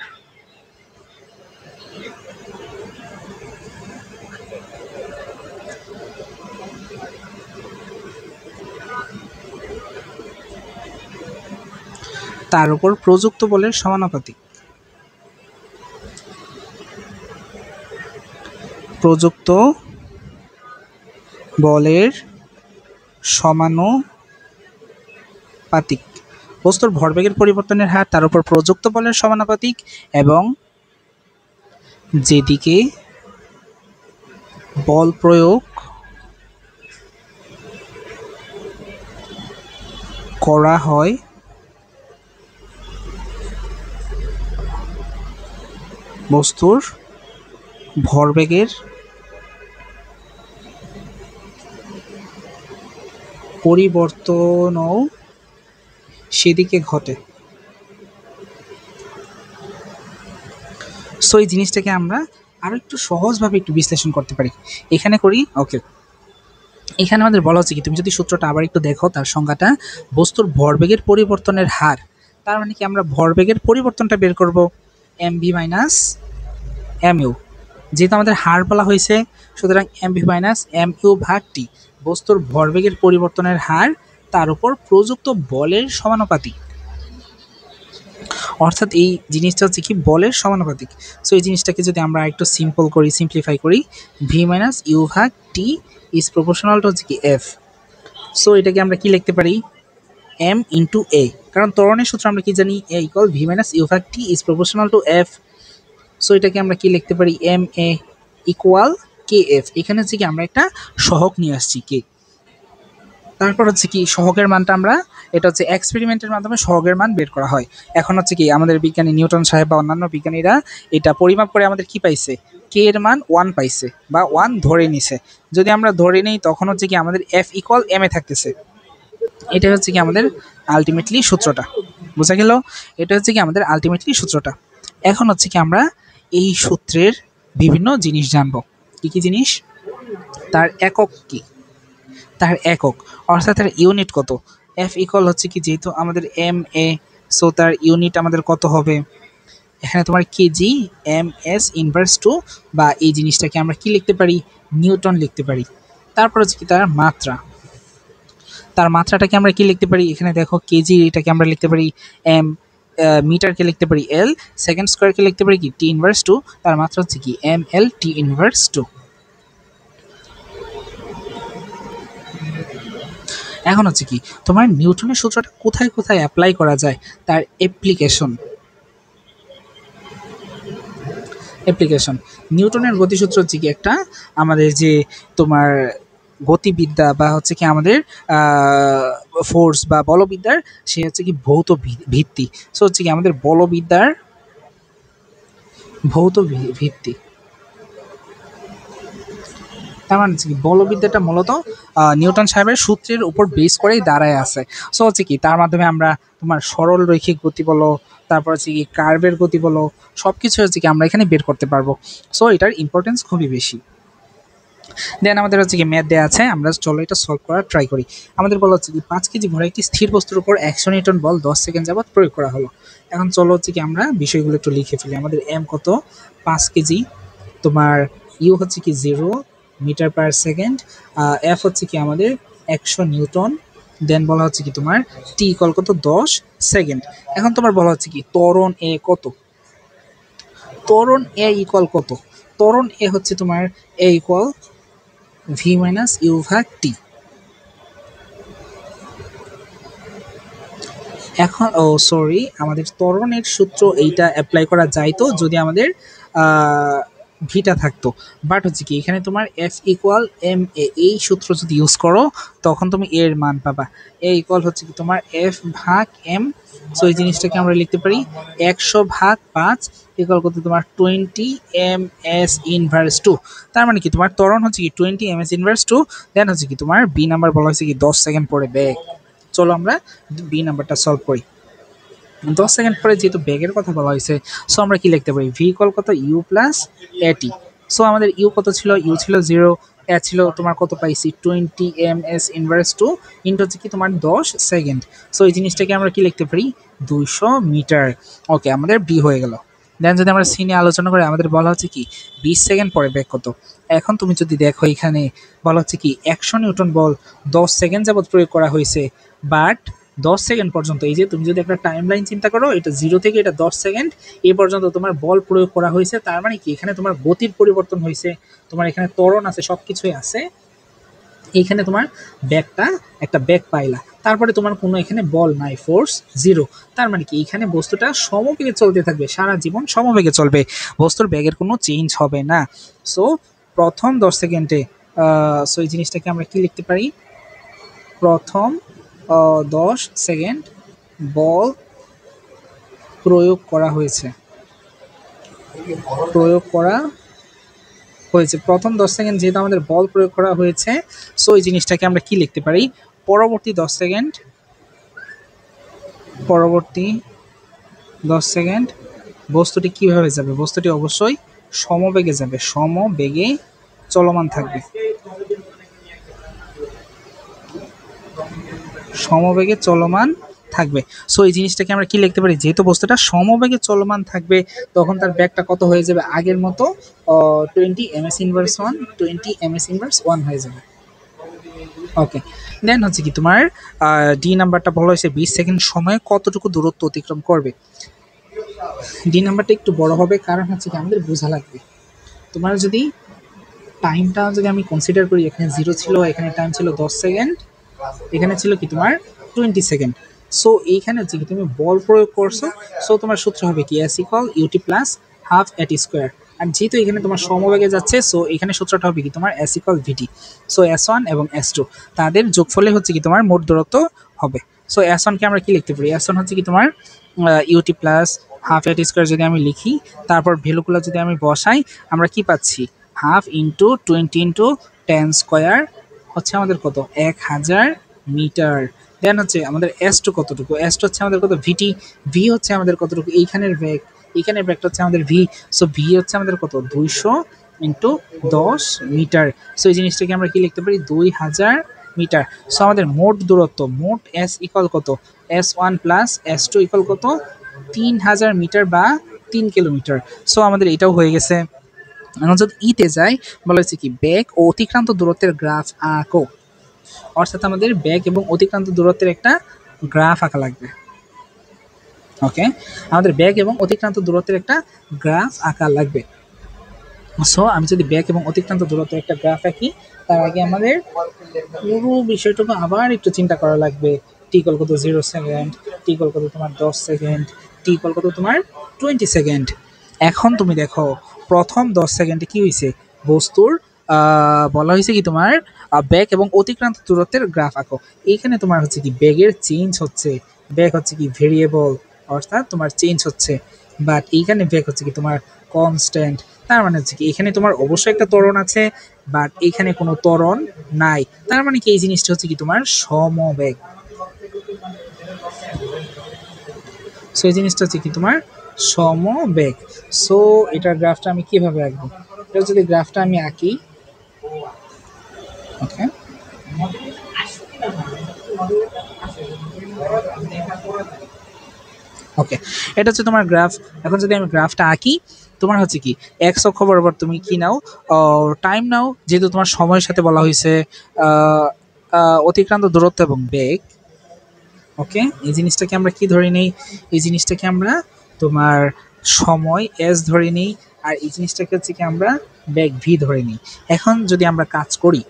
তার উপর প্রযুক্ত বলের সমানুপাতিক। প্রযুক্ত বলের সমানুপাতিক, বস্তুর ভরবেগের পরিবর্তনের হার তার উপর প্রযুক্ত বলের সমানুপাতিক, এবং যেদিকে বল প্রয়োগ করা হয় বস্তুর ভরবেগের পরিবর্তনও সেদিকে ঘটে। সো এই জিনিসটাকে আমরা আরো একটু সহজভাবে একটু বিশ্লেষণ করতে পারি, এখানে করি। ওকে, এখানে আমাদের বলা হচ্ছে কি, তুমি যদি সূত্রটা আবার একটু দেখো, তার সংজ্ঞাটা বস্তুর ভরবেগের পরিবর্তনের হার, তার মানে কি আমরা ভরবেগের পরিবর্তনটা বের করব, mv মাইনাস mu, যেহেতু আমাদের হার বলা হয়েছে, সুতরাং mv মাইনাস mu ভাগ টি, বস্তুর ভরবেগের পরিবর্তনের হার তার উপর প্রযুক্ত বলের সমানুপাতিক। অর্থাৎ এই জিনিসটা হচ্ছে কি বলের সমানুপাতিক। সো এই জিনিসটাকে যদি আমরা একটু সিম্পলিফাই করি, ভি মাইনাস ইউ ভাগ টি ইজ প্রপোর্শনাল টু হচ্ছে কি এফ। সো এটাকে আমরা কি লিখতে পারি, এম ইন্টু এ, কারণ ত্বরণের সূত্র আমরা কি জানি, a equal v minus u ভাগ t is proportional to f. So এটাকে আমরা কি লিখতে পারি, m a equal k f. এখানে হচ্ছে কি আমরা একটা সহগ নিয়ে আসছি কে, তারপর হচ্ছে কি সহগের মানটা আমরা, এটা হচ্ছে এক্সপেরিমেন্টের মাধ্যমে সহগের মান বের করা হয়। এখন হচ্ছে কি আমাদের বিজ্ঞানী নিউটন সাহেব বা অন্যান্য বিজ্ঞানীরা এটা পরিমাপ করে আমাদের কি পাইছে, কে এর মান 1 পাইছে বা 1 ধরে নিছে। যদি আমরা ধরে নিই তখন হচ্ছে কি আমাদের এফ ইকুয়াল এম এ থাকতেছে। এটা হচ্ছে কি আমাদের আলটিমেটলি সূত্রটা, বোঝা গেল? এটা হচ্ছে কি আমাদের আলটিমেটলি সূত্রটা। এখন হচ্ছে কি আমরা এই সূত্রের বিভিন্ন জিনিস জানবো। কি কি জিনিস? তার একক কি, তার একক অর্থাৎ তার ইউনিট কত। এফ ইকুয়াল হচ্ছে কি, যেহেতু আমাদের এম এ, সো তার ইউনিট আমাদের কত হবে, এখানে তোমার KG M S inverse two, বা এই জিনিসটাকে আমরা কি লিখতে পারি, নিউটন লিখতে পারি। তারপর হচ্ছে কি তার মাত্রা, তার মাত্রাটাকে আমরা কি লিখতে পারি, এখানে দেখো কেজি, এটাকে আমরা লিখতে পারি এম, মিটারকে লিখতে পারি এল, সেকেন্ড স্কোয়ারকে লিখতে পারি কি টি ইনভার্স টু, তার মাত্রা হচ্ছে কি M L T inverse two. এখন হচ্ছে কি তোমার নিউটনের সূত্রটা কোথায় কোথায় অ্যাপ্লাই করা যায়, তার অ্যাপ্লিকেশন। অ্যাপ্লিকেশন নিউটনের গতিসূত্র হচ্ছে কি একটা আমাদের যে তোমার গতিবিদ্যা বা হচ্ছে কি আমাদের ফোর্স বা বলবিদ্যার, সে হচ্ছে কি ভৌত ভিত্তি। সো হচ্ছে কি আমাদের বলবিদ্যার ভৌত ভিত্তি। তার মানে হচ্ছে কি বলবিদ্যাটা মূলত নিউটন সাহেবের সূত্রের উপর বেস করেই দাঁড়ায় আছে। সো হচ্ছে কি তার মাধ্যমে আমরা তোমার সরল রৈখিক গতি বলো, তারপর হচ্ছে কি কার্ভের গতি বলো, সব কিছু হচ্ছে কি আমরা এখানে বের করতে পারবো। সো এটার ইম্পর্টেন্স খুবই বেশি। দেন আমাদের হচ্ছে কি ম্যাথ দেওয়া আছে, আমরা চলো এটা সলভ করার ট্রাই করি। আমাদের বলা হচ্ছে কি 5 কেজি ভরা একটি স্থির বস্তুর উপর 100 নিউটন বল 10 সেকেন্ড যাবত প্রয়োগ করা হলো। এখন চলো হচ্ছে কি আমরা বিষয়গুলো একটু লিখে ফেলি। আমাদের এম কত, 5 কেজি, তোমার ইউ হচ্ছে কি 0 মিটার পার সেকেন্ড, এফ হচ্ছে কি আমাদের 100 নিউটন, দেন বলা হচ্ছে কি তোমার টি ইকুয়াল কত 10 সেকেন্ড। এখন তোমার বলা হচ্ছে কি ত্বরণ এ কত, ত্বরণ এ ইকুয়াল কত, ত্বরণ এ হচ্ছে তোমার এ ইকুয়াল ভি মাইনাস ইউ ভাগ টি। এখন সরি, আমাদের ত্বরণের সূত্র এইটা অ্যাপ্লাই করা যাইতো যদি আমাদের ভিটা থাকতো, বাট হচ্ছে কি এখানে তোমার এফ ইকুয়াল এম এ, এই সূত্র যদি ইউজ করো তখন তুমি এর মান পাবা। এ ইকুয়াল হচ্ছে কি তোমার এফ ভাগ এম, সো এই জিনিসটাকে আমরা লিখতে পারি 100/5 ইকুয়াল করতে তোমার 20 এম এস ইনভার্স টু। তার মানে কি তোমার ত্বরণ হচ্ছে কি 20 এম এস ইনভার্স টু, দেন হচ্ছে কি তোমার বি নাম্বার বলা হয়েছে কি 10 সেকেন্ড পরে ব্যাগ। চলো আমরা বি নাম্বারটা সলভ করি। 10 সেকেন্ড পরে যেহেতু ব্যাগের কথা বলা হয়েছে, সো আমরা কি লিখতে পারি, ভি ইকুয়াল কত ইউ প্লাস এটি। সো আমাদের ইউ কত ছিল, ইউ ছিল 0, এ ছিল তোমার কত পাইছি 20 M S inverse two, into হচ্ছে কি তোমার 10 সেকেন্ড। সো এই জিনিসটাকে আমরা কি লিখতে পারি 200 মিটার। ওকে, আমাদের বি হয়ে গেল। দেন যদি আমরা সি নিয়ে আলোচনা করি, আমাদের বলা হচ্ছে কি 20 সেকেন্ড পরে ব্যাক কত। এখন তুমি যদি দেখো এখানে বলা হচ্ছে কি 100 নিউটন বল 10 সেকেন্ড যাবত প্রয়োগ করা হয়েছে, বাট 10 সেকেন্ড পর্যন্ত, এই যে তুমি যদি একটা টাইম লাইন চিন্তা করো, এটা 0 থেকে এটা 10 সেকেন্ড এই পর্যন্ত তোমার বল প্রয়োগ করা হয়েছে। তার মানে কি এখানে তোমার গতির পরিবর্তন হয়েছে, তোমার এখানে ত্বরণ আছে, সব কিছুই আছে। এইখানে তোমার ব্যাগটা একটা ব্যাগ পাইলা, তারপরে তোমার কোনো এখানে বল নাই, ফোর্স 0। তার মানে কি এখানে বস্তুটা সমবেগে চলতে থাকবে, সারা জীবন সমবেগে চলবে, বস্তুর ব্যাগের কোনো চেঞ্জ হবে না। সো প্রথম 10 সেকেন্ডে, সো এই জিনিসটাকে আমরা কি লিখতে পারি, প্রথম 10 সেকেন্ড বল প্রয়োগ করা হয়েছে, প্রয়োগ করা হয়েছে প্রথম 10 সেকেন্ড যেহেতু আমাদের বল প্রয়োগ করা হয়েছে, সো এই জিনিসটাকে আমরা কি লিখতে পারি, পরবর্তী 10 সেকেন্ড, পরবর্তী 10 সেকেন্ড বস্তুটি কিভাবে যাবে, বস্তুটি অবশ্যই সমবেগে যাবে, সমবেগে চলমান থাকবে, সমবেগে চলমান থাকবে। সো এই জিনিসটাকে আমরা কি লিখতে পারি, যেহেতু বস্তুটা সমবেগে চলমান থাকবে তখন তার ব্যাগটা কত হয়ে যাবে, আগের মতো 20 এমএস ইনভার্স 1, 20 এমএস ইনভার্স 1 হয়ে যাবে। ওকে, দেন হচ্ছে কি তোমার ডি নাম্বারটা বলা হয়েছে 20 সেকেন্ড সময়ে কতটুকু দূরত্ব অতিক্রম করবে। ডি নাম্বারটা একটু বড় হবে, কারণ হচ্ছে কি আমাদের বোঝা লাগবে। তোমার যদি টাইমটা যদি আমি কনসিডার করি, এখানে 0 ছিল, এখানে টাইম ছিল 10 সেকেন্ড, এখানে ছিল কি তোমার 20 সেকেন্ড। সো এইখানে হচ্ছে কি তুমি বল প্রয়োগ করছো, সো তোমার সূত্র হবে কি S equal UT plus half A T square. আর যেহেতু এখানে তোমার সমবেগে যাচ্ছে, সো এখানে সূত্রটা হবে কি তোমার S equal v t. So S1 এবং S2 তাদের যোগফলে হচ্ছে কি তোমার মোট দূরত্ব হবে। সো S1কে আমরা কি লিখতে পারি, S1 হচ্ছে কি তোমার UT plus half A T square যদি আমি লিখি, তারপর ভ্যালুগুলো যদি আমি বসাই, আমরা কি পাচ্ছি, হাফ ইন্টু 20 ইন্টু 10 স্কোয়ার হচ্ছে আমাদের কত 1000 মিটার। দেন হচ্ছে আমাদের S2 কতটুকু, S2 হচ্ছে আমাদের কত ভিটি, ভি হচ্ছে আমাদের কতটুকু, এইখানের ব্যাগ, এইখানের ব্যাগটা হচ্ছে আমাদের ভি, সো ভি হচ্ছে আমাদের কত 200 ইন্টু 10 মিটার। সো এই জিনিসটাকে আমরা কি লিখতে পারি 2000 মিটার। সো আমাদের মোট দূরত্ব মোট এস ইকুয়াল কত, S1 প্লাস S2 ইকুয়াল কত 3000 মিটার বা 3 কিলোমিটার। সো আমাদের এটাও হয়ে গেছে। এখন যদি ইতে যাই, বলা হয়েছে কি বেগ ও অতিক্রান্ত দূরত্বের গ্রাফ আঁকো। অর্থাৎ আমাদের বেগ এবং অতিক্রান্ত দূরত্বের একটা গ্রাফ আঁকা লাগবে। ওকে, আমাদের বেগ এবং অতিক্রান্ত দূরত্বের একটা গ্রাফ আঁকা লাগবে। সো আমি যদি বেগ এবং অতিক্রান্ত দূরত্বের একটা গ্রাফ আঁকি, তার আগে আমাদের পুরো বিষয়টুকু আবার একটু চিন্তা করা লাগবে। টি ইকুয়াল কত 0 সেকেন্ড, টি ইকুয়াল কত তোমার 10 সেকেন্ড, টি ইকুয়াল কত তোমার 20 সেকেন্ড। এখন তুমি দেখো প্রথম 10 সেকেন্ডে কি হয়েছে, বস্তুর বলা হয়েছে কি তোমার বেগ এবং অতিক্রান্ত দূরত্বের গ্রাফ আঁকো। এইখানে তোমার হচ্ছে কি বেগের চেঞ্জ হচ্ছে, বেগ হচ্ছে কি ভেরিয়েবল অর্থাৎ তোমার চেঞ্জ হচ্ছে, বাট এইখানে বেগ হচ্ছে কি তোমার কনস্ট্যান্ট। তার মানে হচ্ছে কি এখানে তোমার অবশ্যই একটা ত্বরণ আছে, বাট এখানে কোনো ত্বরণ নাই। তার মানে কি এই জিনিসটা হচ্ছে কি তোমার সমবেগ। সো এই জিনিসটা হচ্ছে কি তোমার সমবেগ। সো এটার গ্রাফটা আমি কিভাবে আঁকবো, এটা যদি গ্রাফটা আমি আঁকি, ওকে, ওকে, এটা হচ্ছে তোমার গ্রাফ। এখন যদি আমি গ্রাফটা আঁকি, তোমার হচ্ছে কি এক্স অক্ষ বরাবর তুমি কি নাও, টাইম নাও, যেহেতু তোমার সময়ের সাথে বলা হয়েছে অতিক্রান্ত দূরত্ব এবং বেগ। ওকে, এই জিনিসটাকে আমরা কি ধরে নিই, এই জিনিসটাকে আমরা তোমার সময় এস ধরে নিই, আর এই জিনিসটাকে হচ্ছে কি আমরা বেগ ভি ধরে নিই। এখন যদি আমরা কাজ করি,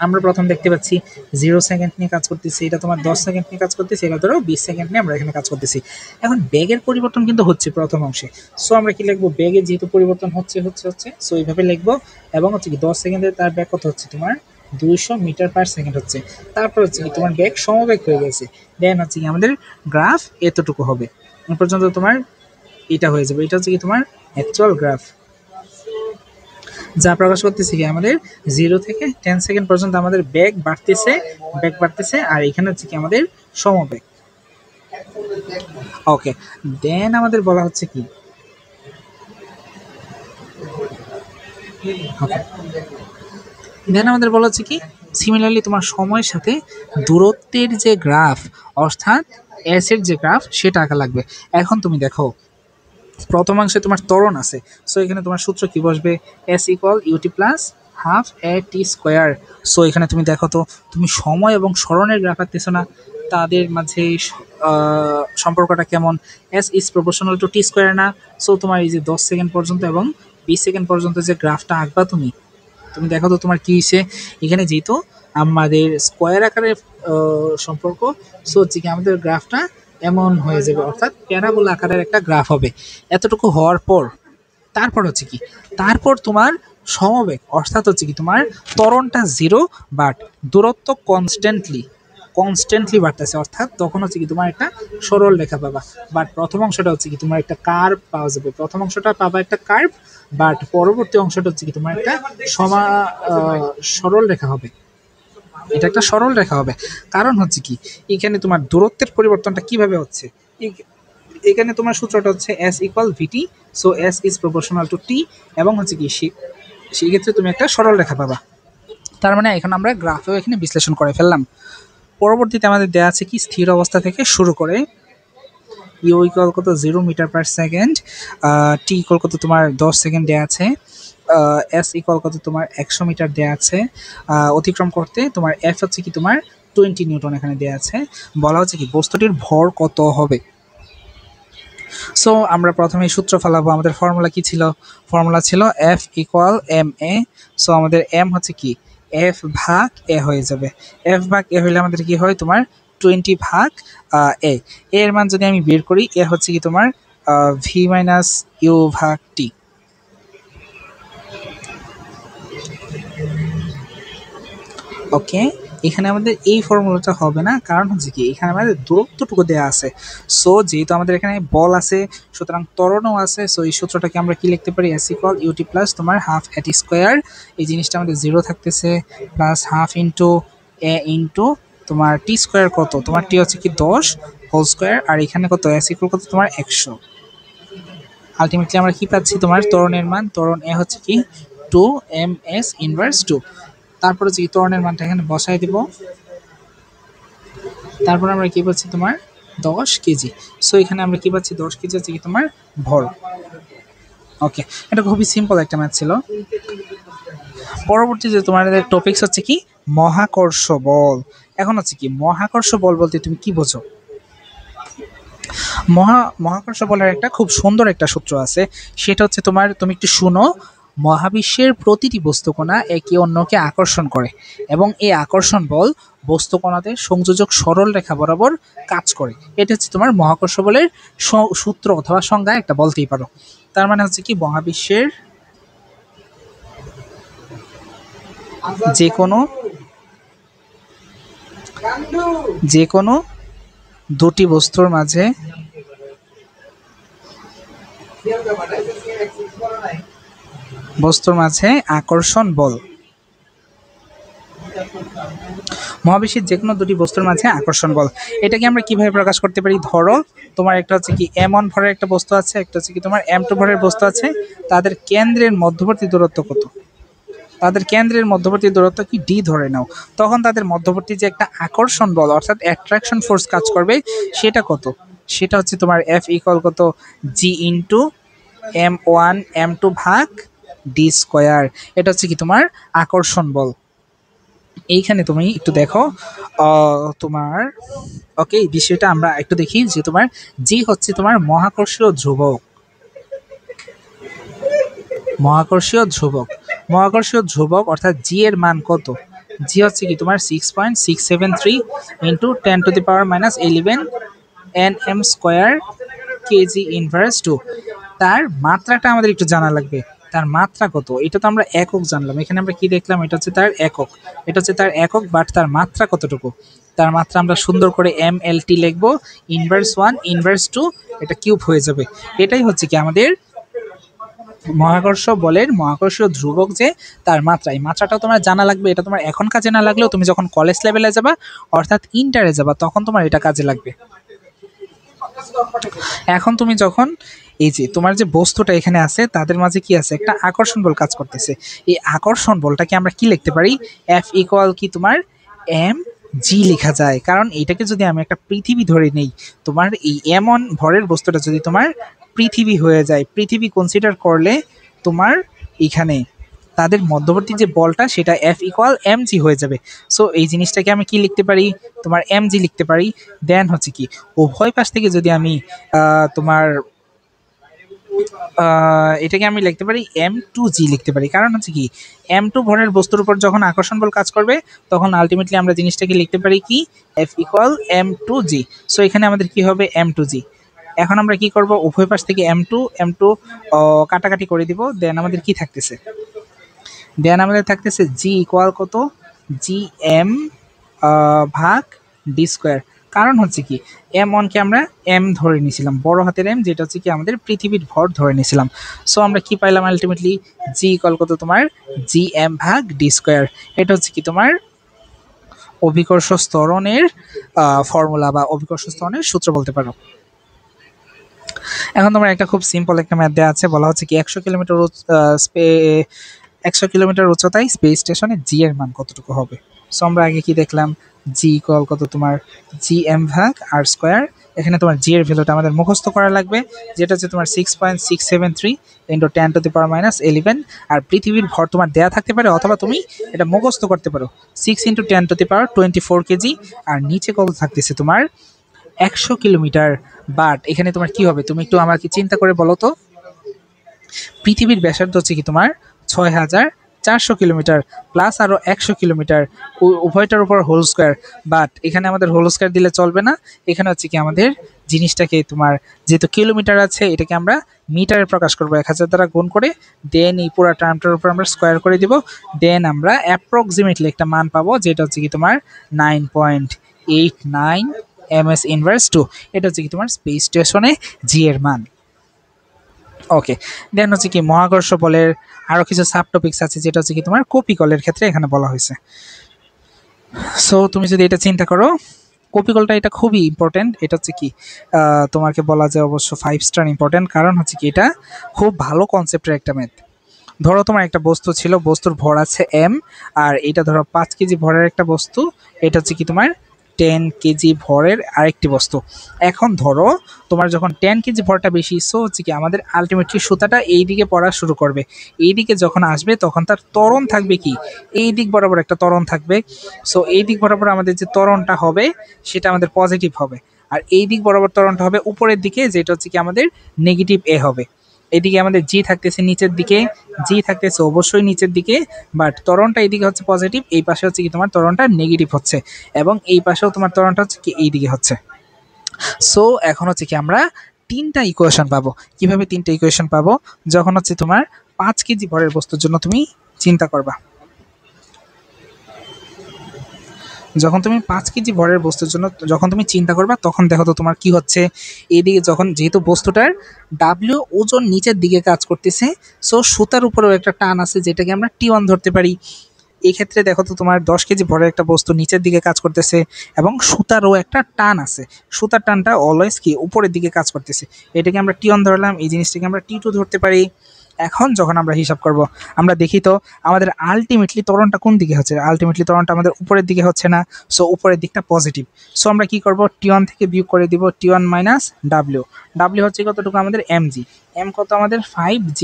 আমরা প্রথম দেখতে পাচ্ছি 0 সেকেন্ড নিয়ে কাজ করতেছি, এটা তোমার 10 সেকেন্ড নিয়ে কাজ করতেছি, এটা ধরো 20 সেকেন্ড নিয়ে আমরা এখানে কাজ করতেছি। এখন বেগের পরিবর্তন কিন্তু হচ্ছে প্রথম অংশে। সো আমরা কি লিখবো, বেগের যেহেতু পরিবর্তন হচ্ছে হচ্ছে হচ্ছে সো এইভাবে লিখবো। এবং হচ্ছে কি 10 সেকেন্ডে তার বেগ কত হচ্ছে তোমার 200 মিটার পার সেকেন্ড হচ্ছে। তারপর হচ্ছে কি তোমার বেগ সমবেগ হয়ে গেছে, দেন হচ্ছে কি আমাদের গ্রাফ এতটুকু হবে, এ পর্যন্ত তোমার এটা হয়ে যাবে। এটা হচ্ছে কি তোমার অ্যাকচুয়াল গ্রাফ, যা প্রকাশ করতেছে কি আমাদের 0 থেকে 10 সেকেন্ড পর্যন্ত আমাদের বেগ বাড়তেছে, আর এখানে হচ্ছে কি আমাদের সমবেগ। ওকে, দেন আমাদের বলা হচ্ছে কি, ওকে, দেন আমাদের বলা হচ্ছে কি সিমিলারলি তোমার সময়ের সাথে দূরত্বের যে গ্রাফ অর্থাৎ এস এর যে গ্রাফ সেটা আঁকা লাগবে। এখন তুমি দেখো প্রথমাংশে তোমার ত্বরণ আছে, সো এখানে তোমার সূত্র কি বসবে, s equal UT plus half a t square. So এখানে তুমি দেখো তো, তুমি সময় এবং স্মরণের গ্রাফ আঁকতেছো না, তাদের মাঝে সম্পর্কটা কেমন, S is proportional to T square না। সো তোমার এই যে 10 সেকেন্ড পর্যন্ত এবং 20 সেকেন্ড পর্যন্ত যে গ্রাফটা আঁকবা তুমি, তুমি দেখো তো তোমার কি হয়েছে, এখানে যেহেতু আমাদের স্কোয়ার আকারের সম্পর্ক, সো হচ্ছে কি আমাদের গ্রাফটা এমন হয়ে যাবে, অর্থাৎ প্যারাবোলা আকারের একটা গ্রাফ হবে। এতটুকু হওয়ার পর তারপর হচ্ছে কি, তারপর তোমার সমবেগ অর্থাৎ হচ্ছে কি তোমার ত্বরণটা 0, বাট দূরত্ব কনস্ট্যান্টলি বাড়তেছে, অর্থাৎ তখন হচ্ছে কি তোমার একটা সরল রেখা পাবা। বাট প্রথম অংশটা হচ্ছে কি তোমার একটা কার্ভ পাওয়া যাবে, প্রথম অংশটা পাবা একটা কার্ভ, বাট পরবর্তী অংশটা হচ্ছে কি তোমার একটা সরল রেখা হবে। এটা একটা সরল রেখা হবে, কারণ হচ্ছে কি এখানে তোমার দূরত্বের পরিবর্তনটা কিভাবে হচ্ছে, এখানে তোমার সূত্রটা হচ্ছে s equal v t, so s is proportional to t, এবং হচ্ছে কি সেই ক্ষেত্রে তুমি একটা সরল রেখা পাবা। তার মানে এখন আমরা গ্রাফেও এখানে বিশ্লেষণ করে ফেললাম। পরবর্তীতে আমাদের দেওয়া আছে কি স্থির অবস্থা থেকে শুরু করে ইউ ইকুয়াল কত 0 metre per second, T equal কত তোমার 10 সেকেন্ড দেওয়া আছে, এস ইকুয়াল কত তোমার 100 মিটার দেওয়া আছে, অতিক্রম করতে তোমার এফ হচ্ছে কি তোমার 20 নিউটন এখানে দেওয়া আছে। বলা হচ্ছে কি বস্তুটির ভর কত হবে। সো আমরা প্রথমে সূত্র ফেলাবো, আমাদের ফর্মুলা কি ছিল, ফর্মুলা ছিল F equal M A. So আমাদের এম হচ্ছে কি এফ ভাগ এ হয়ে যাবে, এফ ভাগ এ হইলে আমাদের কি হয় তোমার 20 ভাগ এ, এর মান যদি আমি বের করি, এ হচ্ছে কি তোমার ভি মাইনাস ইউ ভাগ টি। ওকে, এখানে আমাদের এই ফর্মুলাটা হবে না, কারণ হচ্ছে কি এখানে আমাদের দূরত্বটুকু দেওয়া আছে। সো যেহেতু আমাদের এখানে বল আছে, সুতরাং ত্বরণও আছে। সো এই সূত্রটাকে আমরা কি লিখতে পারি, এস ইকুয়াল ইউটি প্লাস তোমার হাফ এটি স্কোয়ার, এই জিনিসটা আমাদের 0 থাকতেছে, প্লাস হাফ ইন্টু এ ইন্টু তোমার টি স্কোয়ার কত, তোমার টি হচ্ছে কি 10 হোল স্কোয়ার, আর এখানে কত এস ইকুয়াল কত তোমার 100। আলটিমেটলি আমরা কি পাচ্ছি, তোমার ত্বরণের মান, ত্বরণ এ হচ্ছে কি two M S inverse two. তারপরে হচ্ছে কি ত্বরণের মানটা এখানে বসাই দিব। তারপর আমরা কি পাচ্ছি তোমার 10 কেজি। সো এখানে আমরা কি পাচ্ছি 10 কেজি হচ্ছে কি তোমার ভর। ওকে, এটা খুবই সিম্পল একটা ম্যাথ ছিল। পরবর্তী যে তোমার টপিকস হচ্ছে কি মহাকর্ষ বল। এখন হচ্ছে কি মহাকর্ষ বল বলতে তুমি কি বোঝো? মহাকর্ষ বলের একটা খুব সুন্দর একটা সূত্র আছে, সেটা হচ্ছে তোমার, তুমি একটু শুনো। মহাবিশ্বের প্রতিটি বস্তুকণা একে অন্যকে আকর্ষণ করে এবং এই আকর্ষণ বল বস্তুকণাদের সংযোজক সরল রেখা বরাবর কাজ করে। এটা হচ্ছে তোমার মহাকর্ষ বলের সূত্র অথবা সংজ্ঞা একটা বলতেই পারো। তার মানে হচ্ছে কি মহাবিশ্বের যে কোনো দুটি বস্তুর মাঝে আকর্ষণ বল, মহাবিশ্বের যে কোনো দুটি বস্তুর মাঝে আকর্ষণ বল, এটাকে আমরা কিভাবে প্রকাশ করতে পারি? ধরো তোমার একটা হচ্ছে কি m1 ভরের একটা বস্তু আছে, একটা হচ্ছে কি তোমার m2 ভরের বস্তু আছে। তাদের কেন্দ্রের মধ্যবর্তী দূরত্ব কত? তাদের কেন্দ্রের মধ্যবর্তী দূরত্ব কি d ধরে নাও। তখন তাদের মধ্যবর্তী যে একটা আকর্ষণ বল অর্থাৎ অ্যাট্রাকশন ফোর্স কাজ করবে, সেটা কত? সেটা হচ্ছে তোমার F ইকুয়াল কত g ইন্টু m1 m2 ভাগ d স্কয়ার। এটা হচ্ছে কি তোমার আকর্ষণ বল। এইখানে তুমি একটু দেখো তোমার ওকে, এই বিষয়টা আমরা একটু দেখি যে তোমার জি হচ্ছে তোমার মহাকর্ষীয় ধ্রুবক। মহাকর্ষীয় ধ্রুবক অর্থাৎ জি এর মান কত? জি হচ্ছে কি তোমার 6.673 into 10⁻⁻11 nm square KG inverse 2। তার মাত্রাটা আমাদের একটু জানা লাগবে। তার মাত্রা কত? এটা তো আমরা একক জানলাম, এখানে আমরা কি দেখলাম? এটা হচ্ছে তার একক, বাট তার মাত্রা কতটুকু? তার মাত্রা আমরা সুন্দর করে mlt লিখবো, ইনভার্স 1 ইনভার্স 2, এটা কিউব হয়ে যাবে। এটাই হচ্ছে কি আমাদের মহাকর্ষ বলের মহাকর্ষীয় ধ্রুবক, যে তার মাত্রা। এই মাত্রাটাও তোমার জানা লাগবে। এটা তোমার এখন কাজে না লাগলেও তুমি যখন কলেজ লেভেলে যাবা অর্থাৎ ইন্টারে যাবা তখন তোমার এটা কাজে লাগবে। এখন তুমি যখন এই যে তোমার যে বস্তুটা এখানে আছে তাদের মাঝে কি আছে? একটা আকর্ষণ বল কাজ করতেছে। এই আকর্ষণ বলটাকে আমরা কি লিখতে পারি? F ইকুয়াল কি তোমার এম জি লেখা যায়। কারণ এটাকে যদি আমি একটা পৃথিবী ধরে নেই, তোমার এই এমন ভরের বস্তুটা যদি তোমার পৃথিবী হয়ে যায়, পৃথিবী কনসিডার করলে তোমার এখানে তাদের মধ্যবর্তী যে বলটা সেটা F ইকুয়াল এম জি হয়ে যাবে। সো এই জিনিসটাকে আমি কি লিখতে পারি? তোমার এম জি লিখতে পারি। দেন হচ্ছে কি উভয় পাশ থেকে যদি আমি তোমার এটাকে আমি লিখতে পারি m2g লিখতে পারি। কারণ হচ্ছে কি m2 ভরের বস্তুর উপর যখন আকর্ষণ বল কাজ করবে তখন আলটিমেটলি আমরা জিনিসটাকে লিখতে পারি কি F ইকুয়াল m2g। সো এখানে আমাদের কি হবে? m2g। এখন আমরা কি করব? উভয় পাশ থেকে m2 কাটাকাটি করে দিব। দেন আমাদের কি থাকতেছে? g ইকুয়াল কত? জি এম ভাগ ডি স্কোয়ার। কারণ হচ্ছে কি m1কে আমরা m ধরে নিয়েছিলাম, বড় হাতের m, যেটা হচ্ছে কি আমাদের পৃথিবীর ভর ধরে নিয়েছিলাম। সো আমরা কি পাইলাম আলটিমেটলি? জি ইকুয়াল কত তোমার জি এম ভাগ ডি স্কোয়ার। এটা হচ্ছে কি তোমার অভিকর্ষ ত্বরণের ফর্মুলা বা অভিকর্ষ ত্বরণের সূত্র বলতে পারো। এখন তোমার একটা খুব সিম্পল একটা ম্যাথ দেওয়া আছে, বলা হচ্ছে কি 100 কিলোমিটার উচ্চতায় স্পেস স্টেশনে জি এর মান কতটুকু হবে? সো আমরা আগে কি দেখলাম? জি ইকুয়াল কত তোমার জি এম ভাগ আর স্কোয়ার। এখানে তোমার জি এর ভ্যালুটা আমাদের মুখস্থ করা লাগবে, যেটা হচ্ছে তোমার 6.673 ইন্টু 10⁻11। আর পৃথিবীর ভর তোমার দেয়া থাকতে পারে অথবা তুমি এটা মুখস্থ করতে পারো, 6 ইন্টু 10⁻24 কেজি। আর নিচে কত থাকতেছে তোমার 100 কিলোমিটার। বাট এখানে তোমার কি হবে? তুমি একটু আমাকে চিন্তা করে বলো তো। পৃথিবীর ব্যাসার্ধ হচ্ছে কি তোমার 6400 কিলোমিটার প্লাস আরও 100 কিলোমিটার, উভয়টার উপর হোল স্কোয়ার। বাট এখানে আমাদের হোল স্কোয়ার দিলে চলবে না, এখানে হচ্ছে কি আমাদের জিনিসটাকে তোমার যেহেতু কিলোমিটার আছে এটাকে আমরা মিটারে প্রকাশ করবো 1000 দ্বারা গুণ করে। দেন এই পুরো টার্মটার উপর আমরা স্কোয়ার করে দিব। দেন আমরা অ্যাপ্রক্সিমেটলি একটা মান পাবো, যেটা হচ্ছে কি তোমার 9.89 ms ইনভার্স 2। এটা হচ্ছে কি তোমার স্পেস স্টেশনে জি এর মান। ওকে, দেন হচ্ছে কি মহাকর্ষ বলের আরো কিছু সাব টপিকস আছে, যেটা হচ্ছে কি তোমার কপিকলের ক্ষেত্রে এখানে বলা হয়েছে। সো তুমি যদি এটা চিন্তা করো, কপিকলটা এটা খুবই ইম্পর্টেন্ট। এটা হচ্ছে কি তোমাকে বলা যায় অবশ্য 5 স্টার ইম্পর্টেন্ট, কারণ হচ্ছে কি এটা খুব ভালো কনসেপ্টের একটা ম্যাথ। ধরো তোমার একটা বস্তু ছিল, বস্তুর ভর আছে এম, আর এটা ধরো 5 কেজি ভরের একটা বস্তু, এটা হচ্ছে কি তোমার 10 কেজি ভরের আরেকটি বস্তু। এখন ধরো তোমার যখন 10 কেজি ভরটা বেশি, সো হচ্ছে কি আমাদের আলটিমেটলি সুতাটা এই দিকে পড়া শুরু করবে। এই দিকে যখন আসবে তখন তার ত্বরণ থাকবে কি, এই দিক বরাবর একটা ত্বরণ থাকবে। সো এই দিক বরাবর আমাদের যে ত্বরণটা হবে সেটা আমাদের পজিটিভ হবে, আর এই দিক বরাবর ত্বরণটা হবে উপরের দিকে, যেটা হচ্ছে কি আমাদের নেগেটিভ এ হবে। এদিকে আমাদের জি থাকতেছে নিচের দিকে, জি থাকতেছে অবশ্যই নিচের দিকে, বাট ত্বরণটা এইদিকে হচ্ছে পজিটিভ, এই পাশে হচ্ছে কি তোমার ত্বরণটা নেগেটিভ হচ্ছে, এবং এই পাশেও তোমার ত্বরণটা হচ্ছে কি এইদিকে হচ্ছে। সো এখন হচ্ছে কি আমরা তিনটা ইকুয়েশন পাবো। কিভাবে তিনটা ইকুয়েশন পাবো? যখন হচ্ছে তোমার 5 কেজি ভরের বস্তুর জন্য তুমি চিন্তা করবা, যখন তুমি 5 কেজি ভরের বস্তুর জন্য যখন তুমি চিন্তা করবা, তখন দেখো তো তোমার কি হচ্ছে। এইদিকে যখন যেহেতু বস্তুটার ডাব্লিউ ওজন নিচের দিকে কাজ করতেছে, সো সুতার উপরেও একটা টান আছে যেটাকে আমরা T1 ধরতে পারি। এই ক্ষেত্রে দেখো তো তোমার 10 কেজি ভরের একটা বস্তু নিচের দিকে কাজ করতেছে, এবং সুতারও একটা টান আছে, সুতার টানটা অলওয়েজ কি উপরের দিকে কাজ করতেছে। এটাকে আমরা T1 ধরলাম, এই জিনিসটাকে আমরা T2 ধরতে পারি। এখন যখন আমরা হিসাব করব, আমরা দেখি তো আমাদের আলটিমেটলি ত্বরণটা কোন দিকে হচ্ছে। আলটিমেটলি ত্বরণটা আমাদের উপরের দিকে হচ্ছে না, সো উপরের দিকটা পজিটিভ। সো আমরা কি করব, T1 থেকে বিয়োগ করে দিব T1 মাইনাস ডাব্লিউ। ডাব্লিউ হচ্ছে কতটুকু আমাদের mg, m কত আমাদের 5g,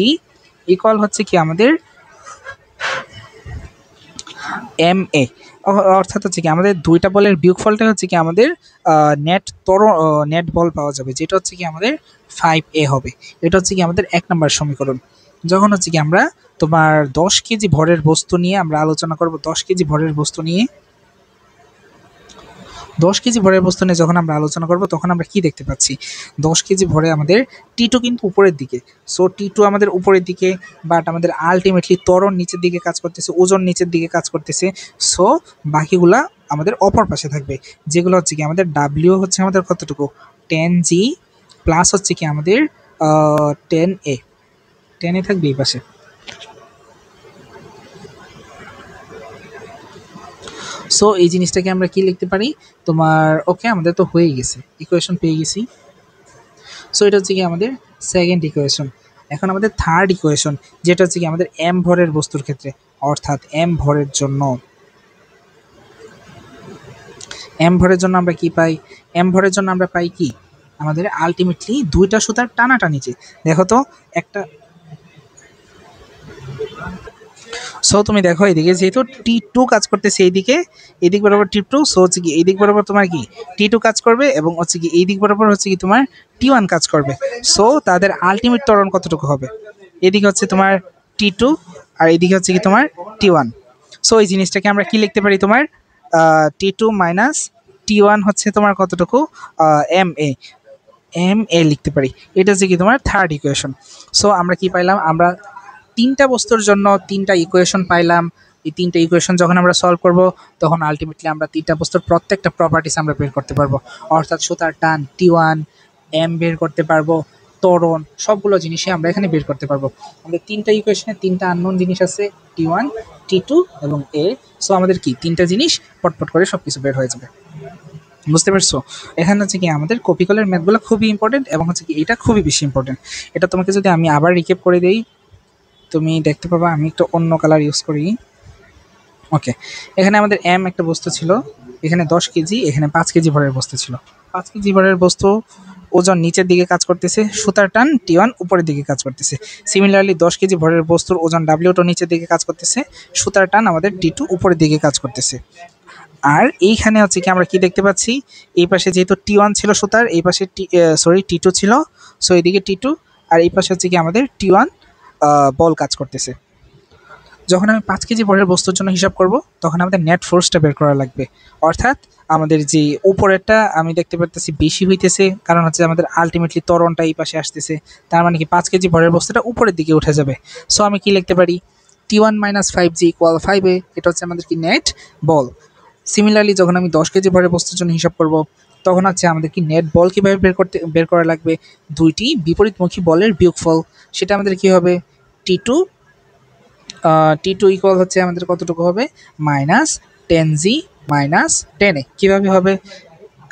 ইকুয়াল হচ্ছে কি আমাদের এম এ। অর্থাৎ হচ্ছে কি আমাদের দুইটা বলের বিয়োগফলটা হচ্ছে কি আমাদের নেট বল পাওয়া যাবে, যেটা হচ্ছে কি আমাদের 5a হবে। এটা হচ্ছে কি আমাদের 1 নম্বর সমীকরণ। যখন হচ্ছে কি আমরা তোমার 10 কেজি ভরের বস্তু নিয়ে আমরা আলোচনা করব, 10 কেজি ভরের বস্তু নিয়ে 10 কেজি ভরের বস্তু নিয়ে যখন আমরা আলোচনা করব, তখন আমরা কি দেখতে পাচ্ছি, 10 কেজি ভরে আমাদের T2 কিন্তু উপরের দিকে। সো T2 আমাদের উপরের দিকে, বাট আমাদের আলটিমেটলি ত্বরণ নিচের দিকে কাজ করতেছে, ওজন নিচের দিকে কাজ করতেছে। সো বাকিগুলা আমাদের অপর পাশে থাকবে, যেগুলো হচ্ছে কি আমাদের ডাব্লিউ হচ্ছে আমাদের কতটুকু 10g, প্লাস হচ্ছে কি আমাদের 10a, 10a থাকবে এই পাশে। সো এই জিনিসটাকে আমরা কি লিখতে পারি তোমার, ওকে আমাদের তো হয়ে গেছে, ইকুয়েশন পেয়ে গেছি। সো এটা হচ্ছে কি আমাদের সেকেন্ড ইকুয়েশন। এখন আমাদের থার্ড ইকুয়েশন, যেটা হচ্ছে কি আমাদের এম ভরের বস্তুর ক্ষেত্রে, অর্থাৎ এম ভরের জন্য আমরা কি পাই, এম ভরের জন্য আমরা পাই কি আমাদের আলটিমেটলি দুইটা সুতার টানাটানিতে। দেখো তো একটা, সো তুমি দেখো এদিকে যেহেতু T2 কাজ করতেছে এইদিকে, এদিক বরাবর T2, সো হচ্ছে কি এই দিক বরাবর তোমার কি T2 কাজ করবে, এবং হচ্ছে কি এই দিক বরাবর হচ্ছে কি তোমার T1 কাজ করবে। সো তাদের আলটিমেট ত্বরণ কতটুকু হবে, এদিকে হচ্ছে তোমার T2 আর এদিকে হচ্ছে কি তোমার T1। সো এই জিনিসটাকে আমরা কি লিখতে পারি তোমার T2 মাইনাস T1 হচ্ছে তোমার কতটুকু এম এ লিখতে পারি। এটা হচ্ছে কি তোমার থার্ড ইকুয়েশন। সো আমরা কি পাইলাম, আমরা তিনটা বস্তুর জন্য তিনটা ইকুয়েশন পাইলাম। এই তিনটা ইকুয়েশন যখন আমরা সলভ করব, তখন আলটিমেটলি আমরা তিনটা বস্তুর প্রত্যেকটা প্রপার্টিস আমরা বের করতে পারবো, অর্থাৎ সুতার টান T1, এম বের করতে পারবো, ত্বরণ, সবগুলো জিনিসই আমরা এখানে বের করতে পারবো। আমাদের তিনটা ইকুয়েশনে তিনটা আননোন জিনিস আছে, T1, T2 এবং এ। সো আমাদের কি তিনটা জিনিস পটপট করে সব কিছু বের হয়ে যাবে। বুঝতে পারছো? এখানে হচ্ছে কি আমাদের কপিকলের ম্যাথগুলো খুবই ইম্পর্টেন্ট, এবং হচ্ছে কি এটা খুবই বেশি ইম্পর্টেন্ট। এটা তোমাকে যদি আমি আবার রিক্যাপ করে দেই, তুমি দেখতে পাবা আমি একটু অন্য কালার ইউজ করি। ওকে, এখানে আমাদের এম একটা বস্তু ছিল, এখানে 10 কেজি, এখানে 5 কেজি ভরের বস্তু ছিল। 5 কেজি ভরের বস্তু ওজন নিচের দিকে কাজ করতেছে, সুতার টান T1 উপরের দিকে কাজ করতেছে। সিমিলারলি 10 কেজি ভরের বস্তুর ওজন ডাব্লিউটা নিচের দিকে কাজ করতেছে, সুতার টান আমাদের T2 উপরের দিকে কাজ করতেছে। আর এইখানে হচ্ছে কি আমরা কি দেখতে পাচ্ছি, এই পাশে যেহেতু T1 ছিল সুতার, এই পাশে T2 ছিল, সো এইদিকে T2, আর এই পাশে হচ্ছে কি আমাদের T1 বল কাজ করতেছে। যখন আমি 5 কেজি ভরের বস্তুর জন্য হিসাব করব, তখন আমাদের নেট ফোর্সটা বের করা লাগবে। অর্থাৎ আমাদের যে উপরেরটা আমি দেখতে পারতেছি বেশি হইতেছে, কারণ হচ্ছে আমাদের আলটিমেটলি ত্বরণটা এই পাশে আসতেছে, তার মানে কি 5 কেজি ভরের বস্তুটা উপরের দিকে উঠে যাবে। সো আমি কি লিখতে পারি, T1 minus 5g equal 5a, এটা হচ্ছে আমাদের কি নেট বল। সিমিলারলি যখন আমি 10 কেজি ভরের বস্তুর জন্য হিসাব করব, তখন হচ্ছে আমাদের কি নেট বল কীভাবে বের করা লাগবে, দুইটি বিপরীতমুখী বলের বিয়োগফল। সেটা আমাদের কি হবে, T2 ইকুয়াল হচ্ছে আমাদের কতটুকু হবে, -10g - 10a। কীভাবে হবে,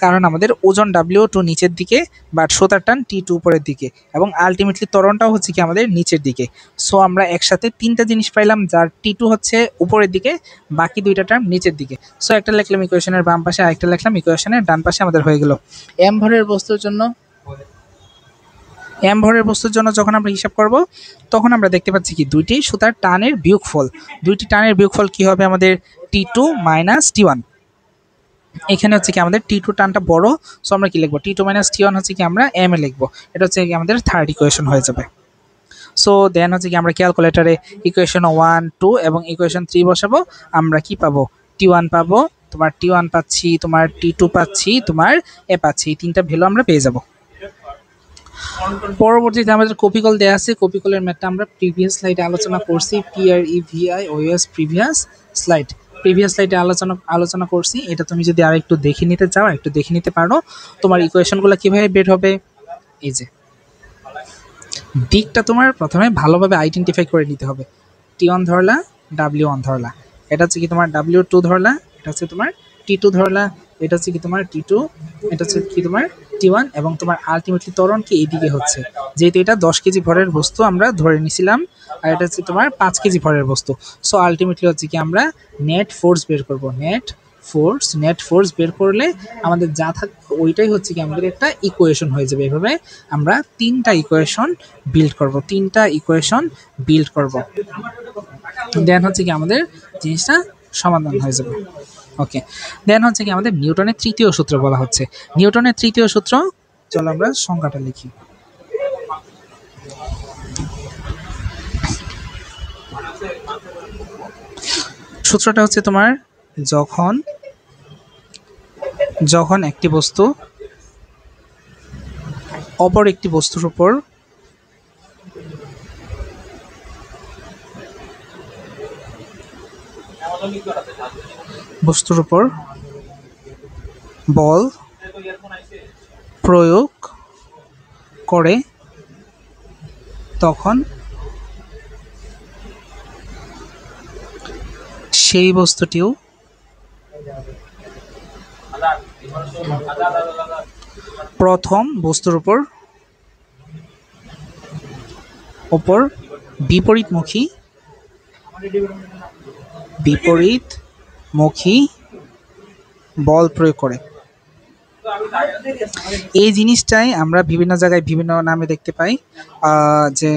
কারণ আমাদের ওজন W2 নিচের দিকে, বাট সুতার টান T2 উপরের দিকে, এবং আলটিমেটলি ত্বরণটাও হচ্ছে কি আমাদের নিচের দিকে। সো আমরা একসাথে তিনটা জিনিস পাইলাম, যার T2 হচ্ছে উপরের দিকে, বাকি দুইটা টার্ম নিচের দিকে। সো একটা লিখলাম ইকুয়েশনের বাম পাশে, আরেকটা লিখলাম ইকুয়েশনের ডান পাশে, আমাদের হয়ে গেল। m ভরের বস্তুর জন্য যখন আমরা হিসাব করব, তখন আমরা দেখতে পাচ্ছি কি দুইটি সুতার টানের বিয়োগফল, দুইটি টানের বিয়োগফল কি হবে আমাদের T2 মাইনাস T1। এখানে হচ্ছে কি আমাদের T2 টানটা বড়, সো আমরা কি লিখবো, T2 মাইনাস T1 হচ্ছে কি আমরা m এ লিখবো। এটা হচ্ছে কি আমাদের থার্ড ইকুয়েশন হয়ে যাবে। সো দেন হচ্ছে কি আমরা ক্যালকুলেটরে ইকুয়েশন 1, 2 এবং ইকুয়েশন 3 বসাবো। আমরা কি পাবো, T1 পাবো, তোমার T1 পাচ্ছি, তোমার T2 পাচ্ছি, তোমার এ পাচ্ছি, এই তিনটা ভ্যালু আমরা পেয়ে যাব। পরবর্তীতে আমাদের কপিকল দেওয়া আছে, কপিকলের ম্যাথটা আমরা প্রিভিয়াস স্লাইডে আলোচনা করছি, PREVIOS প্রিভিয়াস স্লাইডে আলোচনা করছি। এটা তুমি যদি আর একটু দেখে নিতে চাও, একটু দেখে নিতে পারো তোমার ইকুয়েশনগুলো কিভাবে বের হবে। এই যে দিকটা তোমার প্রথমে ভালোভাবে আইডেন্টিফাই করে নিতে হবে। T1 ধরলা, W1 ধরলা, এটা হচ্ছে কি তোমার W2 ধরলা, এটা হচ্ছে তোমার T2 ধরলা, এটা হচ্ছে কি তোমার T2, এটা হচ্ছে কি তোমার T1, এবং তোমার আলটিমেটলি ত্বরণ কি এইদিকে হচ্ছে, যেহেতু এটা 10 কেজি ভরের বস্তু আমরা ধরে নিছিলাম, আর এটা হচ্ছে তোমার 5 কেজি ভরের বস্তু। সো আলটিমেটলি হচ্ছে কি আমরা নেট ফোর্স বের করব, নেট ফোর্স বের করলে আমাদের যা থাকবে ওইটাই হচ্ছে কি আমাদের একটা ইকুয়েশন হয়ে যাবে। এভাবে আমরা তিনটা ইকুয়েশন বিল্ড করব, দেন হচ্ছে কি আমাদের জিনিসটা সমাধান হয়ে যাবে। ওকে, দেন হচ্ছে কি আমাদের নিউটনের তৃতীয় সূত্র বলা হচ্ছে। নিউটনের তৃতীয় সূত্র, চলো আমরা সংখ্যাটা লিখি। সূত্রটা হচ্ছে তোমার যখন একটি বস্তু অপর একটি বস্তুর উপর বল প্রয়োগ করে, তখন সেই বস্তুটিও প্রথম বস্তুর উপর বিপরীতমুখী বল প্রয়োগ করে। এই জিনিসটাই আমরা বিভিন্ন জায়গায় বিভিন্ন নামে দেখতে পাই, যে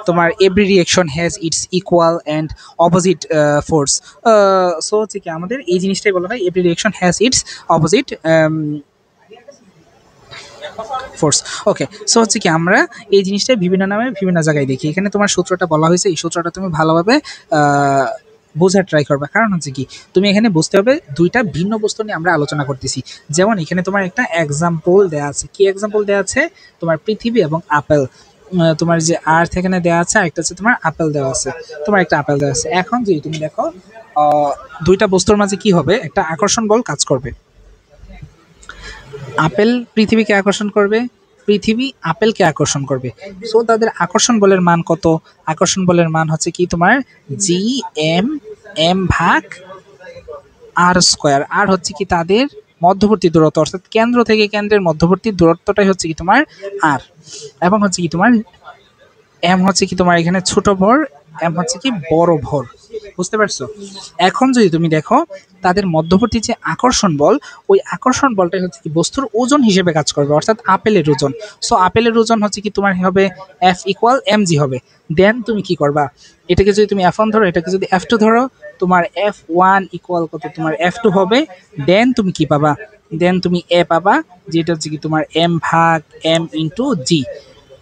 তোমার every reaction has its equal and opposite force. So হচ্ছে কি আমাদের এই জিনিসটাই বলা হয় every reaction has its opposite force. Okay, so হচ্ছে কি আমরা এই জিনিসটা বিভিন্ন নামে বিভিন্ন জায়গায় দেখি। এখানে তোমার সূত্রটা বলা হয়েছে, এই সূত্রটা তুমি ভালোভাবে বোঝার ট্রাই করবা। কারণ হচ্ছে কি তুমি এখানে বুঝতে হবে দুইটা ভিন্ন বস্তু নিয়ে আমরা আলোচনা করতেছি। যেমন এখানে তোমার একটা এক্সাম্পল দেওয়া আছে। কি এক্সাম্পল দেওয়া আছে? তোমার পৃথিবী এবং আপেল। তোমার যে আর্থ এখানে দেওয়া আছে, আরেকটা হচ্ছে তোমার আপেল দেওয়া আছে, তোমার একটা আপেল দেওয়া আছে। এখন যদি তুমি দেখো দুইটা বস্তুর মাঝে কি হবে, একটা আকর্ষণ বল কাজ করবে। আপেল পৃথিবীকে আকর্ষণ করবে, পৃথিবী আপেলকে আকর্ষণ করবে। সো তাদের আকর্ষণ বলের মান কত? আকর্ষণ বলের মান হচ্ছে কি তোমার G(m)(m)/r²। আর হচ্ছে কি তাদের মধ্যবর্তী দূরত্ব, অর্থাৎ কেন্দ্র থেকে কেন্দ্রের মধ্যবর্তী দূরত্বটাই হচ্ছে কি তোমার আর, এবং হচ্ছে কি তোমার এম হচ্ছে কি তোমার এখানে ছোট ভর, এম হচ্ছে কি বড় ভর। বুঝতে পারছো? এখন যদি তুমি দেখো তাদের মধ্যবর্তী যে আকর্ষণ বল, ওই আকর্ষণ বলটাই হচ্ছে কি বস্তুর ওজন হিসেবে কাজ করবে, অর্থাৎ আপেলের ওজন। সো আপেলের ওজন হচ্ছে কি তোমার হবে F=mg হবে। দেন তুমি কি করবা, এটাকে যদি তুমি F1 ধরো, এটাকে যদি F2 ধরো, তোমার F1 ইকুয়াল কত তোমার F2 হবে। দেন তুমি কি পাবা, দেন তুমি এ পাবা, যেটা হচ্ছে কি তোমার m/m × g।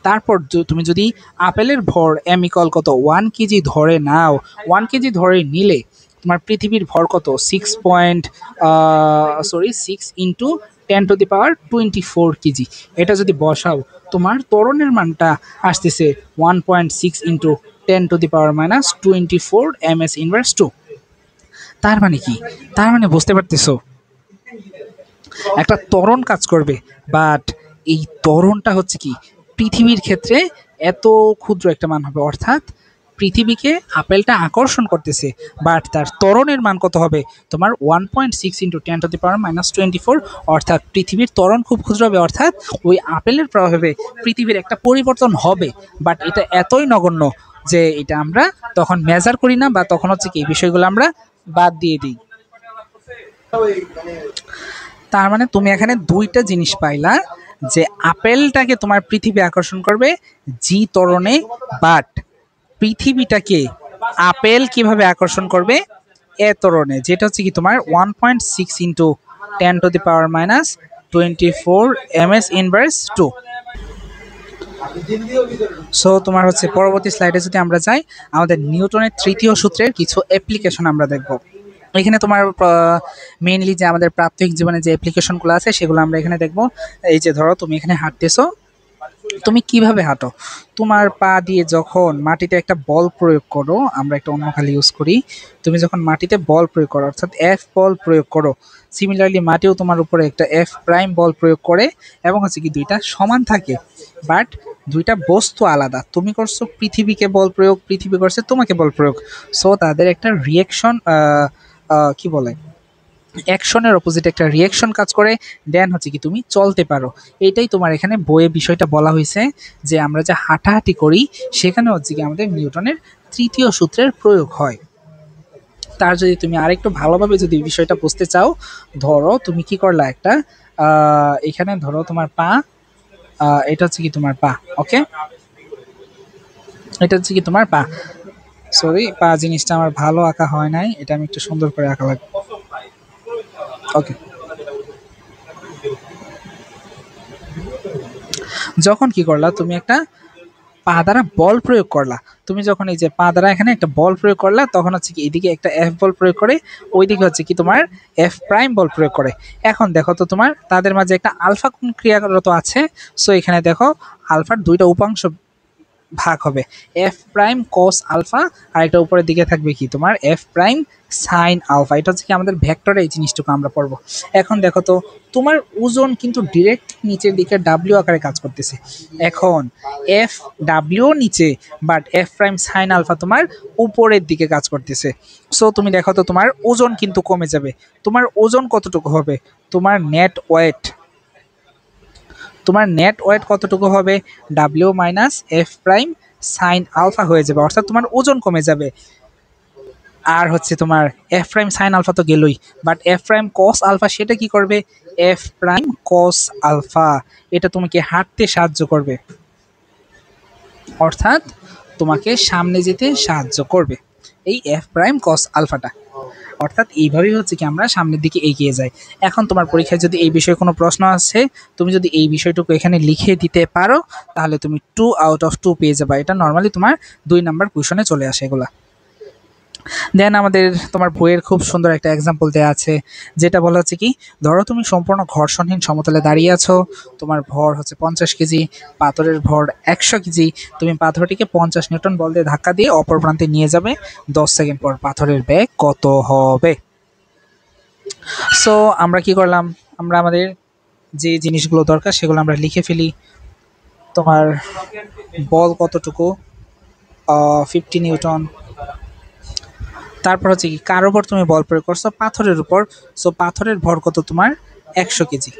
তারপর তুমি যদি আপেলের ভর m ইকুয়াল কত 1 কেজি ধরে নাও, 1 কেজি ধরে নিলে তোমার পৃথিবীর ভর কত 6 × 10⁻24 কেজি। এটা যদি বসাও তোমার ত্বরণের মানটা আসতেছে 1.6 × 10⁻24 ms⁻²। তার মানে কি? তার মানে বুঝতে পারতেছো একটা ত্বরণ কাজ করবে, বাট এই ত্বরণটা হচ্ছে কি পৃথিবীর ক্ষেত্রে এত ক্ষুদ্র একটা মান হবে, অর্থাৎ পৃথিবীকে আপেলটা আকর্ষণ করতেছে, বাট তার ত্বরণের মান কত হবে তোমার 1.6 ইন্টু 10⁻⁻24, অর্থাৎ পৃথিবীর ত্বরণ খুব ক্ষুদ্র হবে, অর্থাৎ ওই আপেলের প্রভাবে পৃথিবীর একটা পরিবর্তন হবে, বাট এটা এতই নগণ্য যে এটা আমরা তখন মেজার করি না, বা তখন হচ্ছে কি এই বিষয়গুলো আমরা বাদ দিয়ে দিই। তার মানে তুমি এখানে দুইটা জিনিস পাইলা, যে আপেলটাকে তোমার পৃথিবী আকর্ষণ করবে জি ত্বরণে, বাট পৃথিবীটাকে আপেল কিভাবে আকর্ষণ করবে এ ত্বরণে, যেটা হচ্ছে কি তোমার 1.6 ইন্টু 10⁻⁻24 ms²। সো তোমার হচ্ছে পরবর্তী স্লাইডে যদি আমরা যাই, আমাদের নিউটনের তৃতীয় সূত্রের কিছু অ্যাপ্লিকেশন আমরা দেখব। এখানে তোমার মেইনলি যে আমাদের প্রাত্যহিক জীবনে যে অ্যাপ্লিকেশনগুলো আছে সেগুলো আমরা এখানে দেখব। এই যে ধরো তুমি এখানে হাঁটতেছো, তুমি কিভাবে হাঁটো, তোমার পা দিয়ে যখন মাটিতে একটা বল প্রয়োগ করো, আমরা একটা অন্য খালি ইউজ করি, তুমি যখন মাটিতে বল প্রয়োগ করো অর্থাৎ এফ বল প্রয়োগ করো, সিমিলারলি মাটিও তোমার উপরে একটা এফ প্রাইম বল প্রয়োগ করে, এবং হচ্ছে কি দুইটা সমান থাকে, বাট দুইটা বস্তু আলাদা। তুমি করছো পৃথিবীকে বল প্রয়োগ, পৃথিবী করছে তোমাকে বল প্রয়োগ, সো তাদের একটা রিয়েকশন কি বলে অ্যাকশনের অপোজিট একটা রিয়াকশন কাজ করে, দেন হচ্ছে কি তুমি চলতে পারো। এইটাই তোমার এখানে বইয়ে বিষয়টা বলা হয়েছে, যে আমরা যে হাঁটাহাঁটি করি সেখানে হচ্ছে কি আমাদের নিউটনের তৃতীয় সূত্রের প্রয়োগ হয়। তার যদি তুমি আরেকটু ভালোভাবে যদি বিষয়টা বুঝতে চাও, ধরো তুমি কি করলা, একটা এখানে ধরো তোমার পা, এটা হচ্ছে কি তোমার পা, ওকে, এটা হচ্ছে কি তোমার পা, সরি পা জিনিসটা আমার ভালো আঁকা হয় নাই, এটা আমি একটু সুন্দর করে আঁকা লাগবে, ওকে। যখন কি করলা, তুমি একটা পা দ্বারা বল প্রয়োগ করলা, তুমি যখন এই যে পা দ্বারা এখানে একটা বল প্রয়োগ করলা, তখন হচ্ছে কি এইদিকে একটা এফ বল প্রয়োগ করে, ওইদিকে হচ্ছে কি তোমার এফ প্রাইম বল প্রয়োগ করে। এখন দেখো তো তোমার তাদের মাঝে একটা আলফা কোণ ক্রিয়ারত আছে, সো এখানে দেখো আলফার দুইটা উপাংশ ভাগ হবে, এফ প্রাইম কস আলফা, আর একটা উপরের দিকে থাকবে কি তোমার এফ প্রাইম সাইন আলফা। এটা হচ্ছে কি আমাদের ভেক্টরে এই জিনিসটুকু আমরা পড়বো। এখন দেখো তো তোমার ওজন কিন্তু ডিরেক্ট নিচের দিকে ডাব্লিউ আকারে কাজ করতেছে, এখন এফ ডাব্লিউ নিচে, but F prime sine alpha তোমার উপরের দিকে কাজ করতেছে। সো তুমি দেখো তো তোমার ওজন কিন্তু কমে যাবে। তোমার ওজন কতটুকু হবে, তোমার নেট ওয়েট, তোমার নেট ওয়েট কতটুকু হবে, W minus F prime sine alpha হয়ে যাবে, অর্থাৎ তোমার ওজন কমে যাবে। আর হচ্ছে তোমার এফ প্রাইম সাইন আলফা তো গেলই, but F prime cos alpha সেটা কি করবে, এফ প্রাইম কস আলফা, এটা তোমাকে হাঁটতে সাহায্য করবে, অর্থাৎ তোমাকে সামনে যেতে সাহায্য করবে এই এফ প্রাইম কস আলফাটা। অর্থাৎ এইভাবেই হচ্ছে কি আমরা সামনের দিকে এগিয়ে যাই। এখন তোমার পরীক্ষায় যদি এই বিষয়ে কোনো প্রশ্ন আসে, তুমি যদি এই বিষয়টুকু এখানে লিখে দিতে পারো, তাহলে তুমি 2 আউট অফ 2 পেয়ে যাবে। এটা নর্মালি তোমার 2 নাম্বার কোয়েশনে চলে আসে এগুলা। দেন আমাদের তোমার বইয়ের খুব সুন্দর একটা এক্সাম্পল দেওয়া আছে, যেটা বলা হচ্ছে কি, ধরো তুমি সম্পূর্ণ ঘর্ষণহীন সমতলে দাঁড়িয়ে আছো, তোমার ভর হচ্ছে 50 কেজি, পাথরের ভর 100 কেজি, তুমি পাথরটিকে 50 নিউটন বল দিয়ে ধাক্কা দিয়ে অপর প্রান্তে নিয়ে যাবে, 10 সেকেন্ড পর পাথরের বেগ কত হবে। সো আমরা কি করলাম, আমরা আমাদের যে জিনিসগুলো দরকার সেগুলো আমরা লিখে ফেলি। তোমার বল কতটুকু, 50 নিউটন, তারপর হচ্ছে কি কার উপর তুমি বল প্রয়োগ করছো, পাথরের উপর, সো পাথরের ভর কত তোমার 100 কেজি,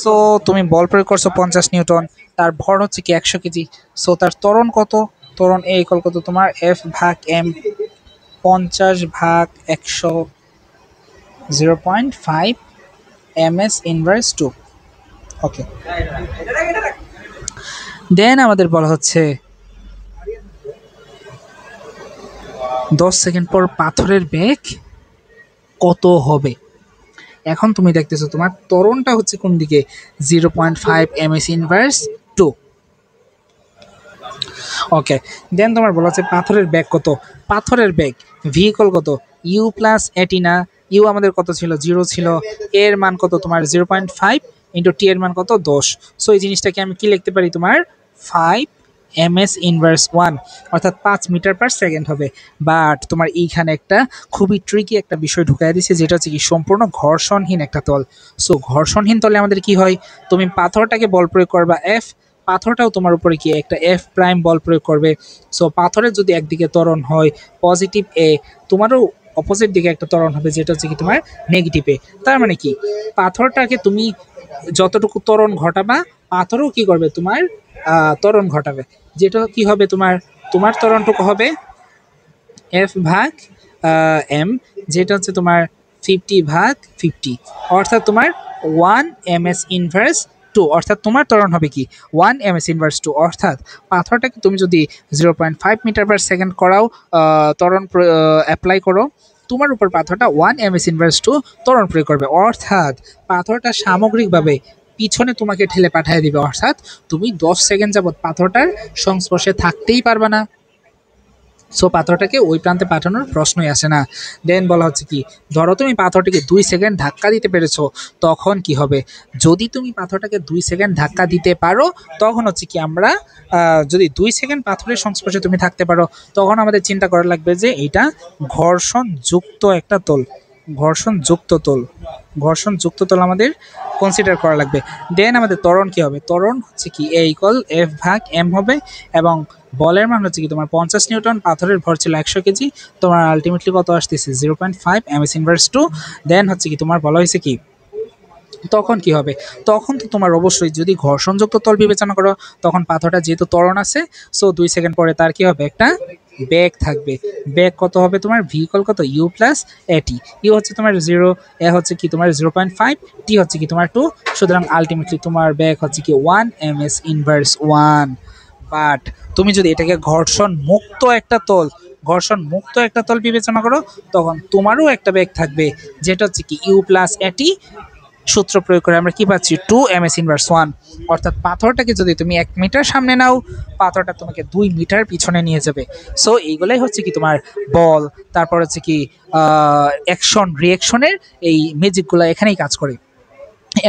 সো তুমি বল প্রয়োগ করছো 50 নিউটন, তার ভর হচ্ছে কি 100 কেজি, সো তার ত্বরণ কত, ত্বরণ এ ইকুয়াল কত তোমার এফ ভাগ এম, 50 ভাগ 100, 0.5 ms²। ওকে, দেন আমাদের বলা হচ্ছে 10 সেকেন্ড পর পাথরের বেগ কত হবে। এখন তুমি দেখতেছো তোমার ত্বরণটা হচ্ছে কোন দিকে, 0.5 ms²। ওকে, দেন তোমার বলা হচ্ছে পাথরের বেগ কত, পাথরের বেগ ভি কত, ইউ প্লাস এটি না, ইউ আমাদের কত ছিল, 0 ছিল, এর মান কত তোমার 0.5 ইন্টু টি এর মান কত 10, সো এই জিনিসটাকে আমি কি লিখতে পারি তোমার 5 ms², অর্থাৎ 5 মিটার পার সেকেন্ড হবে। বাট তোমার এইখানে একটা খুবই ট্রিকি একটা বিষয় ঢুকাই দিচ্ছে, যেটা হচ্ছে কি সম্পূর্ণ ঘর্ষণহীন একটা তল। সো ঘর্ষণহীন তলে আমাদের কি হয়, তুমি পাথরটাকে বল প্রয়োগ করবা এফ, পাথরটাও তোমার উপরে কি একটা এফ প্রাইম বল প্রয়োগ করবে। সো পাথরের যদি একদিকে ত্বরণ হয় পজিটিভ এ, তোমারও অপোজিট দিকে একটা ত্বরণ হবে যেটা হচ্ছে কি তোমার নেগেটিভ এ। তার মানে কি পাথরটাকে তুমি যতটুকু ত্বরণ ঘটাবা পাথরও কি করবে তোমার ত্বরণ ঘটাবে, যেটা কি হবে তোমার তোমার ত্বরণটুকু হবে এফ ভাগ এম, যেটা হচ্ছে তোমার 50/50, অর্থাৎ তোমার 1 ms ইনভার্স 2, অর্থাৎ তোমার ত্বরণ হবে কি 1 ms ইনভার্স 2, অর্থাৎ পাথরটাকে তুমি যদি 0.5 মিটার/সেকেন্ড করাও ত্বরণ অ্যাপ্লাই করো, তোমার উপর পাথরটা 1 ms ইনভার্স 2 ত্বরণ প্রয়োগ করবে, অর্থাৎ পাথরটা সামগ্রিকভাবে পিছনে তোমাকে ঠেলে পাঠিয়ে দিবে, অর্থাৎ তুমি 10 সেকেন্ড যাবৎ পাথরটার সংস্পর্শে থাকতেই পারবা না। সো পাথরটাকে ওই প্রান্তে পাঠানোর প্রশ্নই আসে না। দেন বলা হচ্ছে কি, ধরো তুমি পাথরটিকে 2 সেকেন্ড ধাক্কা দিতে পেরেছো, তখন কি হবে? যদি তুমি পাথরটাকে 2 সেকেন্ড ধাক্কা দিতে পারো তখন হচ্ছে কি আমরা যদি 2 সেকেন্ড পাথরের সংস্পর্শে তুমি থাকতে পারো, তখন আমাদের চিন্তা করা লাগবে যে এটা ঘর্ষণযুক্ত একটা তোল, ঘর্ষণযুক্ত তোল, ঘর্ষণযুক্ত তোল আমাদের কনসিডার করা লাগবে। দেন আমাদের ত্বরণ কি হবে? ত্বরণ হচ্ছে কি এ ইকুয়াল এফ ভাগ এম হবে, এবং বলের মান হচ্ছে কি তোমার 50 নিউটন, পাথরের ভর ছিল 100 কেজি, তোমার আলটিমেটলি কত আসতেছে 0.5 ms ইনভার্স 2। দেন হচ্ছে কি তোমার বলা হয়েছে কি তখন কি হবে? তখন তো তোমার অবশ্যই যদি ঘর্ষণযুক্ত তল বিবেচনা করো, তখন পাথরটা যেহেতু ত্বরণ আছে, সো 2 সেকেন্ড পরে তার কি হবে? একটা বেগ থাকবে। বেগ কত হবে তোমার? ভি ইকুয়াল কত? ইউ প্লাস এটি। ইউ হচ্ছে তোমার 0, এ হচ্ছে কি তোমার 0.5, টি হচ্ছে কি তোমার 2, সুতরাং আলটিমেটলি তোমার বেগ হচ্ছে কি 1 ms ইনভার্স 1। বাট তুমি যদি এটাকে ঘর্ষণ মুক্ত একটা তল, ঘর্ষণ মুক্ত একটা তল বিবেচনা করো, তখন তোমারও একটা বেগ থাকবে যেটা হচ্ছে কি ইউ প্লাস এটি। সূত্র প্রয়োগ করে আমরা কি পাচ্ছি? 2 ms ইনভার্স 1, অর্থাৎ পাথরটাকে যদি তুমি 1 মিটার সামনে নাও, পাথরটা তোমাকে 2 মিটার পিছনে নিয়ে যাবে। সো এইগুলাই হচ্ছে কি তোমার বল, তারপর হচ্ছে কি অ্যাকশন রিয়াকশনের এই ম্যাজিকগুলো এখানেই কাজ করে।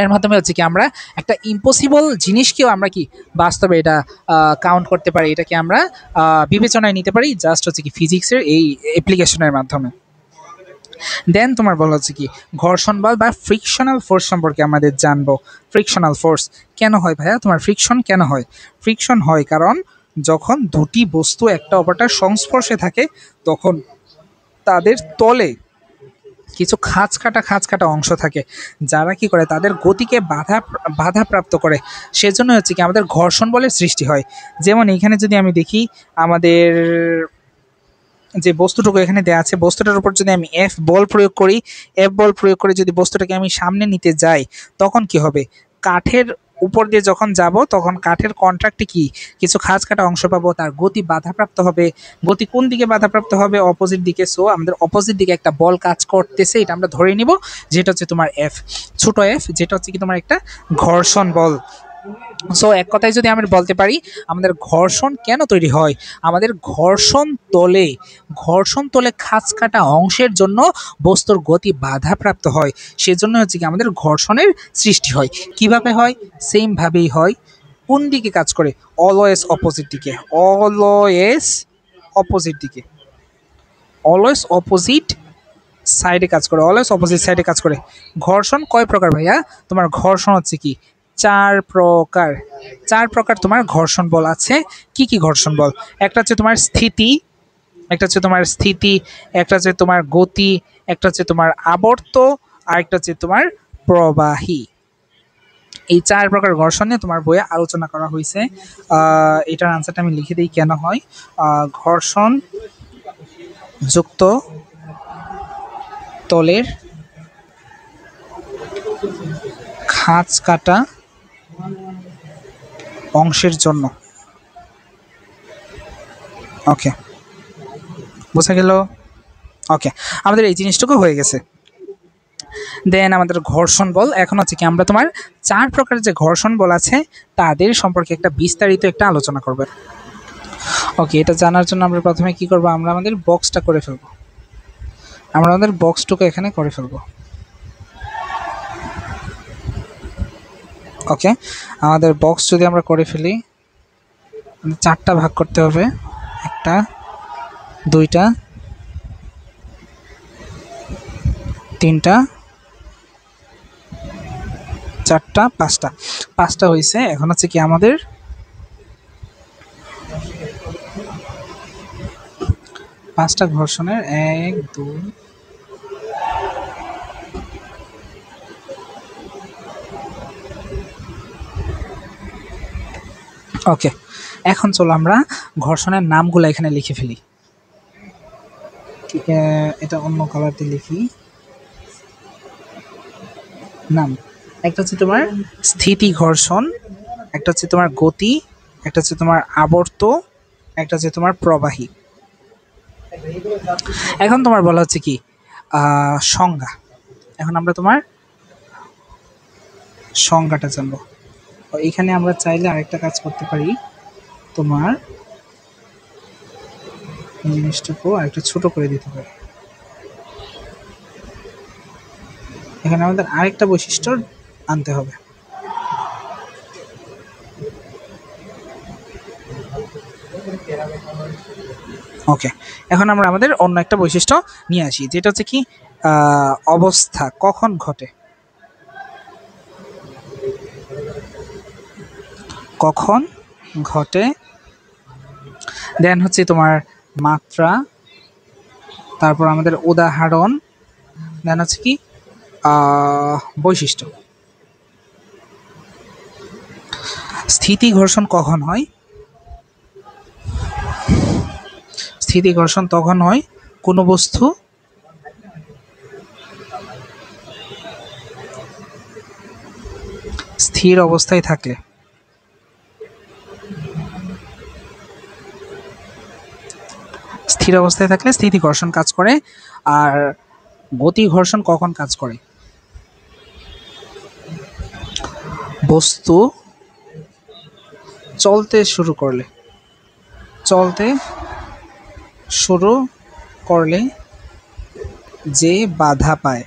এর মাধ্যমে হচ্ছে কি আমরা একটা ইম্পসিবল জিনিসকেও আমরা কি বাস্তবে এটা কাউন্ট করতে পারি, এটাকে আমরা বিবেচনায় নিতে পারি জাস্ট হচ্ছে কি ফিজিক্সের এই অ্যাপ্লিকেশনের মাধ্যমে। দেন তোমার বলা হচ্ছে কি ঘর্ষণ বল বা ফ্রিকশনাল ফোর্স সম্পর্কে আমাদের জানবো। ফ্রিকশনাল ফোর্স কেন হয় ভাইয়া? তোমার ফ্রিকশন কেন হয়? ফ্রিকশন হয় কারণ যখন দুটি বস্তু একটা অপরটার সংস্পর্শে থাকে, তখন তাদের তলে কিছু খাঁজ কাটা অংশ থাকে, যারা কি করে তাদের গতিকে বাধাপ্রাপ্ত করে। সেজন্য হচ্ছে কি আমাদের ঘর্ষণ বলের সৃষ্টি হয়। যেমন এইখানে যদি আমি দেখি, আমাদের যে বস্তুটুকু এখানে দেওয়া আছে, বস্তুটার উপর যদি আমি এফ বল প্রয়োগ করি, এফ বল প্রয়োগ করে যদি বস্তুটাকে আমি সামনে নিতে যাই, তখন কি হবে? কাঠের উপর দিয়ে যখন যাব, তখন কাঠের কন্ট্রাক্টে কি কিছু খাঁজ কাটা অংশ পাবো, তার গতি বাধাপ্রাপ্ত হবে। গতি কোন দিকে বাধাপ্রাপ্ত হবে? অপোজিট দিকে। সো আমাদের অপোজিট দিকে একটা বল কাজ করতেছে, এটা আমরা ধরে নিব, যেটা হচ্ছে তোমার এফ, ছোট এফ, যেটা হচ্ছে কি তোমার একটা ঘর্ষণ বল। সো এক কথায় যদি আমি বলতে পারি, আমাদের ঘর্ষণ কেন তৈরি হয়? আমাদের ঘর্ষণ তলে খাঁজ কাটা অংশের জন্য বস্তুর গতি বাধাপ্রাপ্ত হয়। সেজন্য হচ্ছে কি আমাদের ঘর্ষণের সৃষ্টি হয়। কিভাবে হয়? সেম ভাবেই হয়। কোন দিকে কাজ করে? অলওয়েজ অপোজিট দিকে, অলওয়েজ অপোজিট দিকে, অলওয়েজ অপোজিট সাইডে কাজ করে, অলওয়েজ অপোজিট সাইডে কাজ করে। ঘর্ষণ কয় প্রকার ভাইয়া? তোমার ঘর্ষণ হচ্ছে কি 4 প্রকার। 4 প্রকার তোমার ঘর্ষণ বল আছে। কি কি ঘর্ষণ বল? একটা হচ্ছে তোমার স্থিতি, একটা হচ্ছে তোমার স্থিতি, একটা হচ্ছে তোমার গতি, একটা হচ্ছে তোমার আবর্ত, আর একটা হচ্ছে তোমার প্রবাহী। এই 4 প্রকার ঘর্ষণ নিয়ে তোমার বইয়ে আলোচনা করা হয়েছে। এটার আনসারটা আমি লিখে দিই কেন হয়। ঘর্ষণ যুক্ত তলের খাঁজ কাটা অংশের জন্য। ওকে, বোঝা গেল? ওকে, আমাদের এই জিনিসটুকু হয়ে গেছে। দেন আমাদের ঘর্ষণ বল এখন হচ্ছে কি আমরা তোমার 4 প্রকার যে ঘর্ষণ বল আছে তাদের সম্পর্কে একটা বিস্তারিত একটা আলোচনা করব। ওকে, এটা জানার জন্য আমরা প্রথমে কি করব? আমরা আমাদের বক্সটা করে ফেলবো, আমরা আমাদের বক্সটুকু এখানে করে ফেলবো। ওকে, আমাদের বক্স যদি আমরা করে ফেলি, 4টা ভাগ করতে হবে, 1টা 2টা 3টা 4টা 5টা, 5টা হয়েছে। এখন হচ্ছে কি আমাদের 5টা ঘর্ষণের 1 2 ওকে। এখন চলো আমরা ঘর্ষণের নামগুলো এখানে লিখে ফেলি। এটা অন্য কালার দিয়ে লিখি। নাম একটা হচ্ছে তোমার স্থিতি ঘর্ষণ, একটা হচ্ছে তোমার গতি, একটা হচ্ছে তোমার আবর্ত, একটা হচ্ছে তোমার প্রবাহী। এখন তোমার বলা হচ্ছে কি সংজ্ঞা। এখন আমরা তোমার সংজ্ঞাটা জানবো। এখানে আমরা চাইলে আরেকটা কাজ করতে পারি, তোমার জিনিসটাকেও আরেকটু ছোট করে দিতে পারি। এখানে আমাদের আরেকটা বৈশিষ্ট্য আনতে হবে। ওকে, এখন আমরা আমাদের অন্য একটা বৈশিষ্ট্য নিয়ে আসি, যেটা হচ্ছে কি অবস্থা কখন ঘটে। কখন ঘটে, দেন হচ্ছে তোমার মাত্রা, তারপর আমাদের উদাহরণ, দেন হচ্ছে কি বৈশিষ্ট্য। স্থিতি ঘর্ষণ কখন হয়? স্থিতি ঘর্ষণ তখন হয় কোনো বস্তু স্থির অবস্থায় থাকলে। স্থির অবস্থায় থাকলে স্থিতি ঘর্ষণ কাজ করে। আর গতি ঘর্ষণ কখন কাজ করে? বস্তু চলতে শুরু করলে, চলতে শুরু করলে যে বাধা পায়।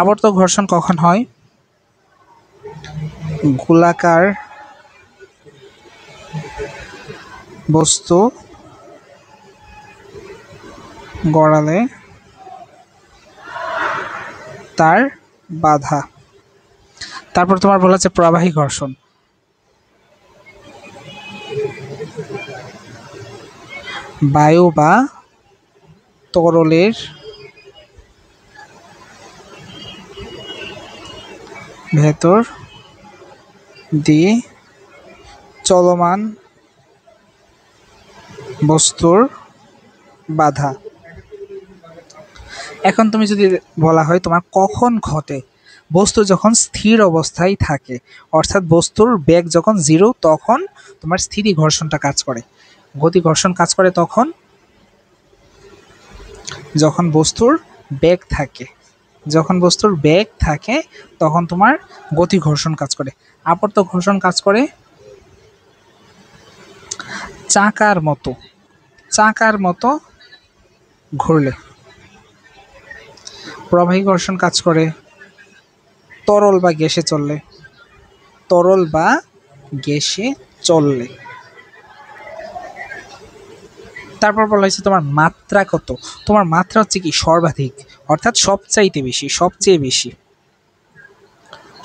আবর্ত ঘর্ষণ কখন হয়? গোলাকার বস্তু গড়ালে তার বাধা। তারপর তোমার বলা হচ্ছে প্রবাহী ঘর্ষণ। বায়ু বা তরলের ভেতর দিয়ে চলমান বস্তুর বাধা। এখন তুমি যদি বলা হয় তোমার কখন ঘটে, বস্তু যখন স্থির অবস্থায় থাকে, অর্থাৎ বস্তুর বেগ যখন 0, তখন তোমার স্থিতি ঘর্ষণটা কাজ করে। গতি ঘর্ষণ কাজ করে তখন যখন বস্তুর বেগ থাকে, যখন বস্তুর বেগ থাকে তখন তোমার গতি ঘর্ষণ কাজ করে। আবর্ত ঘর্ষণ কাজ করে চাকার মতো, চাকার মতো ঘুরলে। প্রবাহী ঘর্ষণ কাজ করে তরল বা গ্যাসে চললে, তরল বা গ্যাসে চললে। তারপর বলা হয়েছে তোমার মাত্রা কত। তোমার মাত্রা হচ্ছে কি সর্বাধিক, অর্থাৎ সবচাইতে বেশি, সবচেয়ে বেশি,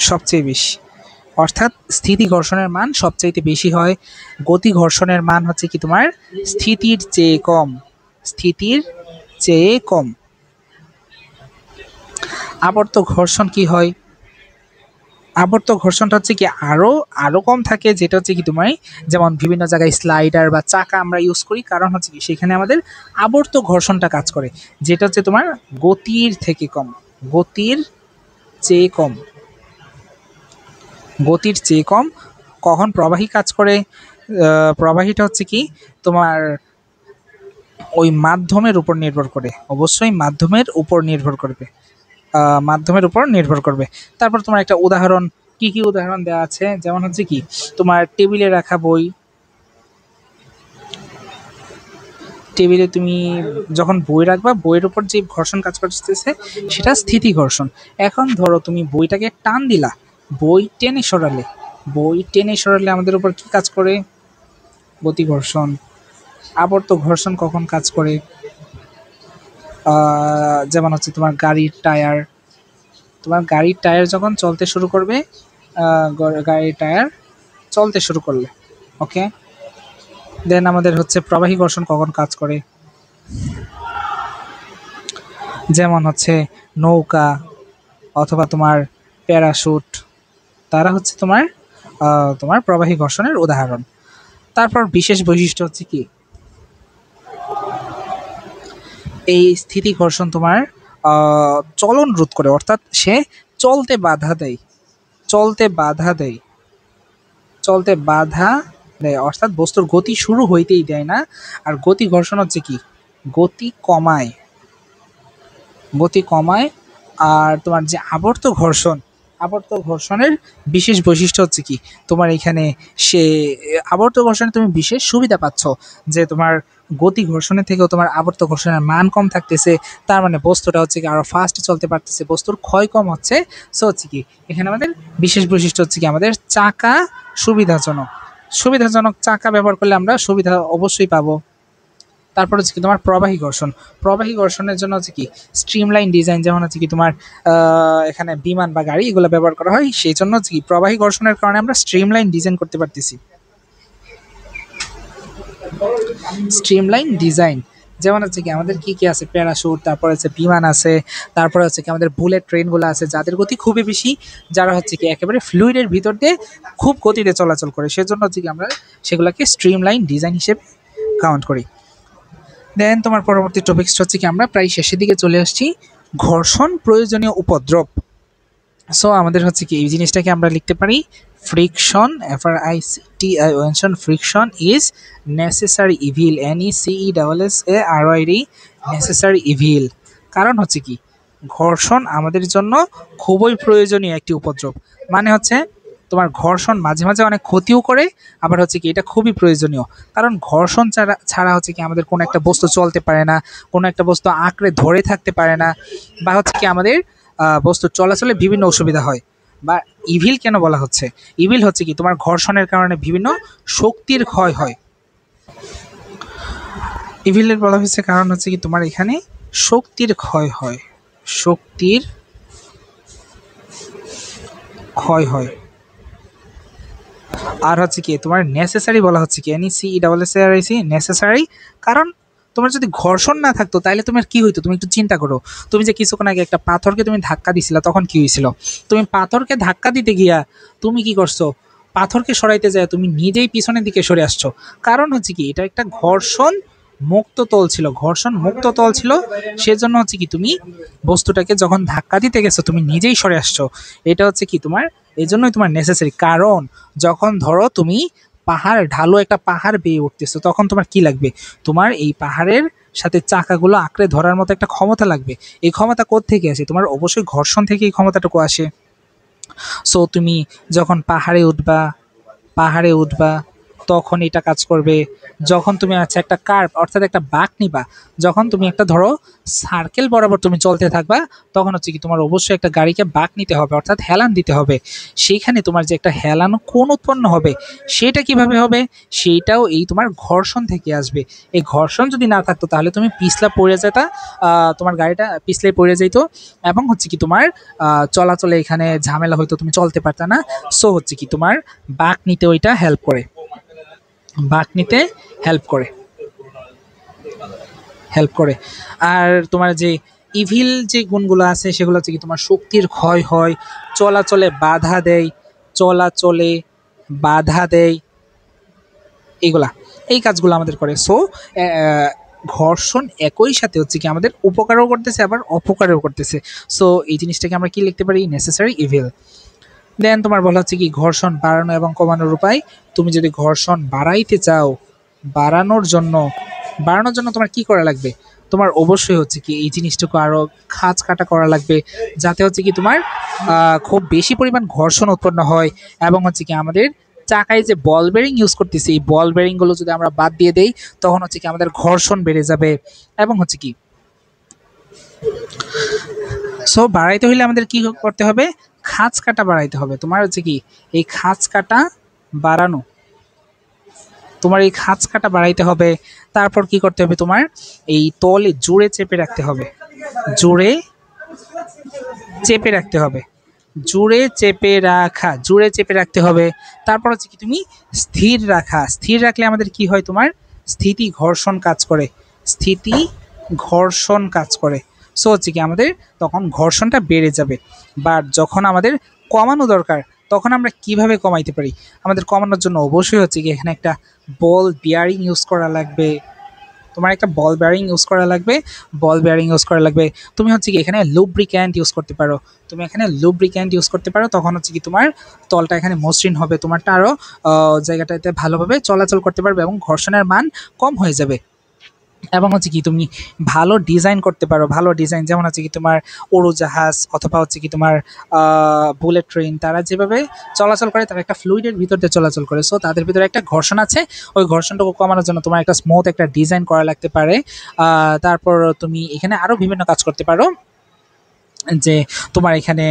সবচেয়ে বেশি। অর্থাৎ স্থিতি ঘর্ষণের মান সবচাইতে বেশি হয়। গতি ঘর্ষণের মান হচ্ছে কি তোমার স্থিতির চেয়ে কম, স্থিতির চেয়ে কম। আবর্ত ঘর্ষণ কি হয়? আবর্ত ঘর্ষণটা হচ্ছে কি আরো আরো কম থাকে, যেটা হচ্ছে কি তোমার যেমন বিভিন্ন জায়গায় স্লাইডার বা চাকা আমরা ইউজ করি, কারণ হচ্ছে কি সেখানে আমাদের আবর্ত ঘর্ষণটা কাজ করে, যেটা হচ্ছে তোমার গতির থেকে কম, গতির চেয়ে কম, গতির চেয়ে কম। কখন প্রবাহী কাজ করে? প্রবাহীটা হচ্ছে কি তোমার ওই মাধ্যমের উপর নির্ভর করে, অবশ্যই মাধ্যমের উপর নির্ভর করবে, মাধ্যমের উপর নির্ভর করবে। তারপর তোমার একটা উদাহরণ, কি কি উদাহরণ দেওয়া আছে, যেমন হচ্ছে কি তোমার টেবিলে রাখা বই, টেবিলে তুমি যখন বই রাখবা, বইয়ের উপর যে ঘর্ষণ কাজ করতেছে সেটা স্থিতি ঘর্ষণ। এখন ধরো তুমি বইটাকে টান দিলা, বই টেনে সরালে, বই টেনে সরালে আমাদের উপর কি কাজ করে? গতি ঘর্ষণ। আবর্ত ঘর্ষণ কখন কাজ করে? যেমন হচ্ছে তোমার গাড়ির টায়ার, তোমার গাড়ির টায়ার যখন চলতে শুরু করবে, গাড়ির টায়ার চলতে শুরু করলে, ওকে। দেন আমাদের হচ্ছে প্রবাহী ঘর্ষণ কখন কাজ করে, যেমন হচ্ছে নৌকা অথবা তোমার প্যারাশুট, তারা হচ্ছে তোমার প্রবাহী ঘর্ষণের উদাহরণ। তারপর বিশেষ বৈশিষ্ট্য হচ্ছে কি, এই স্থিতি ঘর্ষণ তোমার চলন রোধ করে, অর্থাৎ সে চলতে বাধা দেয়, চলতে বাধা দেয়, চলতে বাধা দেয়, অর্থাৎ বস্তুর গতি শুরু হইতেই দেয় না। আর গতি ঘর্ষণ হচ্ছে কি, গতি কমায়, গতি কমায়। আর তোমার যে আবর্ত ঘর্ষণ, আবর্ত ঘর্ষণের বিশেষ বৈশিষ্ট্য হচ্ছে কি, তোমার এখানে সে আবর্ত ঘর্ষণে তুমি বিশেষ সুবিধা পাচ্ছ, যে তোমার গতি ঘর্ষণের থেকেও তোমার আবর্ত ঘর্ষণের মান কম থাকতেছে, তার মানে বস্তুটা হচ্ছে কি আরো ফাস্ট চলতে পারতেছে, বস্তুর ক্ষয় কম হচ্ছে। সো হচ্ছে কি এখানে আমাদের বিশেষ বৈশিষ্ট্য হচ্ছে কি, আমাদের চাকা সুবিধাজনক, সুবিধাজনক চাকা ব্যবহার করলে আমরা সুবিধা অবশ্যই পাবো। তারপর হচ্ছে কি তোমার প্রবাহী ঘর্ষণ, প্রবাহী ঘর্ষণের জন্য হচ্ছে কি স্ট্রিমলাইন ডিজাইন, যেমন হচ্ছে কি তোমার এখানে বিমান বা গাড়ি এগুলো ব্যবহার করা হয়, সেই জন্য হচ্ছে কি প্রবাহী ঘর্ষণের কারণে আমরা স্ট্রিমলাইন ডিজাইন করতে পারতেছি। স্ট্রিমলাইন ডিজাইন যেমন হচ্ছে কি আমাদের কি কি আছে, প্যারাশুট, তারপর হচ্ছে বিমান আছে, তারপরে হচ্ছে কি আমাদের বুলেট ট্রেনগুলো আছে, যাদের গতি খুবই বেশি, যারা হচ্ছে কি একেবারে ফ্লুইডের ভিতর দিয়ে খুব গতিতে চলাচল করে, সেজন্য হচ্ছে কি আমরা সেগুলোকে স্ট্রিমলাইন ডিজাইন হিসেবে কাউন্ট করি। দেন তোমার পরবর্তী টপিকসটা হচ্ছে কি, আমরা প্রায় শেষের দিকে চলে আসছি, ঘর্ষণ প্রয়োজনীয় উপদ্রব। সো আমাদের হচ্ছে কি এই জিনিসটাকে আমরা লিখতে পারি friction, FRICTION, friction is necessary evil, NECESSARY, necessary evil. কারণ হচ্ছে কি ঘর্ষণ আমাদের জন্য খুবই প্রয়োজনীয় একটি উপদ্রব, মানে হচ্ছে তোমার ঘর্ষণ মাঝে মাঝে অনেক ক্ষতিও করে, আবার হচ্ছে কি এটা খুবই প্রয়োজনীয়। কারণ ঘর্ষণ ছাড়া ছাড়া হচ্ছে কি আমাদের কোনো একটা বস্তু চলতে পারে না, কোনো একটা বস্তু আঁকড়ে ধরে থাকতে পারে না, বা হচ্ছে কি আমাদের বস্তুর চলাচলে বিভিন্ন অসুবিধা হয়। বা ইভিল কেন বলা হচ্ছে, ইভিল হচ্ছে কি তোমার ঘর্ষণের কারণে বিভিন্ন শক্তির ক্ষয় হয়। ইভিলের বলা হয়েছে কারণ হচ্ছে কি তোমার এখানে শক্তির ক্ষয় হয়, শক্তির ক্ষয় হয়। আর হচ্ছে কি তোমার নেসেসারি বলা হচ্ছে কি, NECESSARY, নেসেসারি। কারণ তোমার যদি ঘর্ষণ না থাকতো তাহলে তোমার কি হইতো, তুমি একটু চিন্তা করো, তুমি যে কিছুক্ষণ আগে একটা পাথরকে তুমি ধাক্কা দিছিলা, তখন কি হয়েছিল, তুমি পাথরকে ধাক্কা দিতে গিয়া তুমি কি করছো, পাথরকে সরাইতে যায় তুমি নিজেই পিছনের দিকে সরে আসছো। কারণ হচ্ছে কি এটা একটা ঘর্ষণ মুক্ত তল ছিল, ঘর্ষণ মুক্ত তল ছিল, সেজন্য হচ্ছে কি তুমি বস্তুটাকে যখন ধাক্কা দিতে গেছো তুমি নিজেই সরে আসছো। এটা হচ্ছে কি তোমার এই জন্যই তোমার নেসেসারি। কারণ যখন ধরো তুমি পাহাড় ঢালু একটা পাহাড় বেয়ে উঠতেছো, তখন তোমার কি লাগবে, তোমার এই পাহাড়ের সাথে চাকাগুলো আঁকড়ে ধরার মতো একটা ক্ষমতা লাগবে। এই ক্ষমতা কোত্থেকে আসে, তোমার অবশ্যই ঘর্ষণ থেকে এই ক্ষমতাটুকু আসে। সো তুমি যখন পাহাড়ে উঠবা তখন এটা কাজ করবে। যখন তুমি আচ্ছা একটা কার্ভ অর্থাৎ একটা বাঁক নিবা, যখন তুমি একটা ধরো সার্কেল বরাবর তুমি চলতে থাকবা, তখন হচ্ছে কি তোমার অবশ্যই একটা গাড়িকে বাঁক নিতে হবে অর্থাৎ হেলান দিতে হবে। সেইখানে তোমার যে একটা হেলানো কোণ উৎপন্ন হবে, সেটা কিভাবে হবে, সেইটাও এই তোমার ঘর্ষণ থেকে আসবে। এই ঘর্ষণ যদি না থাকতো তাহলে তুমি পিছলা পড়ে যেতা, তোমার গাড়িটা পিছলে পড়ে যেত, এবং হচ্ছে কি তোমার চলাচলে এখানে ঝামেলা হয়তো, তুমি চলতে পারতা না। সো হচ্ছে কি তোমার বাঁক নিতে ওইটা হেল্প করে, বাঁক নিতে হেল্প করে, হেল্প করে। আর তোমার যে ইভিল যে গুণগুলো আছে সেগুলো হচ্ছে কি তোমার শক্তির ক্ষয় হয়, চলাচলে বাধা দেয়, চলাচলে বাধা দেয়, এইগুলা এই কাজগুলো আমাদের করে। সো ঘর্ষণ একই সাথে হচ্ছে কি আমাদের উপকারও করতেছে আবার অপকারও করতেছে। সো এই জিনিসটাকে আমরা কি লিখতে পারি, নেসেসারি ইভিল। দেন তোমার বলা হচ্ছে কি ঘর্ষণ বাড়ানো এবং কমানোর উপায়। তুমি যদি ঘর্ষণ বাড়াইতে চাও, বাড়ানোর জন্য তোমার কি করা লাগবে, তোমার অবশ্যই হচ্ছে কি এই জিনিসটুকু আরো খাঁজ কাটা করা লাগবে, যাতে হচ্ছে কি তোমার খুব বেশি পরিমাণ ঘর্ষণ উৎপন্ন হয়। এবং হচ্ছে কি আমাদের চাকায় যে বল বেরিং ইউজ করতেছি, এই বল বেরিং গুলো যদি আমরা বাদ দিয়ে দেই, তখন হচ্ছে কি আমাদের ঘর্ষণ বেড়ে যাবে। এবং হচ্ছে কি সো বাড়াইতে হইলে আমাদের কি করতে হবে, খাঁজ কাটা বাড়াইতে হবে। তোমার হচ্ছে কি এই খাঁজ কাটা বাড়ানো, তোমার এই খাঁজ কাটা বাড়াইতে হবে। তারপর কি করতে হবে, তোমার এই তলে জোরে চেপে রাখতে হবে, জোরে চেপে রাখতে হবে। জুড়ে চেপে রাখা, জুড়ে চেপে রাখতে হবে। তারপর হচ্ছে কি তুমি স্থির রাখা, স্থির রাখলে আমাদের কি হয়, তোমার স্থিতি ঘর্ষণ কাজ করে, স্থিতি ঘর্ষণ কাজ করে। সো হচ্ছে কি আমাদের তখন ঘর্ষণটা বেড়ে যাবে। বাট যখন আমাদের কমানো দরকার তখন আমরা কিভাবে কমাইতে পারি? আমাদের কমানোর জন্য অবশ্যই হচ্ছে কি এখানে একটা বল বিয়ারিং ইউজ করা লাগবে, তোমার একটা বল বেয়ারিং ইউজ করা লাগবে, বল বেয়ারিং ইউজ করা লাগবে। তুমি হচ্ছে কি এখানে লুব্রিক্যান্ট ইউজ করতে পারো, তুমি এখানে লুব্রিক্যান্ট ইউজ করতে পারো, তখন হচ্ছে কি তোমার তলটা এখানে মসৃণ হবে, তোমারটা আরও জায়গাটাতে ভালোভাবে চলাচল করতে পারবে এবং ঘর্ষণের মান কম হয়ে যাবে। এবং হচ্ছে কি তুমি ভালো ডিজাইন করতে পারো, ভালো ডিজাইন যেমন হচ্ছে কি তোমার উড়োজাহাজ অথবা হচ্ছে কি তোমার বুলেট ট্রেন, তারা যেভাবে চলাচল করে তারা একটা ফ্লুইডের ভিতর দিয়ে চলাচল করে, সো তাদের ভিতরে একটা ঘর্ষণ আছে, ওই ঘর্ষণটাকে কমানোর জন্য তোমার একটা স্মুথ একটা ডিজাইন করা লাগতে পারে। তারপর তুমি এখানে আরও বিভিন্ন কাজ করতে পারো, যে তোমার এখানে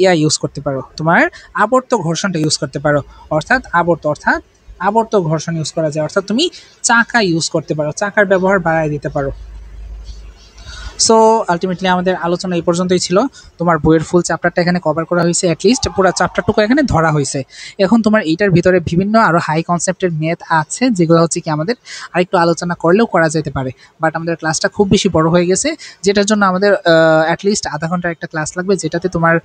ইয়া ইউজ করতে পারো, তোমার আবর্ত ঘর্ষণটা ইউজ করতে পারো, অর্থাৎ আবর্ত ঘর্ষণ ইউজ করা যায়, অর্থাৎ তুমি চাকা ইউজ করতে পারো, চাকার ব্যবহার বাড়ায় দিতে পারো। সো আলটিমেটলি আমাদের আলোচনা এই পর্যন্তই ছিল। তোমার বইয়ের ফুল চ্যাপ্টারটা এখানে কভার করা হয়েছে, অ্যাটলিস্ট পুরো চ্যাপ্টারটুকু এখানে ধরা হয়েছে। এখন তোমার এইটার ভিতরে বিভিন্ন আরও হাই কনসেপ্টের ম্যাথ আছে, যেগুলো হচ্ছে কি আমাদের আরেকটু আলোচনা করলেও করা যেতে পারে, বাট আমাদের ক্লাসটা খুব বেশি বড় হয়ে গেছে, যেটার জন্য আমাদের অ্যাটলিস্ট আধা ঘন্টার একটা ক্লাস লাগবে, যেটাতে তোমার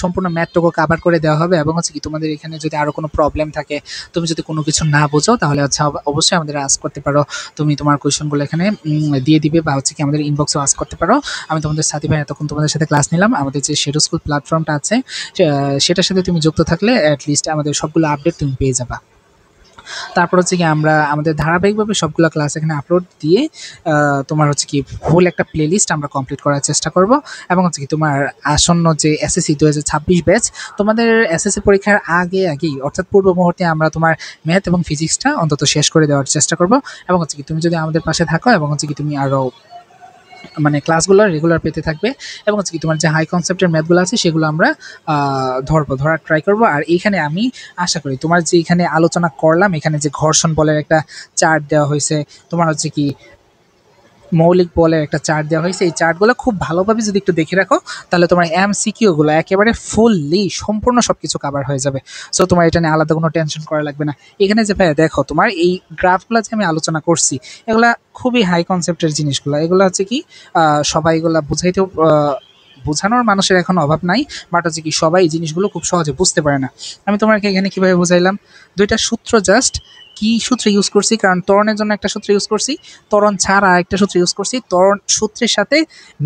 সম্পূর্ণ ম্যাথটুকু কাভার করে দেওয়া হবে। এবং হচ্ছে কি তোমাদের এখানে যদি আরও কোনো প্রবলেম থাকে, তুমি যদি কোনো কিছু না বোঝো, তাহলে হচ্ছে অবশ্যই আমাদের আস্ক করতে পারো, তুমি তোমার কোয়েশনগুলো এখানে দিয়ে দিবে, বা হচ্ছে কি আমাদের ইনবক্সে আস্ক করতে পারো। আমি তোমাদের সাথী ভাই এতক্ষণ তোমাদের সাথে ক্লাস নিলাম, আমাদের যে শেডো স্কুল প্ল্যাটফর্মটা আছে সেটার সাথে তুমি যুক্ত থাকলে অ্যাটলিস্ট আমাদের সবগুলো আপডেট তুমি পেয়ে যাবা। তারপর হচ্ছে কি আমরা আমাদের ধারাবাহিকভাবে সবগুলো ক্লাস এখানে আপলোড দিয়ে তোমার হচ্ছে কি ফুল একটা প্লেলিস্ট আমরা কমপ্লিট করার চেষ্টা করব। এবং হচ্ছে কি তোমার আসন্ন যে এসএসসি 2026 ব্যাচ, তোমাদের এসএসসি পরীক্ষার আগেই অর্থাৎ পূর্ব মুহূর্তে আমরা তোমার ম্যাথ এবং ফিজিক্সটা অন্তত শেষ করে দেওয়ার চেষ্টা করব। এবং হচ্ছে কি তুমি যদি আমাদের পাশে থাকো এবং হচ্ছে কি তুমি আরও মানে ক্লাসগুলো রেগুলার পেতে থাকবে, এবং হচ্ছে কি তোমার যে হাই কনসেপ্টের ম্যাথগুলো আছে সেগুলো আমরা ধরার ট্রাই করব। আর এইখানে আমি আশা করি তোমার যে এখানে আলোচনা করলাম, এখানে যে ঘর্ষণ বলের একটা চার্ট দেওয়া হয়েছে, তোমার হচ্ছে কি মৌলিক বলের একটা চার্ট দেওয়া হয়েছে, এই চার্টগুলো খুব ভালোভাবে যদি একটু দেখে রাখো, তাহলে তোমার এমসিকিউগুলো একেবারে ফুললি সম্পূর্ণ সব কিছু কাভার হয়ে যাবে। সো তোমার এটা নিয়ে আলাদা কোনো টেনশন করা লাগবে না। এখানে যে ভাইয়া দেখো, তোমার এই গ্রাফগুলো যে আমি আলোচনা করছি, এগুলা খুবই হাই কনসেপ্টের জিনিসগুলো, এগুলো হচ্ছে কি সবাই এগুলা বুঝাইতেও বোঝানোর মানুষের এখন অভাব নাই, বাট হচ্ছে কি সবাই এই জিনিসগুলো খুব সহজে বুঝতে পারে না। আমি তোমাকে এখানে কীভাবে বুঝাইলাম, দুইটা সূত্র জাস্ট কি সূত্র ইউজ করছি, কারণ ত্বরণের জন্য একটা সূত্র ইউজ করছি, ত্বরণ ছাড়া আরেকটা সূত্র ইউজ করছি, ত্বরণ সূত্রের সাথে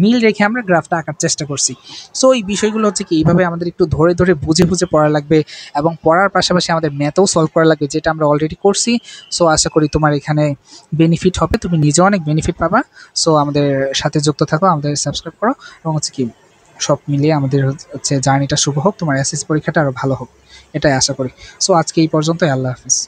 মিল রেখে আমরা গ্রাফটা আঁকার চেষ্টা করছি। সো এই বিষয়গুলো হচ্ছে কি এইভাবে আমাদের একটু ধরে ধরে বুঝে বুঝে পড়া লাগবে, এবং পড়ার পাশাপাশি আমাদের ম্যাথও সলভ করা লাগবে, যেটা আমরা অলরেডি করছি। সো আশা করি তোমার এখানে বেনিফিট হবে, তুমি নিজেও অনেক বেনিফিট পাবা। সো আমাদের সাথে যুক্ত থাকো, আমাদের সাবস্ক্রাইব করো, এবং হচ্ছে কি সব মিলিয়ে আমাদের হচ্ছে জার্নিটা শুভ হোক, তোমার এসএসসি পরীক্ষাটা আরও ভালো হোক, এটাই আশা করি। সো আজকে এই পর্যন্তই, আল্লাহ হাফিজ।